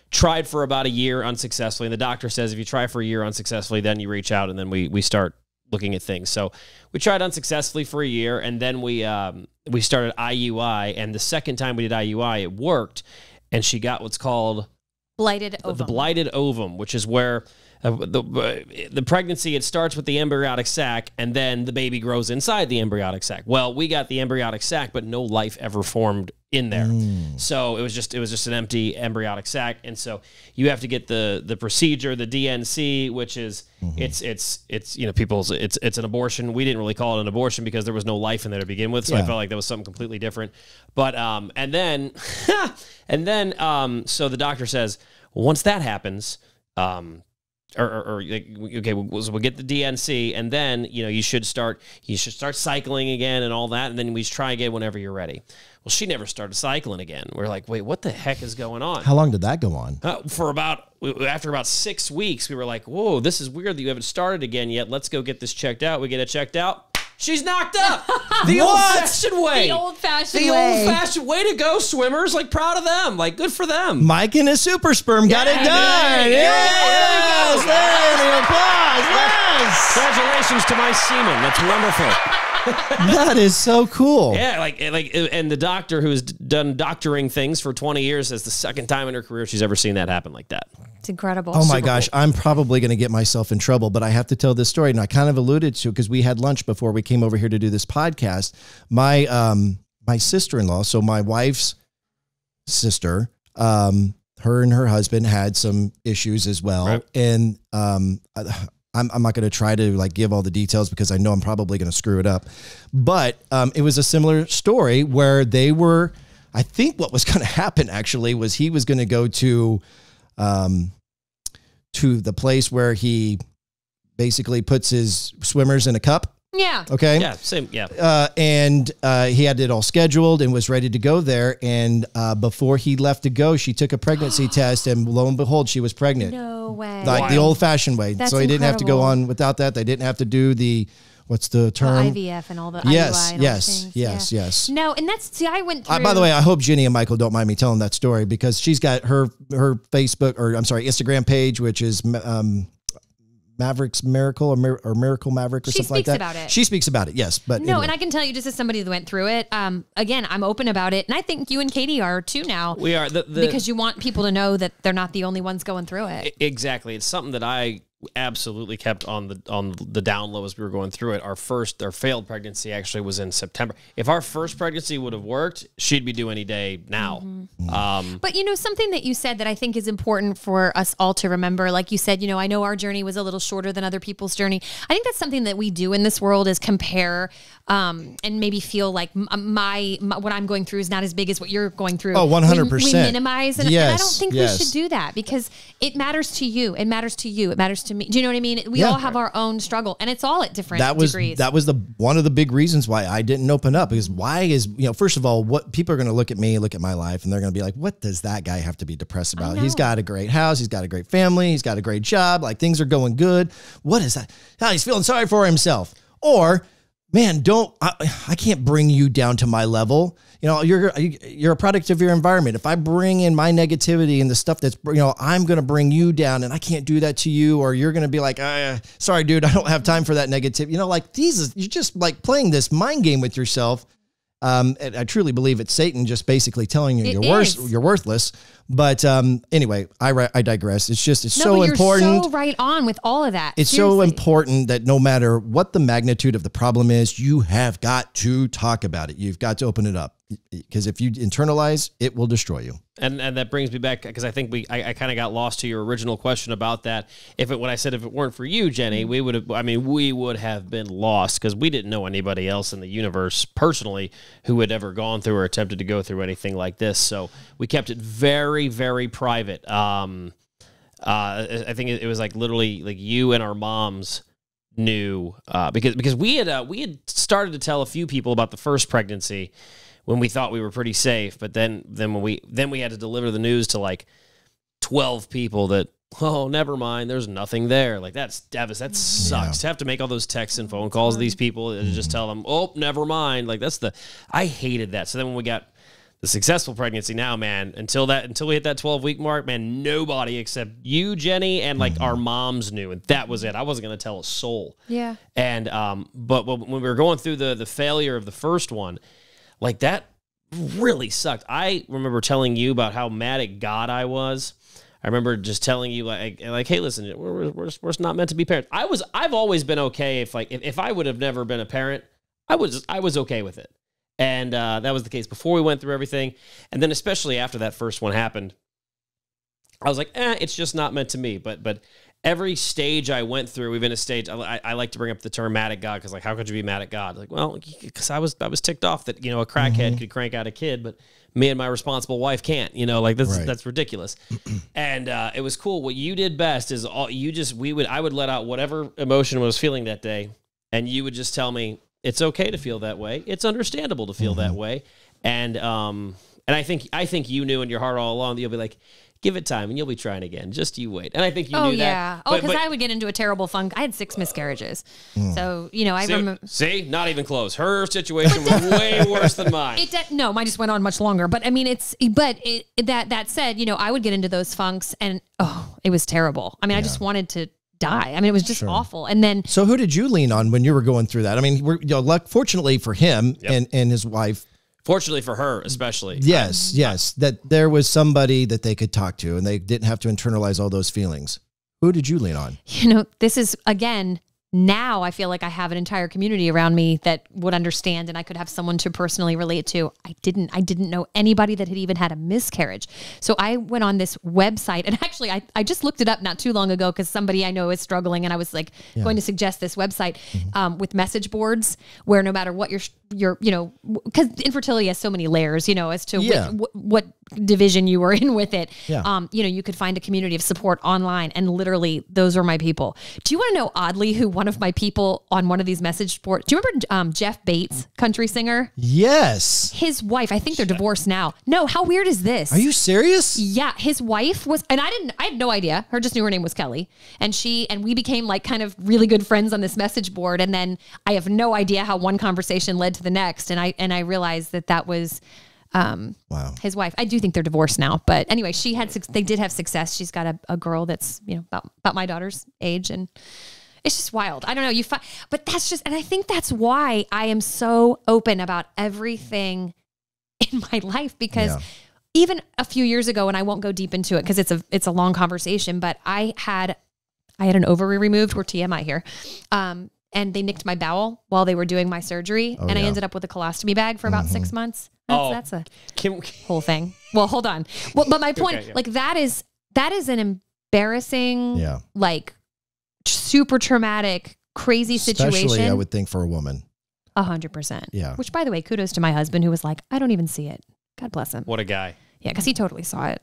tried for about a year unsuccessfully, and the doctor says if you try for a year unsuccessfully, then you reach out, and then we start looking at things. So we tried unsuccessfully for a year, and then we started IUI, and the second time we did IUI, it worked, and she got what's called blighted ovum. The blighted ovum, which is where the pregnancy, it starts with the embryonic sac and then the baby grows inside the embryonic sac. Well, we got the embryonic sac, but no life ever formed in there. So it was just an empty embryonic sac. And so you have to get the procedure, the DNC, which is it's an abortion. We didn't really call it an abortion because there was no life in there to begin with. So I felt like that was something completely different. But and then so the doctor says, well, once that happens, we'll get the DNC, and then you should start cycling again and all that, and then we try again whenever you're ready. Well, she never started cycling again. We're like, wait, what the heck is going on? How long did that go on? After about 6 weeks, we were like, whoa, this is weird that you haven't started again yet. Let's go get this checked out. We get it checked out. She's knocked up. The old-fashioned way. The old-fashioned way to go, swimmers. Like, proud of them. Like, good for them. Mike and his super sperm got it done. Yes. Applause. Yes. Congratulations to my semen. That's wonderful. That is so cool. Yeah, and the doctor who's done doctoring things for 20 years says the second time in her career she's ever seen that happen like that. It's incredible. Oh my gosh, cool. I'm probably going to get myself in trouble, but I have to tell this story, and I kind of alluded to it because we had lunch before we came over here to do this podcast. My sister-in-law, so my wife's sister, her and her husband had some issues as well, right. And I'm not going to try to give all the details because I know I'm probably going to screw it up. But it was a similar story where they were, I think what was going to happen actually was he was going to go to the place where he basically puts his swimmers in a cup. Yeah. Okay. Yeah. Same. Yeah. And he had it all scheduled and was ready to go there. And before he left to go, she took a pregnancy test, and lo and behold, she was pregnant. No way. Like the old-fashioned way. That's so he didn't have to go incredible. on without that. They didn't have to do the, what's the term? IVF and all the IUI and all those things. Yes. No, and I went through. By the way, I hope Jenny and Michael don't mind me telling that story because she's got her Instagram page, which is Maverick's Miracle or Miracle Maverick or something like that. She speaks about it. She speaks about it, yes. But no, anyway. And I can tell you, just as somebody that went through it, again, I'm open about it. And I think you and Katie are too now. We are. Because you want people to know that they're not the only ones going through it. Exactly. It's something that I absolutely kept on the down low as we were going through it. Our failed pregnancy actually was in September. If our first pregnancy would have worked, she'd be due any day now. Mm-hmm. But something that you said that I think is important for us all to remember, like you said, I know our journey was a little shorter than other people's journey. I think that's something that we do in this world is compare and maybe feel like my what I'm going through is not as big as what you're going through. Oh, 100%. We minimize, and I don't think yes. we should do that because it matters to you. It matters to you. It matters to me. Do you know what I mean? We all have our own struggle, and it's all at different degrees. That was one of the big reasons why I didn't open up, because why is, first of all, what people are going to look at me, look at my life, and they're going to be like, what does that guy have to be depressed about? He's got a great house. He's got a great family. He's got a great job. Like, things are going good. What is that? Oh, he's feeling sorry for himself. Or, man, I can't bring you down to my level. You're a product of your environment. If I bring in my negativity and the stuff that's, I'm going to bring you down, and I can't do that to you, or you're going to be like, sorry, dude, I don't have time for that negativity. You're just like playing this mind game with yourself. And I truly believe it's Satan just basically telling you you're worthless. But anyway, I digress. It's so important. You're so right on with all of that. It's so important that no matter what the magnitude of the problem is, you have got to talk about it. You've got to open it up, because if you internalize, it will destroy you. And that brings me back, because I think I kind of got lost to your original question about that. When I said if it weren't for you, Jenny, we would have been lost, because we didn't know anybody else in the universe personally who had ever gone through or attempted to go through anything like this. So we kept it very, very private. I think it was like literally like you and our moms knew, because we had started to tell a few people about the first pregnancy when we thought we were pretty safe, but then we had to deliver the news to like 12 people that, oh, never mind, there's nothing there. Like, that's devastating. That sucks to have to make all those texts and phone calls to these people and just tell them, oh, never mind. Like, I hated that. So then when we got the successful pregnancy now, man, until we hit that 12-week mark, man, nobody except you, Jenny, and like our moms knew, and that was it. I wasn't going to tell a soul. Yeah. And but when we were going through the failure of the first one, like, that really sucked. I remember telling you about how mad at God I was. I remember just telling you like, hey, listen, we're not meant to be parents. I've always been okay if I would have never been a parent, I was okay with it. And that was the case before we went through everything. And then especially after that first one happened, I was like, it's just not meant to me. But every stage I went through, we've been a stage. I like to bring up the term mad at God, because like, how could you be mad at God? Like, well, because I was ticked off that, a crackhead could crank out a kid, but me and my responsible wife can't. That's ridiculous. And it was cool. What you did best is I would let out whatever emotion I was feeling that day, and you would just tell me, it's okay to feel that way. It's understandable to feel that way. And I think you knew in your heart all along that you'll be like, give it time and you'll be trying again. Just you wait. And I think you knew that. Oh, because I would get into a terrible funk. I had 6 miscarriages. So, I remember. See, not even close. Her situation was way worse than mine. No, mine just went on much longer. But I mean, that said, I would get into those funks, and it was terrible. I mean, I just wanted to die. I mean, it was just awful. And then, so who did you lean on when you were going through that? I mean, fortunately for him and his wife, fortunately for her, especially. Yes, that there was somebody that they could talk to, and they didn't have to internalize all those feelings. Who did you lean on? This is, again, now I feel like I have an entire community around me that would understand, and I could have someone to personally relate to. I didn't know anybody that had even had a miscarriage. So I went on this website, and actually I just looked it up not too long ago, because somebody I know is struggling, and I was like going to suggest this website with message boards where no matter what your because infertility has so many layers, as to what division you were in with it. You could find a community of support online, and literally those are my people. Do you want to know, oddly, who one of my people on one of these message boards? Do you remember Jeff Bates, country singer? Yes. His wife, I think they're divorced now. No, how weird is this? Are you serious? Yeah, his wife was, and I had no idea. Her just knew her name was Kelly, and we became like kind of really good friends on this message board. And then I have no idea how one conversation led to the next, and I realized that was his wife. I do think they're divorced now, but anyway, they did have success. She's got a girl that's about my daughter's age, and it's just wild. I don't know. But that's just, and I think that's why I am so open about everything in my life, because even a few years ago, and I won't go deep into it because it's a long conversation, but I had an ovary removed. We're TMI here. And they nicked my bowel while they were doing my surgery. I ended up with a colostomy bag for about 6 months. That's a whole thing. Well, hold on. Well, but my point, that is an embarrassing, like super traumatic, crazy situation. Especially, I would think, for a woman. 100%. Yeah. Which, by the way, kudos to my husband, who was like, I don't even see it. God bless him. What a guy. Yeah, because he totally saw it.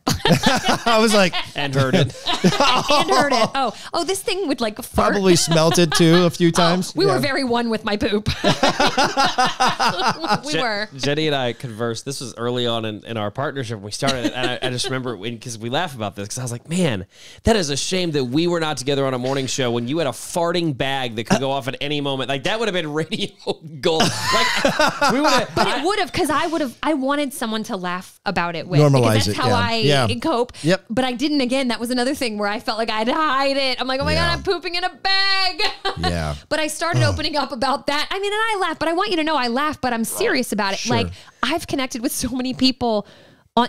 I was like, and heard it. And heard it. Oh, this thing would like fart. Probably smelt it too a few times. We were very one with my poop. We were. Jenny and I conversed. This was early on in our partnership when we started it. And I just remember because we laugh about this because I was like, man, that is a shame that we were not together on a morning show when you had a farting bag that could go off at any moment. Like that would have been radio gold. Like we would have. But it would have because I wanted someone to laugh about it with. Normalize because that's it, how I cope. Yep. But I didn't again. That was another thing where I felt like I had to hide it. I'm like, oh my God, I'm pooping in a bag. Yeah. But I started opening up about that. I mean, and I laugh, but I want you to know I laugh, but I'm serious about it. Sure. Like I've connected with so many people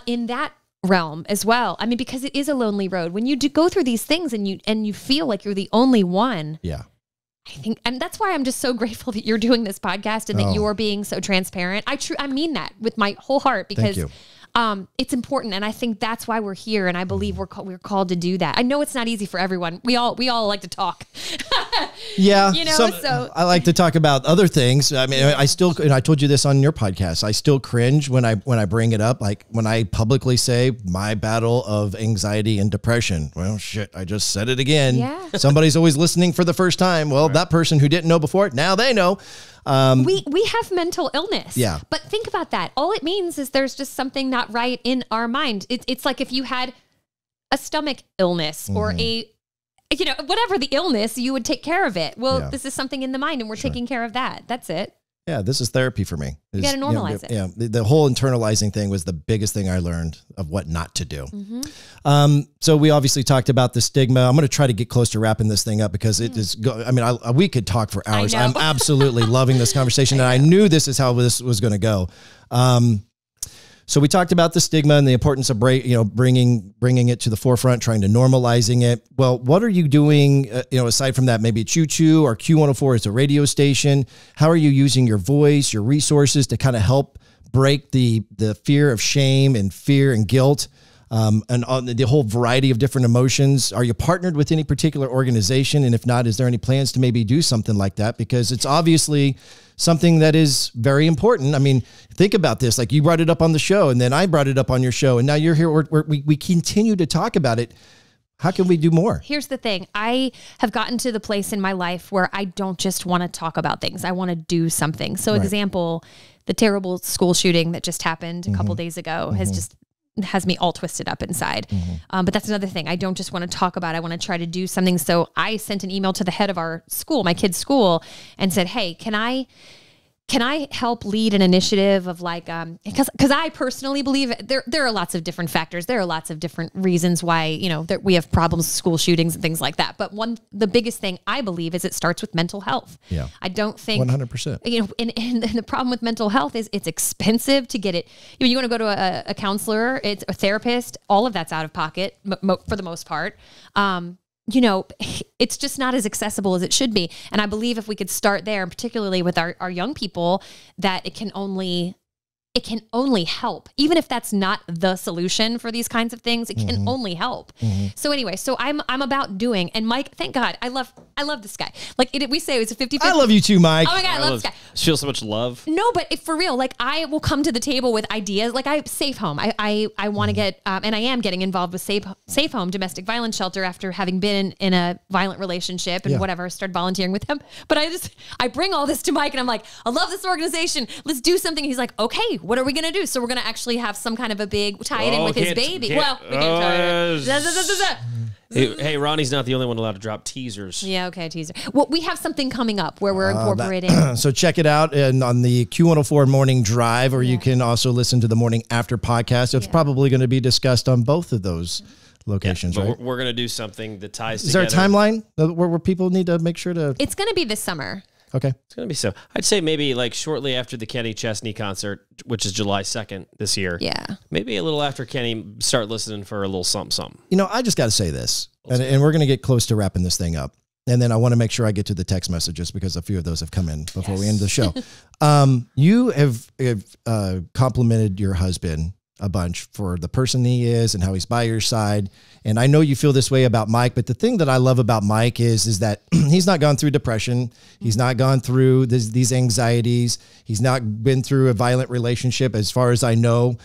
in that realm as well. I mean, because it is a lonely road. When you do go through these things and you feel like you're the only one. Yeah. I think, and that's why I'm just so grateful that you're doing this podcast and that you're being so transparent. I mean that with my whole heart because it's important, and I think that's why we're here. And I believe we're called to do that. I know it's not easy for everyone. We all like to talk. Yeah, you know. So I like to talk about other things. I mean, I still, and I told you this on your podcast. I still cringe when I bring it up. Like when I publicly say my battle of anxiety and depression. Well, shit, I just said it again. Yeah. Somebody's always listening for the first time. Well, that person who didn't know before, now they know. We have mental illness. Yeah. But think about that. All it means is there's just something not right in our mind. It's like if you had a stomach illness or whatever the illness, you would take care of it. Well, this is something in the mind and we're taking care of that. That's it. Yeah, this is therapy for me. You got to normalize it. Yeah, the whole internalizing thing was the biggest thing I learned of what not to do. Mm-hmm. So we obviously talked about the stigma. I'm going to try to get close to wrapping this thing up because it is. We could talk for hours. I'm absolutely loving this conversation, and I knew this is how this was going to go. So we talked about the stigma and the importance of bringing it to the forefront, trying to normalizing it. Well, what are you doing, aside from that, maybe Choo Choo or Q104 is a radio station? How are you using your voice, your resources to kind of help break the fear of shame and fear and guilt and on the whole variety of different emotions? Are you partnered with any particular organization? And if not, is there any plans to maybe do something like that? Because it's obviously something that is very important. I mean, think about this. Like you brought it up on the show and then I brought it up on your show and now you're here. We continue to talk about it. How can we do more? Here's the thing. I have gotten to the place in my life where I don't just want to talk about things. I want to do something. So example, the terrible school shooting that just happened a couple days ago has me all twisted up inside. But that's another thing. I don't just want to talk about it. I want to try to do something. So I sent an email to the head of our school, my kid's school, and said, hey, can I help lead an initiative of like, because I personally believe there are lots of different factors. There are lots of different reasons why, that we have problems with school shootings and things like that. But the biggest thing I believe is it starts with mental health. Yeah. I don't think 100%. And the problem with mental health is it's expensive to get it. You want to go to a counselor, it's a therapist, all of that's out of pocket for the most part. It's just not as accessible as it should be. And I believe if we could start there, particularly with our young people, that it can only help. Even if that's not the solution for these kinds of things, it can only help. So anyway, I'm about doing, and Mike, thank God, I love this guy. Like we say it's a 50-50. I love you too, Mike. Oh my God, I love this guy. Feel so much love. No, but if for real, like I will come to the table with ideas. Like Safe Home. I want to get, and I am getting involved with Safe Home, domestic violence shelter, after having been in a violent relationship and whatever. I started volunteering with him. But I bring all this to Mike and I'm like, I love this organization. Let's do something. He's like, okay, what are we going to do? So we're going to actually have some kind of a big tie it in with his baby. Well, we can tie it. Hey, Ronnie's not the only one allowed to drop teasers. Yeah, okay, teaser. Well, we have something coming up where we're incorporating. So check it out on the Q104 Morning Drive, or you can also listen to the Morning After podcast. It's probably going to be discussed on both of those locations, right? We're going to do something that ties together. Is there a timeline where people need to make sure to... It's going to be this summer. Okay. It's going to be so. I'd say maybe like shortly after the Kenny Chesney concert, which is July 2nd this year. Yeah. Maybe a little after Kenny, start listening for a little something. I just got to say this, and we're going to get close to wrapping this thing up. And then I want to make sure I get to the text messages because a few of those have come in before we end the show. You have complimented your husband a bunch for the person he is and how he's by your side. And I know you feel this way about Mike, but the thing that I love about Mike is that he's not gone through depression. He's not gone through these anxieties. He's not been through a violent relationship as far as I know.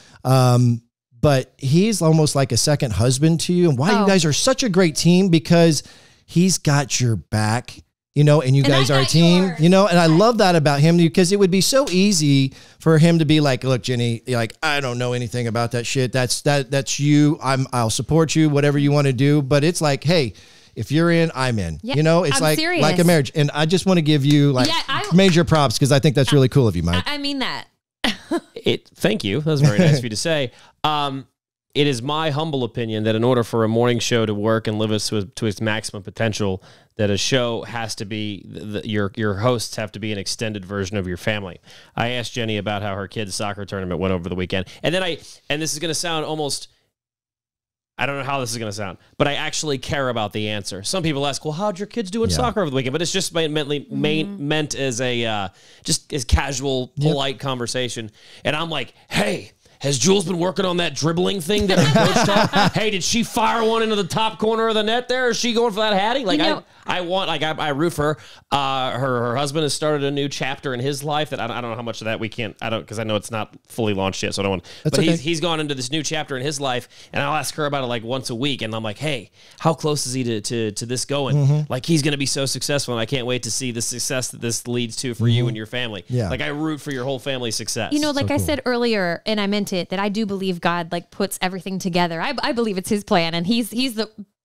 but he's almost like a second husband to you. And why you guys are such a great team, because he's got your back, you know, and you guys are a team, you know, and I love that about him, because it would be so easy for him to be like, look, Jenny, like, I don't know anything about that shit. That's you. I'll support you, whatever you want to do. But it's like, hey, if you're in, I'm in. Yeah, you know, it's like a marriage. And I just want to give you like major props, because I think that's really cool of you, Mike. I mean that. Thank you. That was very nice of you to say. It is my humble opinion that in order for a morning show to work and live to its maximum potential, that a show has to be, your hosts have to be an extended version of your family. I asked Jenny about how her kid's soccer tournament went over the weekend. And then and this is going to sound almost, I don't know how this is going to sound, but I actually care about the answer. Some people ask, well, how'd your kids do in soccer over the weekend? But it's just meant as a, just as casual, polite conversation. And I'm like, hey, has Jules been working on that dribbling thing that her coach taught? Hey, did she fire one into the top corner of the net there? Is she going for that Hattie? Like, I root for her. Her husband has started a new chapter in his life that I don't know how much of that because I know it's not fully launched yet, so I don't want. But he's gone into this new chapter in his life, and I'll ask her about it like once a week, and I'm like, hey, how close is he to this going? Mm-hmm. Like, he's going to be so successful, and I can't wait to see the success that this leads to for you and your family. Yeah. Like, I root for your whole family's success. You know, like I said earlier, and I meant it, that I do believe God like puts everything together. I believe it's his plan, and he's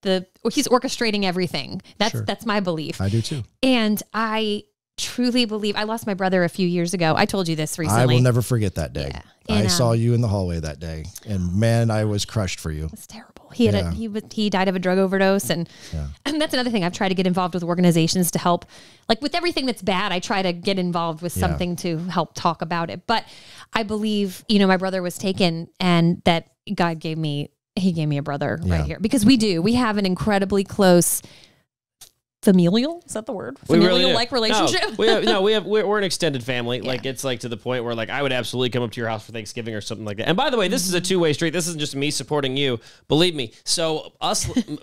orchestrating everything. That's my belief. I do too. And I truly believe, I lost my brother a few years ago. I told you this recently. I will never forget that day. Yeah. I saw you in the hallway that day, and man, I was crushed for you. It's terrible. He died of a drug overdose, and that's another thing. I've tried to get involved with organizations to help, like with everything that's bad. I try to get involved with something to help talk about it. But I believe, you know, my brother was taken, and that God gave me a brother right here, because we have an incredibly close familial, is that the word? Familial like relationship. We're an extended family. Yeah. Like, it's like to the point where like I would absolutely come up to your house for Thanksgiving or something like that. And by the way, this is a two-way street. This isn't just me supporting you. Believe me. So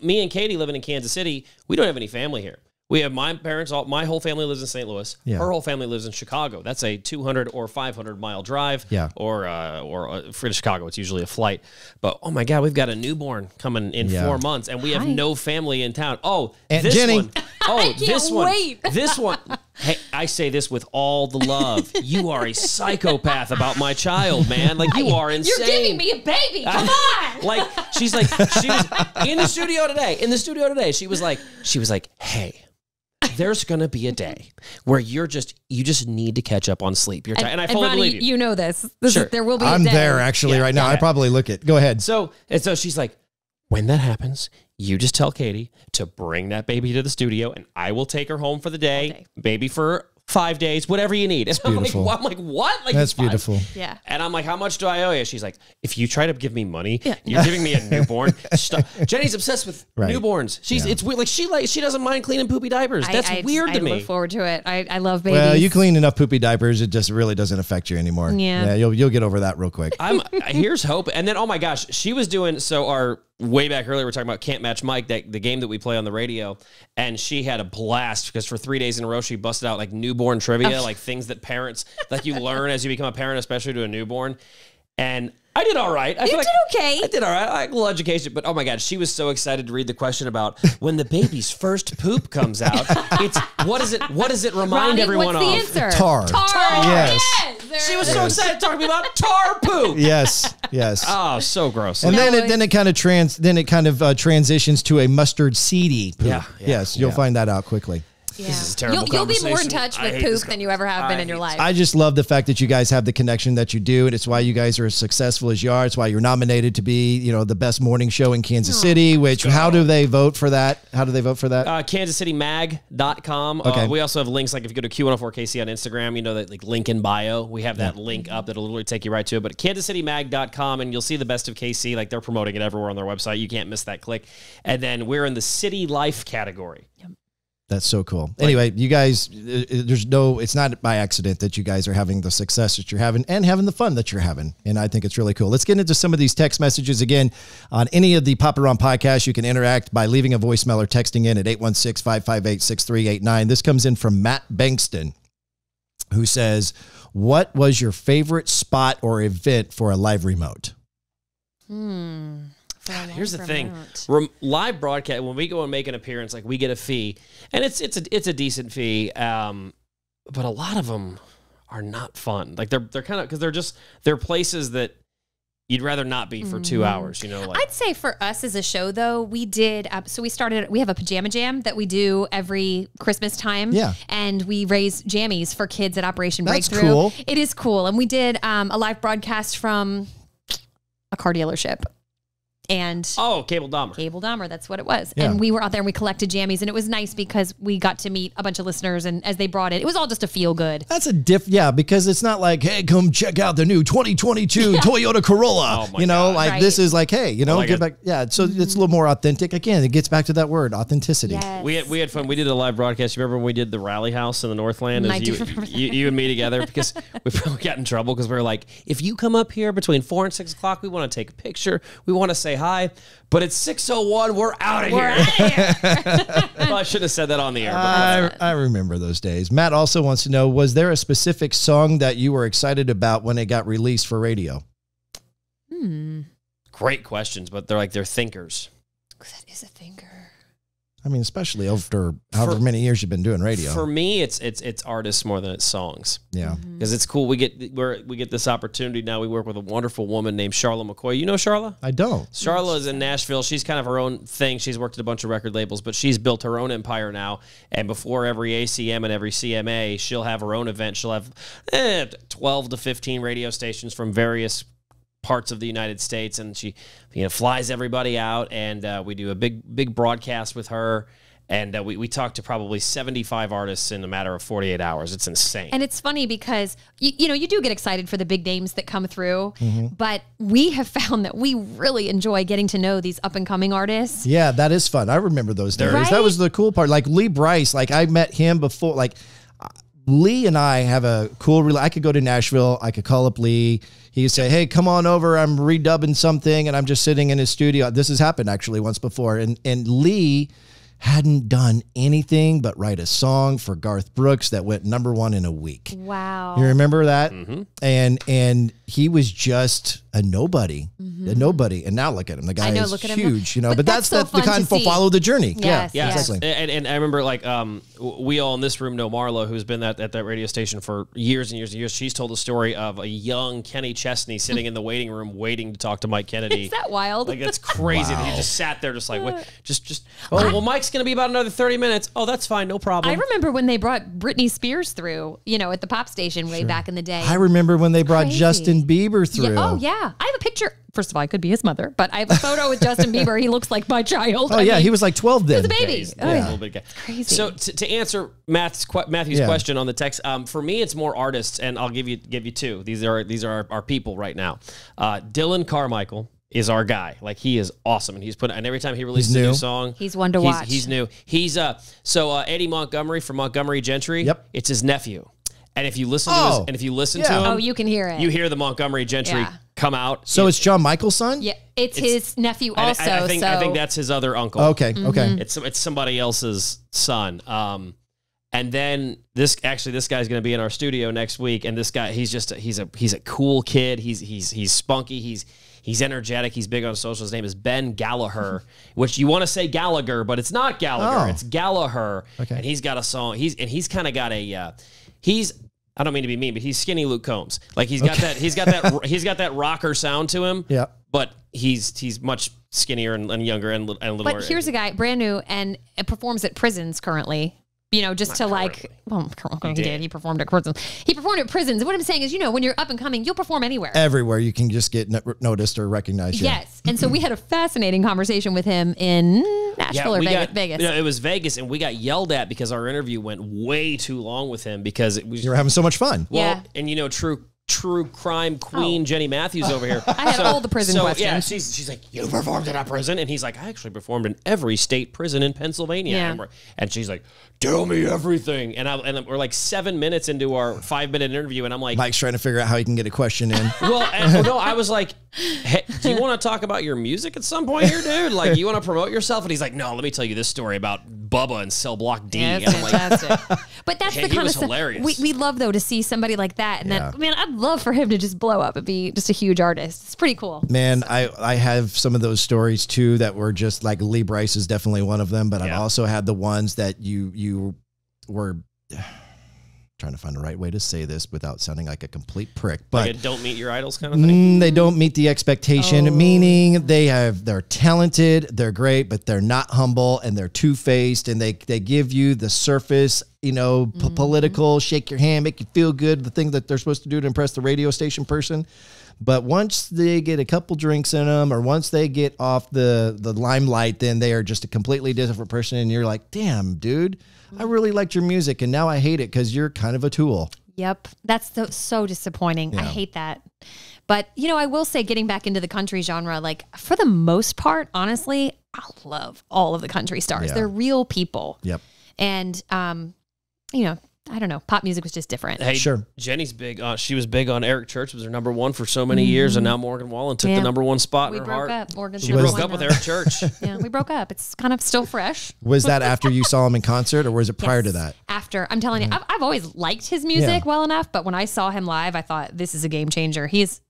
me and Katie living in Kansas City, we don't have any family here. We have my parents, my whole family lives in St. Louis. Yeah. Her whole family lives in Chicago. That's a 200 or 500 mile drive. Yeah. Or for Chicago, it's usually a flight. But oh my God, we've got a newborn coming in 4 months, and we have no family in town. Oh, Aunt this Jenny. one. Oh, I can't wait. This one. Hey, I say this with all the love. You are a psychopath about my child, man. Like, you are insane. You're giving me a baby. Come on. Like, she was in the studio today. She was like, hey, there's going to be a day where you just need to catch up on sleep. You're tired. And I fully believe you. You know this. Sure. There will be a day. I'm there actually right now. I probably look it. Go ahead. So she's like, when that happens, you just tell Katie to bring that baby to the studio, and I will take her home for the day, maybe for 5 days, whatever you need. It's beautiful. I'm like, what? Like, that's beautiful. Yeah. And I'm like, how much do I owe you? She's like, if you try to give me money, you're giving me a newborn. Jenny's obsessed with newborns. It's weird. Like, she doesn't mind cleaning poopy diapers. That's weird to me. I look forward to it. I love babies. Well, you clean enough poopy diapers, it just really doesn't affect you anymore. Yeah. You'll get over that real quick. Here's hope. And then, oh my gosh, she was doing way back earlier, we're talking about Can't Match Mike, the game that we play on the radio, and she had a blast because for 3 days in a row, she busted out like newborn trivia, like things that parents, like you learn as you become a parent, especially to a newborn. And I did all right. You did okay. I did all right. I had a little education, but oh my God, she was so excited to read the question about when the baby's first poop comes out. It's what does it remind Ronnie, everyone what's of? the answer? Tar. Yes. She was so excited to talk to me about tar poop. Yes. Oh, so gross. And then it kind of transitions to a mustard seedy poop. Yeah. Yes, you'll find that out quickly. Yeah. This is a terrible You'll be more in conversation. touch with poop than you ever have been in your life. I just love the fact that you guys have the connection that you do, and it's why you guys are as successful as you are. It's why you're nominated to be, the best morning show in Kansas City, which, how do they vote for that? KansasCityMag.com. Okay. We also have links, like if you go to Q104KC on Instagram, that like link in bio. We have that link up that'll literally take you right to it. But KansasCityMag.com, and you'll see the best of KC. Like, they're promoting it everywhere on their website. You can't miss that click. And then we're in the City Life category. Yep. That's so cool. Anyway, you guys, it's not by accident that you guys are having the success that you're having and having the fun that you're having. And I think it's really cool. Let's get into some of these text messages. Again, on any of the Papa Ron podcasts, you can interact by leaving a voicemail or texting in at 816-558-6389. This comes in from Matt Bankston, who says, what was your favorite spot or event for a live remote? Here's the thing: live broadcast. When we go and make an appearance, like we get a fee, and it's a decent fee. But a lot of them are not fun. Like they're kind of because they're places that you'd rather not be for 2 hours. You know, like I'd say for us as a show though, we did. So we have a pajama jam that we do every Christmas time. Yeah, and we raise jammies for kids at Operation That's Breakthrough. Cool. It is cool, and we did a live broadcast from a car dealership. And Cable Dahmer, that's what it was. Yeah. And we were out there and we collected jammies, and it was nice because we got to meet a bunch of listeners, and as they brought it was all just a feel good. That's because it's not like, hey, come check out the new 2022 Toyota Corolla. Oh my God. This is like, hey, like get back. Yeah, so it's a little more authentic. Again, it gets back to that word, authenticity. Yes. We had fun. We did a live broadcast. You remember when we did the Rally House in the Northland? I do remember that. You and me together, because we probably got in trouble because we were like, if you come up here between 4 and 6 o'clock, we want to take a picture. We want to say hi. But it's 6:01. We're out of here. Well, I should have said that on the air. I remember those days. Matt also wants to know, was there a specific song that you were excited about when it got released for radio? Great questions, but they're thinkers. That is a thinker. I mean, especially after however many years you've been doing radio. For me, it's artists more than it's songs. Yeah, because it's cool. We get this opportunity now. We work with a wonderful woman named Charla McCoy. You know Charla? I don't. Charla is in Nashville. She's kind of her own thing. She's worked at a bunch of record labels, but she's built her own empire now. And before every ACM and every CMA, she'll have her own event. She'll have 12 to 15 radio stations from various parts of the United States, and she flies everybody out, and we do a big broadcast with her, and we talk to probably 75 artists in a matter of 48 hours. It's insane. And it's funny because you do get excited for the big names that come through, but we have found that we really enjoy getting to know these up and coming artists. Yeah, that is fun. I remember those days. Right? That was the cool part. Like Lee Brice, I met him before. Lee and I have a cool. I could go to Nashville. I could call up Lee. He'd say, hey, come on over. I'm redubbing something, and I'm just sitting in his studio. This has happened actually once before. And Lee hadn't done anything but write a song for Garth Brooks that went #1 in a week. Wow. You remember that? Mm-hmm. And he was just a nobody. And now look at him. The guy is huge, But that's the kind of follow the journey. Yes, yeah, yes. exactly. And I remember we all in this room know Marla, who's been at that radio station for years and years and years. She's told a story of a young Kenny Chesney sitting in the waiting room waiting to talk to Mike Kennedy. Is that wild? That's crazy. That he just sat there just wait, well, Mike's going to be about another 30 minutes. Oh, that's fine. No problem. I remember when they brought Britney Spears through, at the pop station way back in the day. I remember when they brought Justin Bieber through. Yeah. Oh, yeah. I have a picture. First of all, I could be his mother, but I have a photo with Justin Bieber. He looks like my child. Oh, he was like 12 then. He was a baby. He's a little bit gay. Crazy. So to answer Matthew's question on the text, for me, it's more artists, and I'll give you two. These are our people right now. Dylan Carmichael is our guy. He is awesome, and every time he releases a new song, he's one to watch. He's new. He's Eddie Montgomery from Montgomery Gentry. Yep, it's his nephew. And if you listen to him, you can hear it. You hear the Montgomery Gentry come out. So it's John Michael's son? Yeah, it's his nephew also. I think that's his other uncle. Okay. It's somebody else's son. And then this guy's going to be in our studio next week. And this guy, he's a cool kid. He's spunky. He's energetic. He's big on social. His name is Ben Gallagher, which you want to say Gallagher, but it's not Gallagher. It's Gallagher. Okay. And he's got a song. He's kind of got a. I don't mean to be mean, but he's skinny Luke Combs. He's got that rocker sound to him. Yeah. But he's much skinnier and younger and a little. But here's a guy brand new and performs at prisons currently. Just not to he performed at prisons. He performed at prisons. What I'm saying is, when you're up and coming, you'll perform anywhere. Everywhere you can just get noticed or recognized. Yes. And so we had a fascinating conversation with him in Nashville or Vegas. It was Vegas, and we got yelled at because our interview went way too long with him because it was. You were having so much fun. Well, and true crime queen Jenny Matthews over here. I had all the prison questions. Yeah, she's like, you performed in a prison? And he's like, I actually performed in every state prison in Pennsylvania. Yeah. And she's like, tell me everything. And we're 7 minutes into our 5-minute interview, and I'm like, Mike's trying to figure out how he can get a question in. No, I was like, hey, do you want to talk about your music at some point here, dude? You want to promote yourself? And he's like, no, let me tell you this story about Bubba and Cell Block D. Yeah, that's fantastic. But that's the kind of stuff hilarious. We love, though, to see somebody like that. And then, love for him to just blow up and be just a huge artist. It's pretty cool. Man, I have some of those stories too that were just like Lee Brice is definitely one of them, but I've also had the ones that you were trying to find the right way to say this without sounding like a complete prick, but like don't meet your idols kind of thing. They don't meet the expectation, meaning they're talented, they're great, but they're not humble and they're two-faced, and they give you the surface, political, shake your hand, make you feel good, the thing that they're supposed to do to impress the radio station person. But once they get a couple drinks in them, or once they get off the limelight, then they are just a completely different person. And you're like, damn, dude, I really liked your music, and now I hate it because you're kind of a tool. Yep. That's so disappointing. Yeah. I hate that. But, I will say, getting back into the country genre, like for the most part, honestly, I love all of the country stars. Yeah. They're real people. Yep. And, I don't know. Pop music was just different. Hey, sure. Jenny's big. She was big on Eric Church. Was her number one for so many years, and now Morgan Wallen took the number one spot in her heart. Up. Morgan she broke up with Eric Church. Yeah, we broke up. It's kind of still fresh. Was that after you saw him in concert, or was it prior to that? After. I'm telling you, I've always liked his music well enough, but when I saw him live, I thought, this is a game changer. He's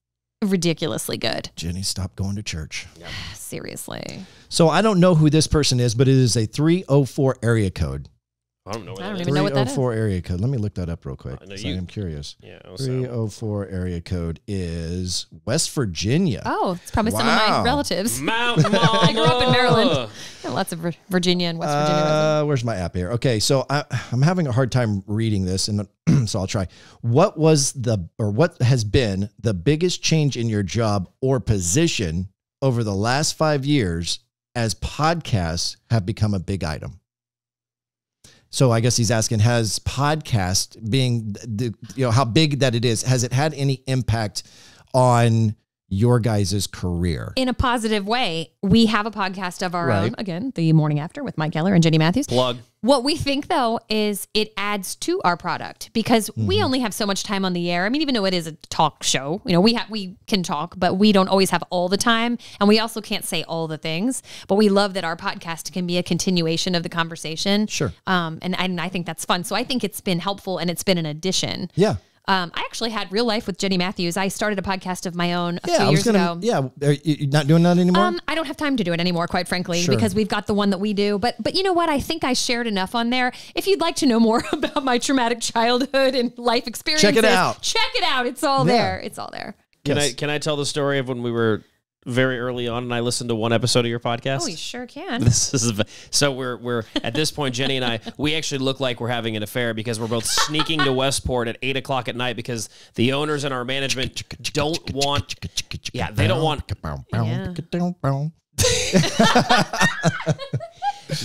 ridiculously good. Jenny, stop going to church. Yeah. Seriously. So I don't know who this person is, but it is a 304 area code. I don't know. I don't even know what that is. 304 area code. Let me look that up real quick. I'm curious. Yeah. 304 area code is West Virginia. Oh, it's probably some of my relatives. Mountain Mama. I grew up in Maryland. Lots of Virginia and West Virginia. Where's my app here? Okay, so I'm having a hard time reading this, and so I'll try. What has been the biggest change in your job or position over the last 5 years as podcasts have become a big item? So I guess he's asking, has podcast being, how big that it is, has it had any impact on your guys' career? In a positive way. We have a podcast of our own, again, The Morning After with Mike Keller and Jenny Matthews. Plug. What we think, though, is it adds to our product because we only have so much time on the air. I mean, even though it is a talk show, we can talk, but we don't always have all the time. And we also can't say all the things. But we love that our podcast can be a continuation of the conversation. Sure. And I think that's fun. So I think it's been helpful and it's been an addition. Yeah. I actually had Real Life with Jenny Matthews. I started a podcast of my own a few years ago. Yeah. Are you not doing that anymore? I don't have time to do it anymore, quite frankly, because we've got the one that we do. But you know what? I think I shared enough on there. If you'd like to know more about my traumatic childhood and life experiences, check it out. It's all there. It's all there. Can I tell the story of when we were very early on and I listened to one episode of your podcast? Oh, you sure can. This is so we're at this point, Jenny and I, we actually look like we're having an affair because we're both sneaking to Westport at 8:00 at night because the owners and our management don't want. Yeah, they don't want.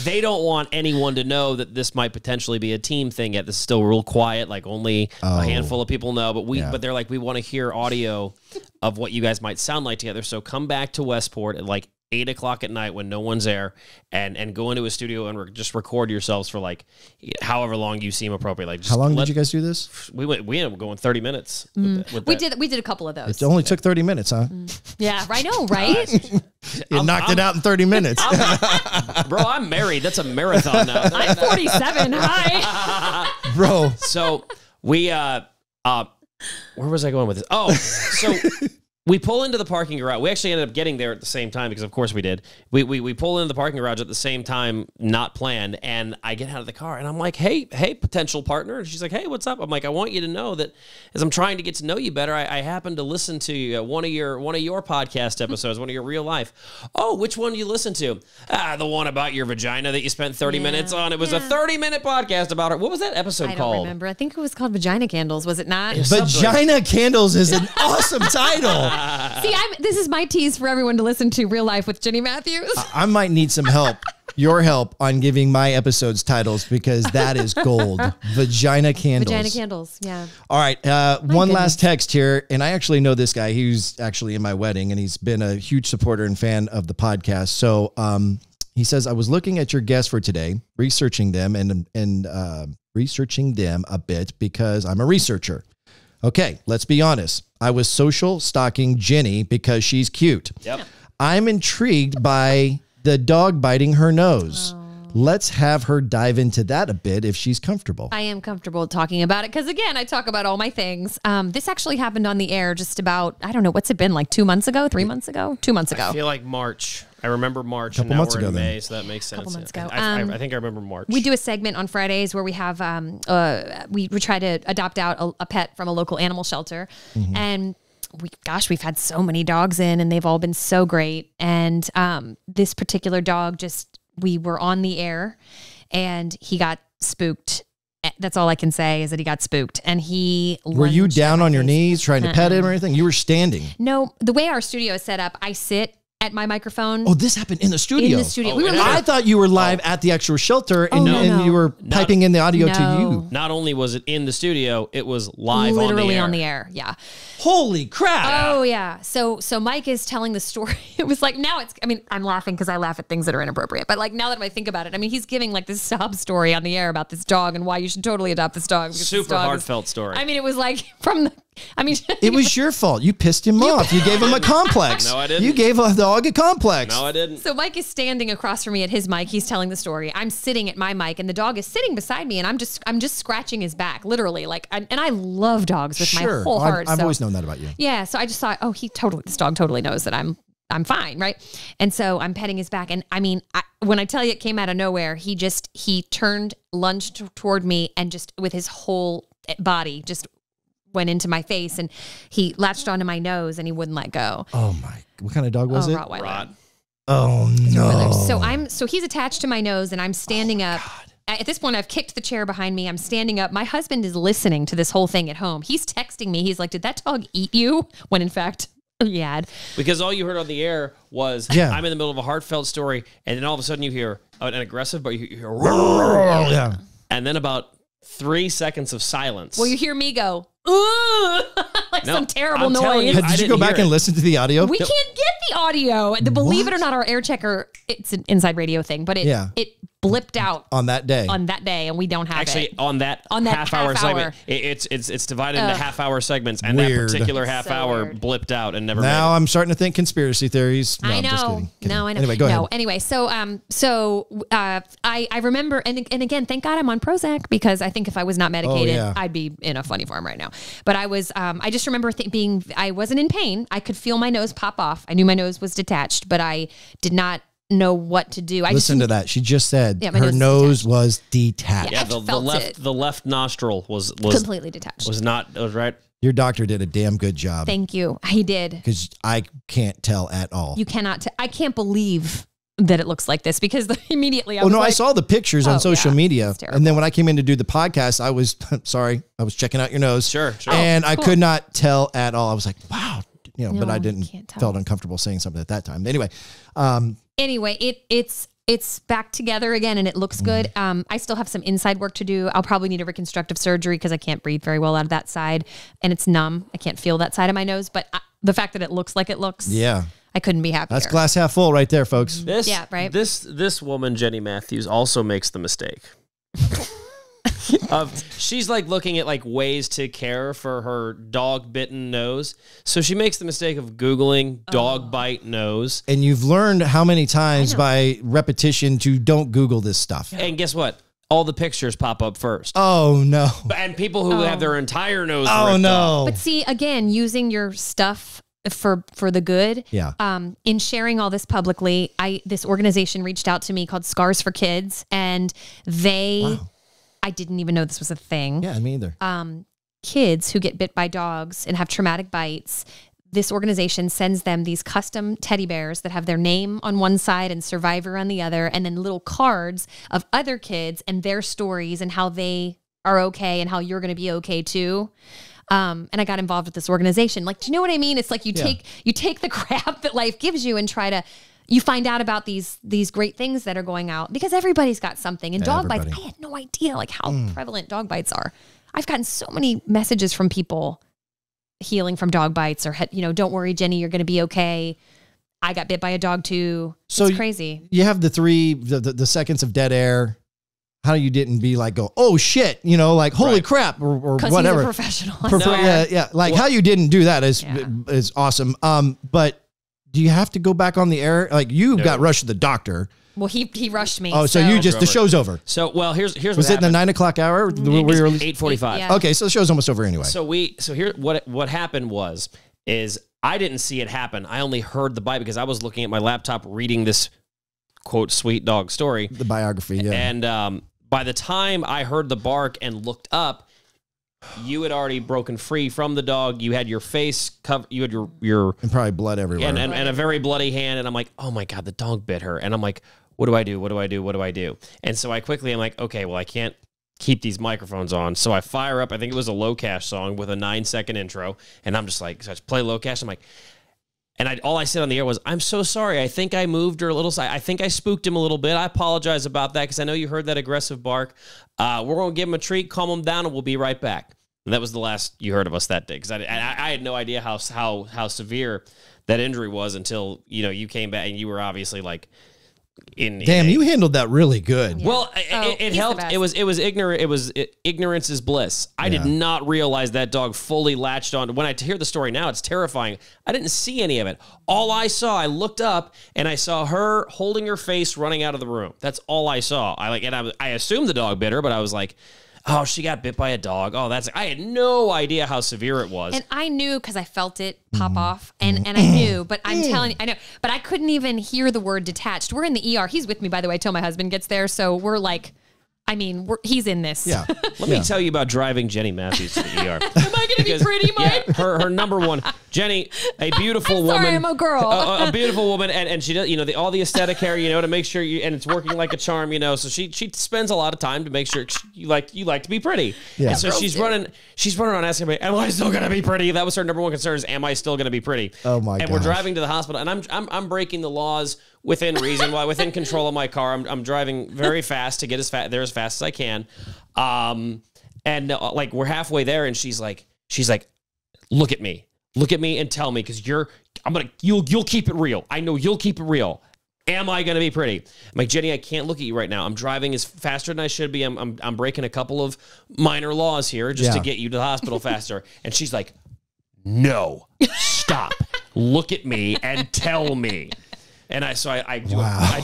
They don't want anyone to know that this might potentially be a team thing yet. This is still real quiet, like only a handful of people know. But they're like, we want to hear audio of what you guys might sound like together. So come back to Westport at like 8:00 at night when no one's there, and go into a studio and just record yourselves for like however long you seem appropriate. Like, just how long did you guys do this? We ended up going 30 minutes. We did a couple of those. It only took 30 minutes, huh? Yeah, I know, right? You knocked it out in 30 minutes. Bro, I'm married. That's a marathon now. I'm 47. Hi. Bro. So we where was I going with this? Oh, so we pull into the parking garage. We actually ended up getting there at the same time because, of course, we did. We pull into the parking garage at the same time, not planned. And I get out of the car and I'm like, hey, potential partner. And she's like, hey, what's up? I'm like, I want you to know that as I'm trying to get to know you better, I happened to listen to one of your podcast episodes, one of your Real Life. Oh, which one do you listen to? The one about your vagina that you spent 30 minutes on. It was a 30-minute podcast about it. What was that episode called? I don't remember. I think it was called Vagina Candles. Was it not? Vagina Candles is an awesome title. See, this is my tease for everyone to listen to Real Life with Jenny Matthews. I might need some help, your help, on giving my episodes titles because that is gold. Vagina Candles. Vagina Candles, yeah. All right, one last text here, and I actually know this guy. He was actually in my wedding, and he's been a huge supporter and fan of the podcast. So he says, I was looking at your guests for today, researching them and researching them a bit because I'm a researcher. Okay, let's be honest. I was social stalking Jenny because she's cute. Yep. I'm intrigued by the dog biting her nose. Let's have her dive into that a bit if she's comfortable. I am comfortable talking about it because, again, I talk about all my things. This actually happened on the air just about, I don't know, what's it been, like 2 months ago, 3 months ago, 2 months ago? I feel like March. I remember March, and now we're in May, so that makes sense. A couple months ago. I think I remember March. We do a segment on Fridays where we have, we try to adopt out a pet from a local animal shelter. And we've had so many dogs in and they've all been so great. And this particular dog we were on the air and he got spooked. That's all I can say is that he got spooked. And were you down on your knees trying to pet him or anything? You were standing. No, the way our studio is set up, I sit at my microphone. Oh, this happened in the studio. In the studio. I thought you were live at the actual shelter and you were piping in the audio to you. Not only was it in the studio, it was live literally on the air. Yeah. Holy crap. Oh yeah. So Mike is telling the story. It was like, now I'm laughing because I laugh at things that are inappropriate. But like now that I think about it, he's giving like this sob story on the air about this dog and why you should totally adopt this dog. Super heartfelt story. It was like it was your fault. You pissed him off. You gave him a complex. No, I didn't. You gave a dog a complex. No, I didn't. So Mike is standing across from me at his mic. He's telling the story. I'm sitting at my mic, and the dog is sitting beside me, and I'm just scratching his back, literally. And I love dogs with my whole heart. I've always known that about you. Yeah. So I just thought, this dog totally knows that I'm fine, right? And so I'm petting his back, and when I tell you it came out of nowhere, he turned, lunged toward me, and just with his whole body just went into my face, and he latched onto my nose and he wouldn't let go. Oh my, what kind of dog was it? Rottweiler. Rod. Oh no. So he's attached to my nose and I'm standing up. At this point, I've kicked the chair behind me. I'm standing up. My husband is listening to this whole thing at home. He's texting me. He's like, did that dog eat you? When in fact, he had. Because all you heard on the air was, I'm in the middle of a heartful story, and then all of a sudden you hear an aggressive, but you hear, yeah. And then about 3 seconds of silence. Well, you hear me go, like some terrible noise. Did you go back and listen to the audio? We can't get the audio. Believe it or not, our air checker, it's an inside radio thing, but it blipped out on that day, and we don't have it. Actually, on that half-hour segment, it's divided into half-hour segments, and that particular half-hour blipped out and never. Now I'm starting to think conspiracy theories. No, I know. I'm just kidding. No, I know. Anyway, go ahead. Anyway, I remember, and again, thank God I'm on Prozac, because I think if I was not medicated, I'd be in a funny farm right now. But I was. I just remember I wasn't in pain. I could feel my nose pop off. I knew my nose was detached, but I did not know what to do. Listen to that. She just said her nose was detached. Yeah, the left nostril was completely detached. Was right. Your doctor did a damn good job. Thank you. He did. Because I can't tell at all. You cannot. I can't believe that it looks like this, because immediately I saw the pictures on social media, and then when I came in to do the podcast, I was checking out your nose. Sure. And I could not tell at all. I was like, wow, but I felt uncomfortable saying something at that time. Anyway, it's back together again, and it looks good. I still have some inside work to do. I'll probably need a reconstructive surgery because I can't breathe very well out of that side, and it's numb. I can't feel that side of my nose, but the fact that it looks like it looks, I couldn't be happier. That's glass half full right there, folks. This woman, Jenny Matthews, also makes the mistake she's like looking at like ways to care for her dog bitten nose. So she makes the mistake of Googling dog bite nose. And you've learned how many times by repetition to don't Google this stuff. And guess what? All the pictures pop up first. Oh no. And people who have their entire nose ripped off. But see, again, using your stuff for the good. Yeah. In sharing all this publicly, this organization reached out to me called Scars for Kids, and I didn't even know this was a thing. Yeah, me either. Kids who get bit by dogs and have traumatic bites, this organization sends them these custom teddy bears that have their name on one side and survivor on the other, and then little cards of other kids and their stories and how they are okay and how you're going to be okay too. And I got involved with this organization. Like, do you know what I mean? It's like you take the crap that life gives you and you find out about these great things that are going out, because everybody's got something. And dog bites, I had no idea like how prevalent dog bites are. I've gotten so many messages from people healing from dog bites, or, don't worry, Jenny, you're going to be okay. I got bit by a dog too. So it's crazy. You have the seconds of dead air. How you didn't be like, oh shit, like holy crap or whatever. He's a professional. Yeah. Like how you didn't do that is awesome. But do you have to go back on the air? Like got rushed to the doctor. Well, he rushed me. Oh, so you just, the show's over. So, well, here's was it in the 9 o'clock hour? 8:45. Yeah. Okay, so the show's almost over anyway. So here what happened is I didn't see it happen. I only heard the bite because I was looking at my laptop reading this quote sweet dog story, the biography. Yeah, and by the time I heard the bark and looked up, you had already broken free from the dog. You had your face covered. You had your and probably blood everywhere, and a very bloody hand. And I'm like, oh my God, the dog bit her. And I'm like, what do I do? What do I do? What do I do? And so I'm like, okay, well, I can't keep these microphones on. So I fire up, I think it was a Low Cash song with a 9-second intro. And I'm just like, so I just play Low Cash. I'm like, and all I said on the air was, I'm so sorry. I think I moved her a little. I think I spooked him a little bit. I apologize about that because I know you heard that aggressive bark. We're going to give him a treat, calm him down, and we'll be right back. And that was the last you heard of us that day because I had no idea how severe that injury was until you came back and you were obviously like you handled that really good. Yeah. Well, it helped. It was ignorant. Ignorance is bliss. I did not realize that dog fully latched on. When I hear the story now, it's terrifying. I didn't see any of it. All I saw, I looked up and I saw her holding her face, running out of the room. That's all I saw. I assumed the dog bit her, but I was like, oh, she got bit by a dog. Oh, I had no idea how severe it was. And I knew because I felt it pop off and I knew, but I'm telling you, I know, but I couldn't even hear the word detached. We're in the ER. He's with me, by the way, till my husband gets there. So we're like, he's in this. Yeah. Let me tell you about driving Jenny Matthews to the ER. Am I going to be pretty, Mike? Yeah, her number one, Jenny, a beautiful woman. Sorry, I'm a girl. A beautiful woman, and she does, all the aesthetic hair, to make sure and it's working like a charm, So she spends a lot of time to make sure you like to be pretty. Yeah. And so she's running around asking me, am I still going to be pretty? That was her number one concern is, am I still going to be pretty? Oh my god. And we're driving to the hospital, and I'm breaking the laws within reason, within control of my car. I'm driving very fast to get as fast as I can. And we're halfway there and she's like, look at me and tell me, cause you'll keep it real. I know you'll keep it real. Am I going to be pretty? I'm like, Jenny, I can't look at you right now. I'm driving as faster than I should be. I'm breaking a couple of minor laws here just to get you to the hospital faster. And she's like, no, stop, look at me and tell me. And I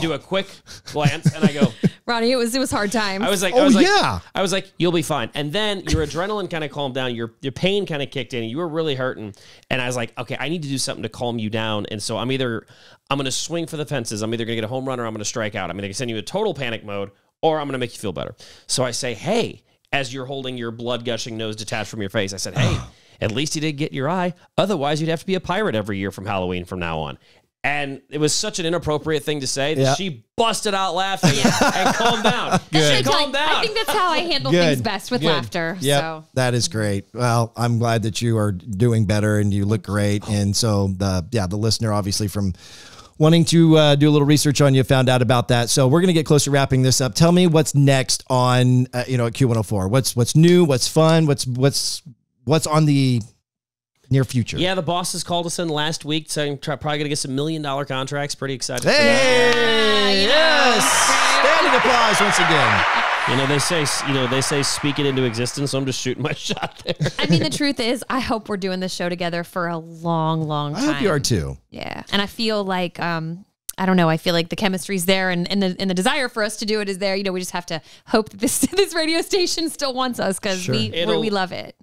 do a quick glance and I go, Ronnie, it was hard times. I was like, you'll be fine. And then your adrenaline kind of calmed down. Your pain kind of kicked in. You were really hurting. And I was like, okay, I need to do something to calm you down. And so I'm going to swing for the fences. I'm either going to get a home run or I'm going to strike out. I'm going to send you a total panic mode or I'm going to make you feel better. So I say, hey, as you're holding your blood gushing nose detached from your face, I said, hey, at least you did get your eye. Otherwise, you'd have to be a pirate every year from Halloween from now on. And it was such an inappropriate thing to say that she busted out laughing and calmed down. Good. Calmed down. I think that's how I handle things best with laughter. Yeah, so. That is great. Well, I'm glad that you are doing better and you look great. And so the listener, obviously from wanting to do a little research on you, found out about that. So we're going to get close to wrapping this up. Tell me what's next on at Q104. What's new? What's fun? What's on the near future? Yeah, the bosses called us in last week, so I'm probably going to get some $1 million contracts. Pretty excited. Hey, yes! Standing applause once again. They say speak it into existence, so I'm just shooting my shot there. I mean, the truth is, I hope we're doing this show together for a long, long time. I hope you are too. Yeah, and I feel like I don't know. I feel like the chemistry's there, and the desire for us to do it is there. We just have to hope that this radio station still wants us because we love it.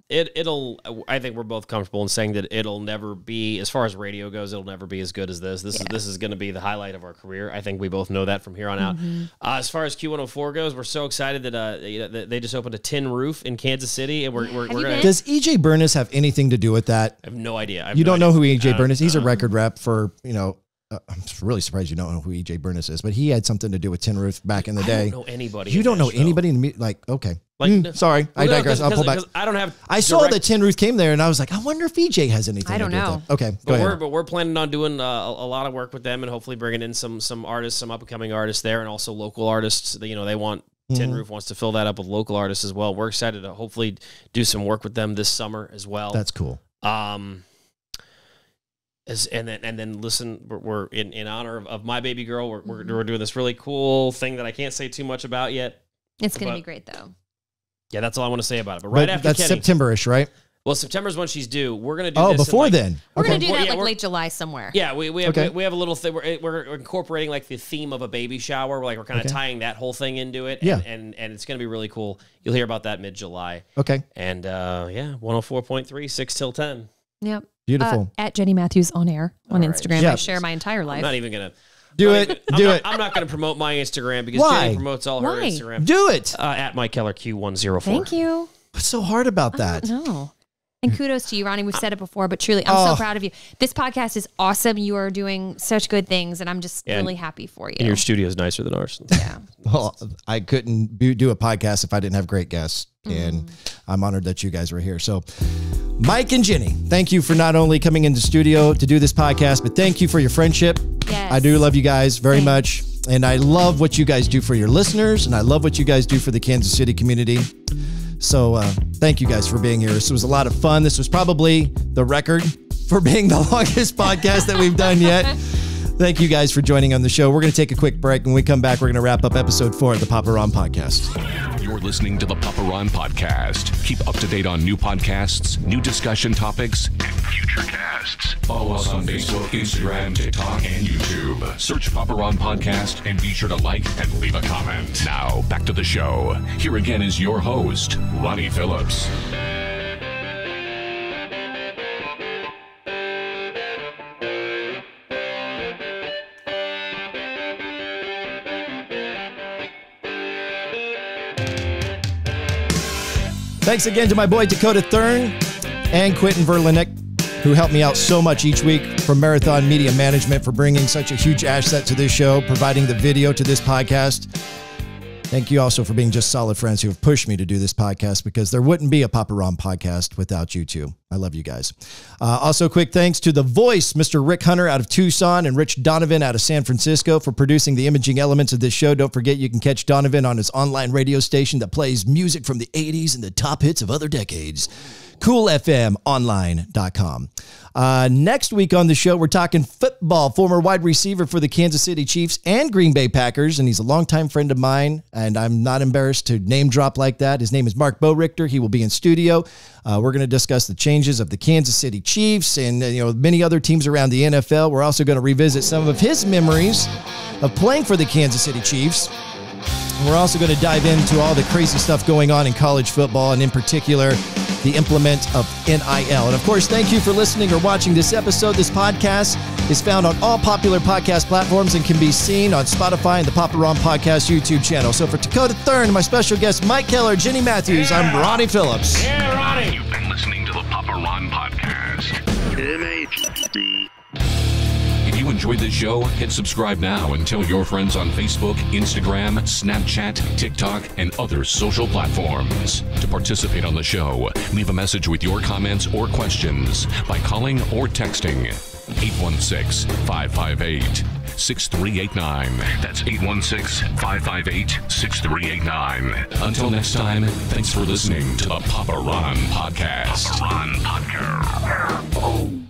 I think we're both comfortable in saying that it'll never be, as far as radio goes, it'll never be as good as this. This is going to be the highlight of our career. I think we both know that from here on out. As far as Q104 goes, we're so excited that they just opened a tin roof in Kansas City, and we're going to. Does EJ Burness have anything to do with that? I have no idea. You don't know who EJ Burness is? He's a record rep for I'm really surprised you don't know who EJ Burness is, but he had something to do with Tin Roof back in the day. I don't know anybody. You don't know anybody in the okay. Sorry, I digress. I'll pull back. I saw that Tin Roof came there, and I was like, I wonder if EJ has anything. I don't know. Okay, go ahead. But we're planning on doing a lot of work with them, and hopefully bringing in some artists, some up and coming artists there, and also local artists. They want. Tin Roof wants to fill that up with local artists as well. We're excited to hopefully do some work with them this summer as well. That's cool. And then listen, we're in honor of my baby girl. We're doing this really cool thing that I can't say too much about yet. It's going to be great though. Yeah, that's all I want to say about it. But after that's Kenny, September-ish, right? Well, September's when she's due. We're going to do this. Before then. We're going to do that late July somewhere. Yeah, we have a little thing. We're incorporating like the theme of a baby shower. We're kind of tying that whole thing into it. Yeah. And it's going to be really cool. You'll hear about that mid-July. Okay. And 104.3, 6 till 10. Yep. Beautiful. At Jenny Matthews on air on Instagram. Yeah. I share my entire life. I'm not even going to. Do it. I'm not going to promote my Instagram because Jenny promotes all her Instagram. Do it. At Mike Keller Q104. Thank you. What's so hard about that? No. And kudos to you, Ronnie. We've said it before, but truly, I'm so proud of you. This podcast is awesome. You are doing such good things, and I'm just really happy for you. And your studio is nicer than ours. Yeah. Well, I couldn't do a podcast if I didn't have great guests, and I'm honored that you guys were here. So, Mike and Jenny, thank you for not only coming into the studio to do this podcast, but thank you for your friendship. Yes. I do love you guys very much, and I love what you guys do for your listeners, and I love what you guys do for the Kansas City community. So thank you guys for being here. This was a lot of fun. This was probably the record for being the longest podcast that we've done yet. Thank you guys for joining on the show. We're going to take a quick break. When we come back, we're going to wrap up episode 4 of the Papa Ron Podcast. You're listening to the Papa Ron Podcast. Keep up to date on new podcasts, new discussion topics, and future casts. Follow us on Facebook, Instagram, TikTok, and YouTube. Search Papa Ron Podcast and be sure to like and leave a comment. Now, back to the show. Here again is your host, Ronnie Phillips. Thanks again to my boy Dakota Thurn and Quentin Verlinick, who helped me out so much each week from Marathon Media Management for bringing such a huge asset to this show, providing the video to this podcast. Thank you also for being just solid friends who have pushed me to do this podcast, because there wouldn't be a Papa Ron podcast without you two. I love you guys. Also, quick thanks to The Voice, Mr. Rick Hunter out of Tucson, and Rich Donovan out of San Francisco for producing the imaging elements of this show. Don't forget, you can catch Donovan on his online radio station that plays music from the 80s and the top hits of other decades. CoolFMOnline.com. Next week on the show, we're talking football. Former wide receiver for the Kansas City Chiefs and Green Bay Packers, and he's a longtime friend of mine, and I'm not embarrassed to name drop like that. His name is Mark Boerichter. He will be in studio. We're going to discuss the changes of the Kansas City Chiefs and many other teams around the NFL. We're also going to revisit some of his memories of playing for the Kansas City Chiefs. And we're also going to dive into all the crazy stuff going on in college football, and in particular, the implement of NIL. And of course, thank you for listening or watching this episode. This podcast is found on all popular podcast platforms and can be seen on Spotify and the Papa Ron Podcast YouTube channel. So for Dakota Thurn and my special guest, Mike Keller, Jenny Matthews, I'm Ronnie Phillips. Yeah, Ronnie. You've been listening to the Papa Ron Podcast. If you enjoyed this show, hit subscribe now and tell your friends on Facebook, Instagram, Snapchat, TikTok, and other social platforms. To participate on the show, leave a message with your comments or questions by calling or texting 816-558-6389. That's 816-558-6389. Until next time, thanks for listening to the Papa Ron Podcast. Papa Ron Podcast.